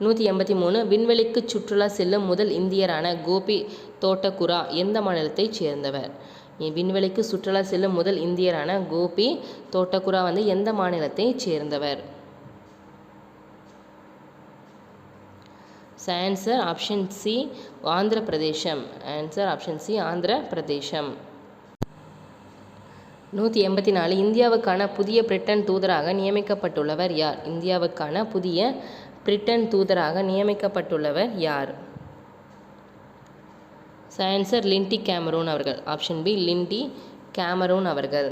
183 விண்வெளிக்கு சுற்றுலா செல்லும் முதல் இந்தியரான கோபி தோட்டகுரா எந்த மாநிலத்தைச் சேர்ந்தவர்? விண்வெளிக்கு சுற்றுலா செல்லும் முதல் இந்தியரான கோபி தோட்டகுரா வந்து எந்த மாநிலத்தைச் சேர்ந்தவர்? ஆன்சர் ஆப்ஷன் சி ஆந்திர பிரதேசம். ஆன்சர் ஆப்ஷன் சி ஆந்திர பிரதேசம். 184 இந்தியாவுக்கான புதிய பிரிட்டன் தூதராக நியமிக்கப்பட்டுள்ளவர் யார்? இந்தியாவுக்கான புதிய பிரிட்டன் தூதராக நியமிக்கப்பட்டுள்ளவர் யார்? ஆன்சர் லிண்டி கேமரூன் அவர்கள். ஆப்ஷன் பி லிண்டி கேமரூன் அவர்கள்.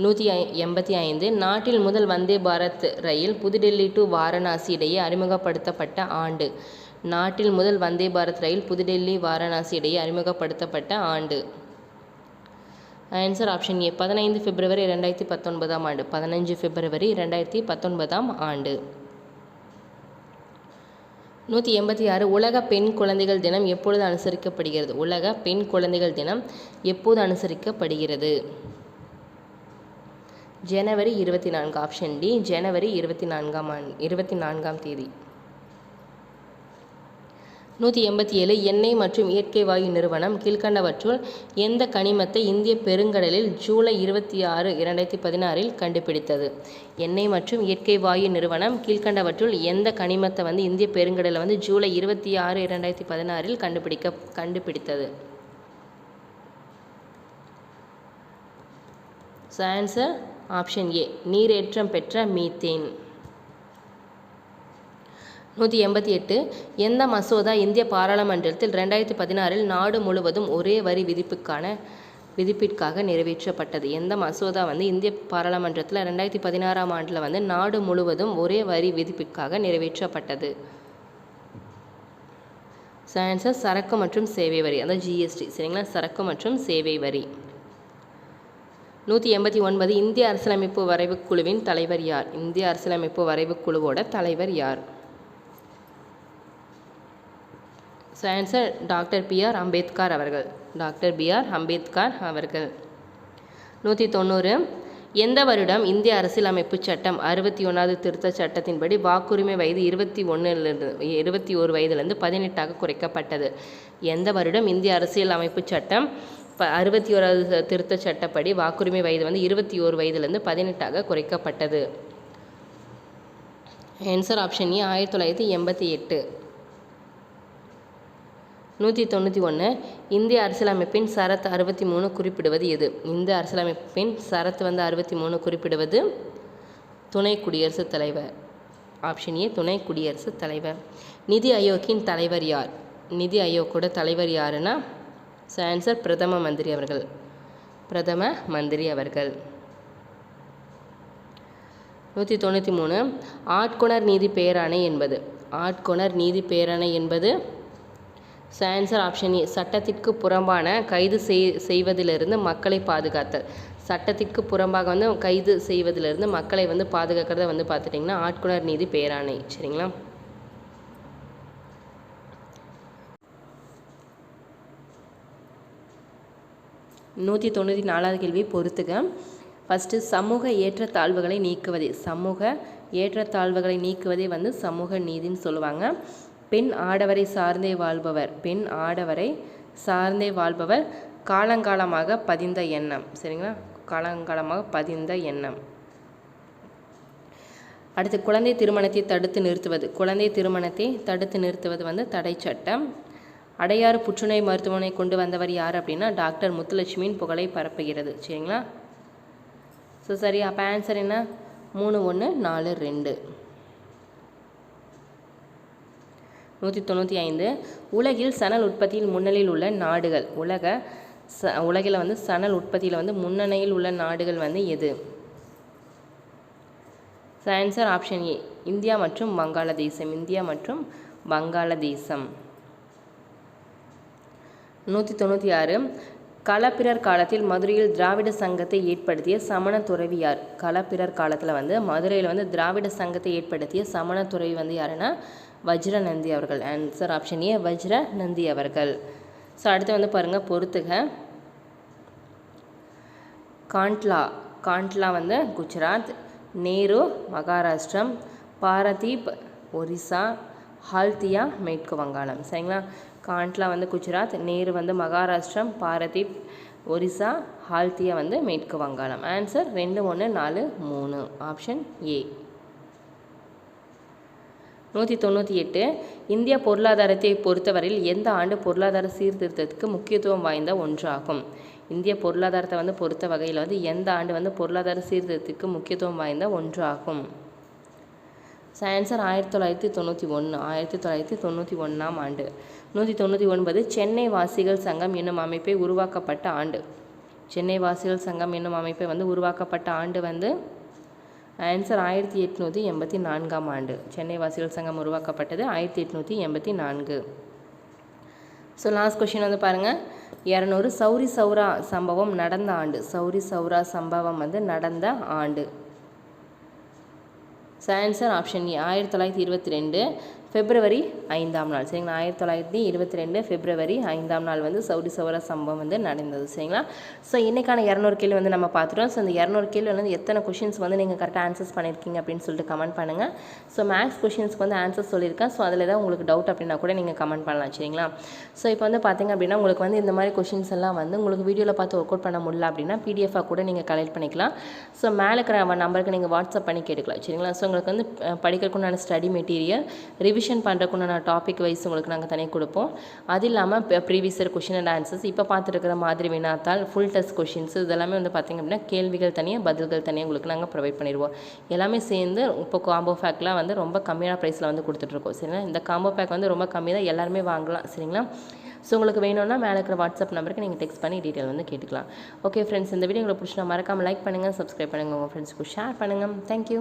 185 நாட்டில் முதல் வந்தே பாரத் ரயில் புதுடெல்லி டு வாரணாசி இடையே அறிமுகப்படுத்தப்பட்ட ஆண்டு. நாட்டில் முதல் வந்தே பாரத் ரயில் புதுடெல்லி வாரணாசி இடையே அறிமுகப்படுத்தப்பட்ட ஆண்டு. ஆன்சர் ஆப்ஷன் ஏ 15 பிப்ரவரி 2019ஆம் ஆண்டு. 15 பிப்ரவரி 2019ஆம் ஆண்டு. 186 உலக பெண் குழந்தைகள் தினம் எப்பொழுது அனுசரிக்கப்படுகிறது? உலக பெண் குழந்தைகள் தினம் எப்போது அனுசரிக்கப்படுகிறது? ஜனவரி 24. ஆப்ஷன் டி ஜனவரி 24ஆம் தேதி. 187 எண்ணெய் மற்றும் இயற்கை வாயு நிறுவனம் கீழ்கண்டவற்றுள் எந்த கனிமத்தை இந்திய பெருங்கடலில் ஜூலை 26, 2016இல் கண்டுபிடித்தது? எண்ணெய் மற்றும் இயற்கை வாயு நிறுவனம் கீழ்கண்டவற்றுள் எந்த கனிமத்தை வந்து இந்திய பெருங்கடலில் வந்து ஜூலை 26, 2016இல் கண்டுபிடித்தது? ஆன்சர் ஆப்ஷன் ஏ நீரேற்றம் பெற்ற மீத்தேன். 188 எந்த மசோதா இந்திய பாராளுமன்றத்தில் 2016இல் நாடு முழுவதும் ஒரே வரி விதிப்பிற்காக நிறைவேற்றப்பட்டது? எந்த மசோதா வந்து இந்திய பாராளுமன்றத்தில் 2016ஆம் ஆண்டில் வந்து நாடு முழுவதும் ஒரே வரி விதிப்பிற்காக நிறைவேற்றப்பட்டது? ஆன்சர் சரக்கு மற்றும் சேவை வரி, அதாவது ஜிஎஸ்டி. சரிங்களா, சரக்கு மற்றும் சேவை வரி. 189 இந்திய அரசியலமைப்பு வரைவுக் குழுவின் தலைவர் யார்? இந்திய அரசியலமைப்பு வரைவுக் குழுவோட தலைவர் யார்? Answer doctor B.R.. அம்பேத்கர் அவர்கள். Doctor B.R.. அம்பேத்கர் அவர்கள். 190 எந்த வருடம் இந்திய அரசியலமைப்பு சட்டம் 61வது திருத்த சட்டத்தின்படி வாக்குரிமை வயது 21 வயதிலிருந்து 18ஆக குறைக்கப்பட்டது? எந்த வருடம் இந்திய அரசியலமைப்பு சட்டம் 61வது திருத்த சட்டப்படி வாக்குரிமை வயது வந்து 21 வயதிலிருந்து 18ஆக குறைக்கப்பட்டது? ஆன்சர் ஆப்ஷன் ஏ 1988. 191 இந்திய அரசியலமைப்பின் சரத் 63 குறிப்பிடுவது எது? இந்திய அரசியலமைப்பின் சரத் வந்து 63 குறிப்பிடுவது துணை குடியரசுத் தலைவர். ஆப்ஷன் ஏ துணை குடியரசுத் தலைவர். நிதி ஆயோக்கின் தலைவர் யார்? நிதி ஆயோக்கோட தலைவர் யாருன்னா ஆன்சர் பிரதம மந்திரி அவர்கள். பிரதம மந்திரி அவர்கள். 193 ஆட்கொணர் நீதி பேராணை என்பது? ஆட்கொணர் நீதி பேராணை என்பது ஆன்சர் ஆப்ஷன் ஏ சட்டத்திற்கு புறம்பான கைது செய்வதிலிருந்து மக்களை பாதுகாத்தல். சட்டத்திற்கு புறம்பாக வந்து கைது செய்வதிலிருந்து மக்களை வந்து பாதுகாக்கிறத வந்து பார்த்துட்டிங்கன்னா ஆட்கொணர் நீதி பேராணை. சரிங்களா? நூற்றி 94வது கேள்வி பொறுத்துக. ஃபஸ்ட்டு சமூக ஏற்றத்தாழ்வுகளை நீக்குவதே. சமூக ஏற்றத்தாழ்வுகளை நீக்குவதே வந்து சமூக நீதின்னு சொல்லுவாங்க. பெண் ஆடவரை சார்ந்தே வாழ்பவர். பெண் ஆடவரை சார்ந்தே வாழ்பவர் காலங்காலமாக பதிந்த எண்ணம். சரிங்களா? காலங்காலமாக பதிந்த எண்ணம். அடுத்து குழந்தை திருமணத்தை தடுத்து நிறுத்துவது. குழந்தை திருமணத்தை தடுத்து நிறுத்துவது வந்து தடை சட்டம். அடையாறு புற்றுநோய் மருத்துவமனை கொண்டு வந்தவர் யார் அப்படின்னா டாக்டர் முத்துலட்சுமியின் புகழை பரப்புகிறது. சரிங்களா? ஸோ சரி, அப்போ ஆன்சர் என்ன? 3, 1, 4, 2. 195 உலகில் சணல் உற்பத்தியில் முன்னணியில் உள்ள நாடுகள். உலகில் வந்து சணல் உற்பத்தியில் வந்து முன்னணியில் உள்ள நாடுகள் வந்து எது? ஆன்சர் ஆப்ஷன் ஏ இந்தியா மற்றும் வங்காளதேசம். இந்தியா மற்றும் வங்காளதேசம். 196 களப்பிரர் காலத்தில் மதுரையில் திராவிட சங்கத்தை ஏற்படுத்திய சமண துறவி யார்? களப்பிரர் காலத்தில் வந்து மதுரையில் வந்து திராவிட சங்கத்தை ஏற்படுத்திய சமண துறவி வந்து யாருன்னா வஜ்ரநந்தி அவர்கள். ஆன்சர் ஆப்ஷன் ஏ வஜ்ரநந்தி அவர்கள். ஸோ அடுத்து வந்து பாருங்கள் பொறுத்துக. காண்ட்லா வந்து குஜராத், நேரு மகாராஷ்டிரம், பாரதீப் ஒரிசா, ஹால்தியா மேற்கு வங்காளம். சரிங்களா? காண்ட்லா வந்து குஜராத், நேரு வந்து மகாராஷ்டிரம், பாரதீப் ஒரிசா, ஹால்தியா வந்து மேற்கு வங்காளம். Answer 2, 1, 4, 3 option A. 198 இந்திய பொருளாதாரத்தை பொறுத்தவரையில் எந்த ஆண்டு பொருளாதார சீர்திருத்தத்துக்கு முக்கியத்துவம் வாய்ந்த ஒன்றாகும்? இந்திய பொருளாதாரத்தை வந்து பொறுத்த வகையில் வந்து எந்த ஆண்டு வந்து பொருளாதார சீர்திருத்தத்துக்கு முக்கியத்துவம் வாய்ந்த ஒன்றாகும்? ஆன்சர் 1991. 1991ஆம் ஆண்டு. 199 சென்னை வாசிகள் சங்கம் என்னும் அமைப்பை உருவாக்கப்பட்ட ஆண்டு. சென்னை வாசிகள் சங்கம் என்னும் அமைப்பை வந்து உருவாக்கப்பட்ட ஆண்டு வந்து ஆன்சர் 1884ஆம் ஆண்டு. சென்னை வாசிகள் சங்கம் உருவாக்கப்பட்டது 1884. ஸோ லாஸ்ட் கொஷின் வந்து பாருங்கள். 200 சௌரி சௌரா சம்பவம் நடந்த ஆண்டு. சௌரி சௌரா சம்பவம் வந்து நடந்த ஆண்டு. ஆன்சர் ஆப்ஷன் ஏ 1922 பிப்ரவரி 5ஆம் நாள். சரிங்களா? 1922 பிப்ரவரி 5ஆம் நாள் வந்து சௌரி சௌரா சம்பவம் வந்து நடந்தது. சரிங்களா? ஸோ இன்றைக்கான 200 கேள்வி வந்து நம்ம பார்த்துட்டோம். ஸோ இந்த 200 கேள்வி வந்து எத்தனை கொஷின்ஸ் வந்து நீங்கள் கரெக்டாக ஆன்சர்ஸ் பண்ணியிருக்கீங்க அப்படின்னு சொல்லிட்டு கமெண்ட் பண்ணுங்கள். ஸோ மேக்ஸ் கொஷின்ஸ்க்கு வந்து ஆன்சர்ஸ் சொல்லியிருக்கேன். ஸோ அதில் ஏதாவது உங்களுக்கு டவுட் அப்படின்னா கூட நீங்கள் கமெண்ட் பண்ணலாம். சரிங்களா? ஸோ இப்போ வந்து பார்த்திங்க அப்படின்னா உங்களுக்கு வந்து இந்த மாதிரி கொஷின்ஸ் எல்லாம் வந்து உங்களுக்கு வீடியோவில் பார்த்து ஒர்க் அவுட் பண்ண முடியல அப்படின்னா பிடிஎஃபாக கூட நீங்கள் கலெக்ட் பண்ணிக்கலாம். ஸோ மேலே இருக்கிற நம்பருக்கு நீங்கள் வாட்ஸ்அப் பண்ணி கேட்டுக்கலாம். சரிங்களா? ஸோ உங்களுக்கு வந்து படிக்கிறதுக்குண்டான ஸ்டடி மெட்டீரியல் ரிவிஷன் பண்ணுறக்குண்டான டாபிக் வைஸ் உங்களுக்கு நாங்கள் தனியாக கொடுப்போம். அது இல்லாமல் previous year question and answers, இப்போ பார்த்துருக்கிற மாதிரி வினாத்தாள், ஃபுல் டெஸ்ட் கொஷின்ஸ் இதெல்லாமே வந்து பார்த்திங்க அப்படின்னா கேள்விகள் தனியாக பதில்கள் தனியாக உங்களுக்கு நாங்கள் ப்ரொவைட் பண்ணிடுவோம். எல்லாமே சேர்ந்து இப்போ காம்போ பேக்லாம் வந்து ரொம்ப கம்மியான ப்ரைஸில் வந்து கொடுத்துட்ருக்கோம். சரிங்களா? இந்த காம்போ பேக் வந்து ரொம்ப கம்மி தான், எல்லாருமே வாங்கலாம். சரிங்களா? ஸோ உங்களுக்கு வேணும்னா மேலே இருக்கிற வாட்ஸ்அப் நம்பருக்கு நீங்கள் டெக்ஸ்ட் பண்ணி டீட்டெயில் வந்து கேட்டுக்கலாம். ஓகே ஃப்ரெண்ட்ஸ், இந்த வீடியோ உங்களுக்கு பிடிச்சா மறக்காமல் லைக் பண்ணுங்கள், சப்ஸ்கிரைப் பண்ணுங்கள், உங்கள் ஃப்ரெண்ட்ஸ்க்கு ஷேர் பண்ணுங்கள். தேங்க்யூ.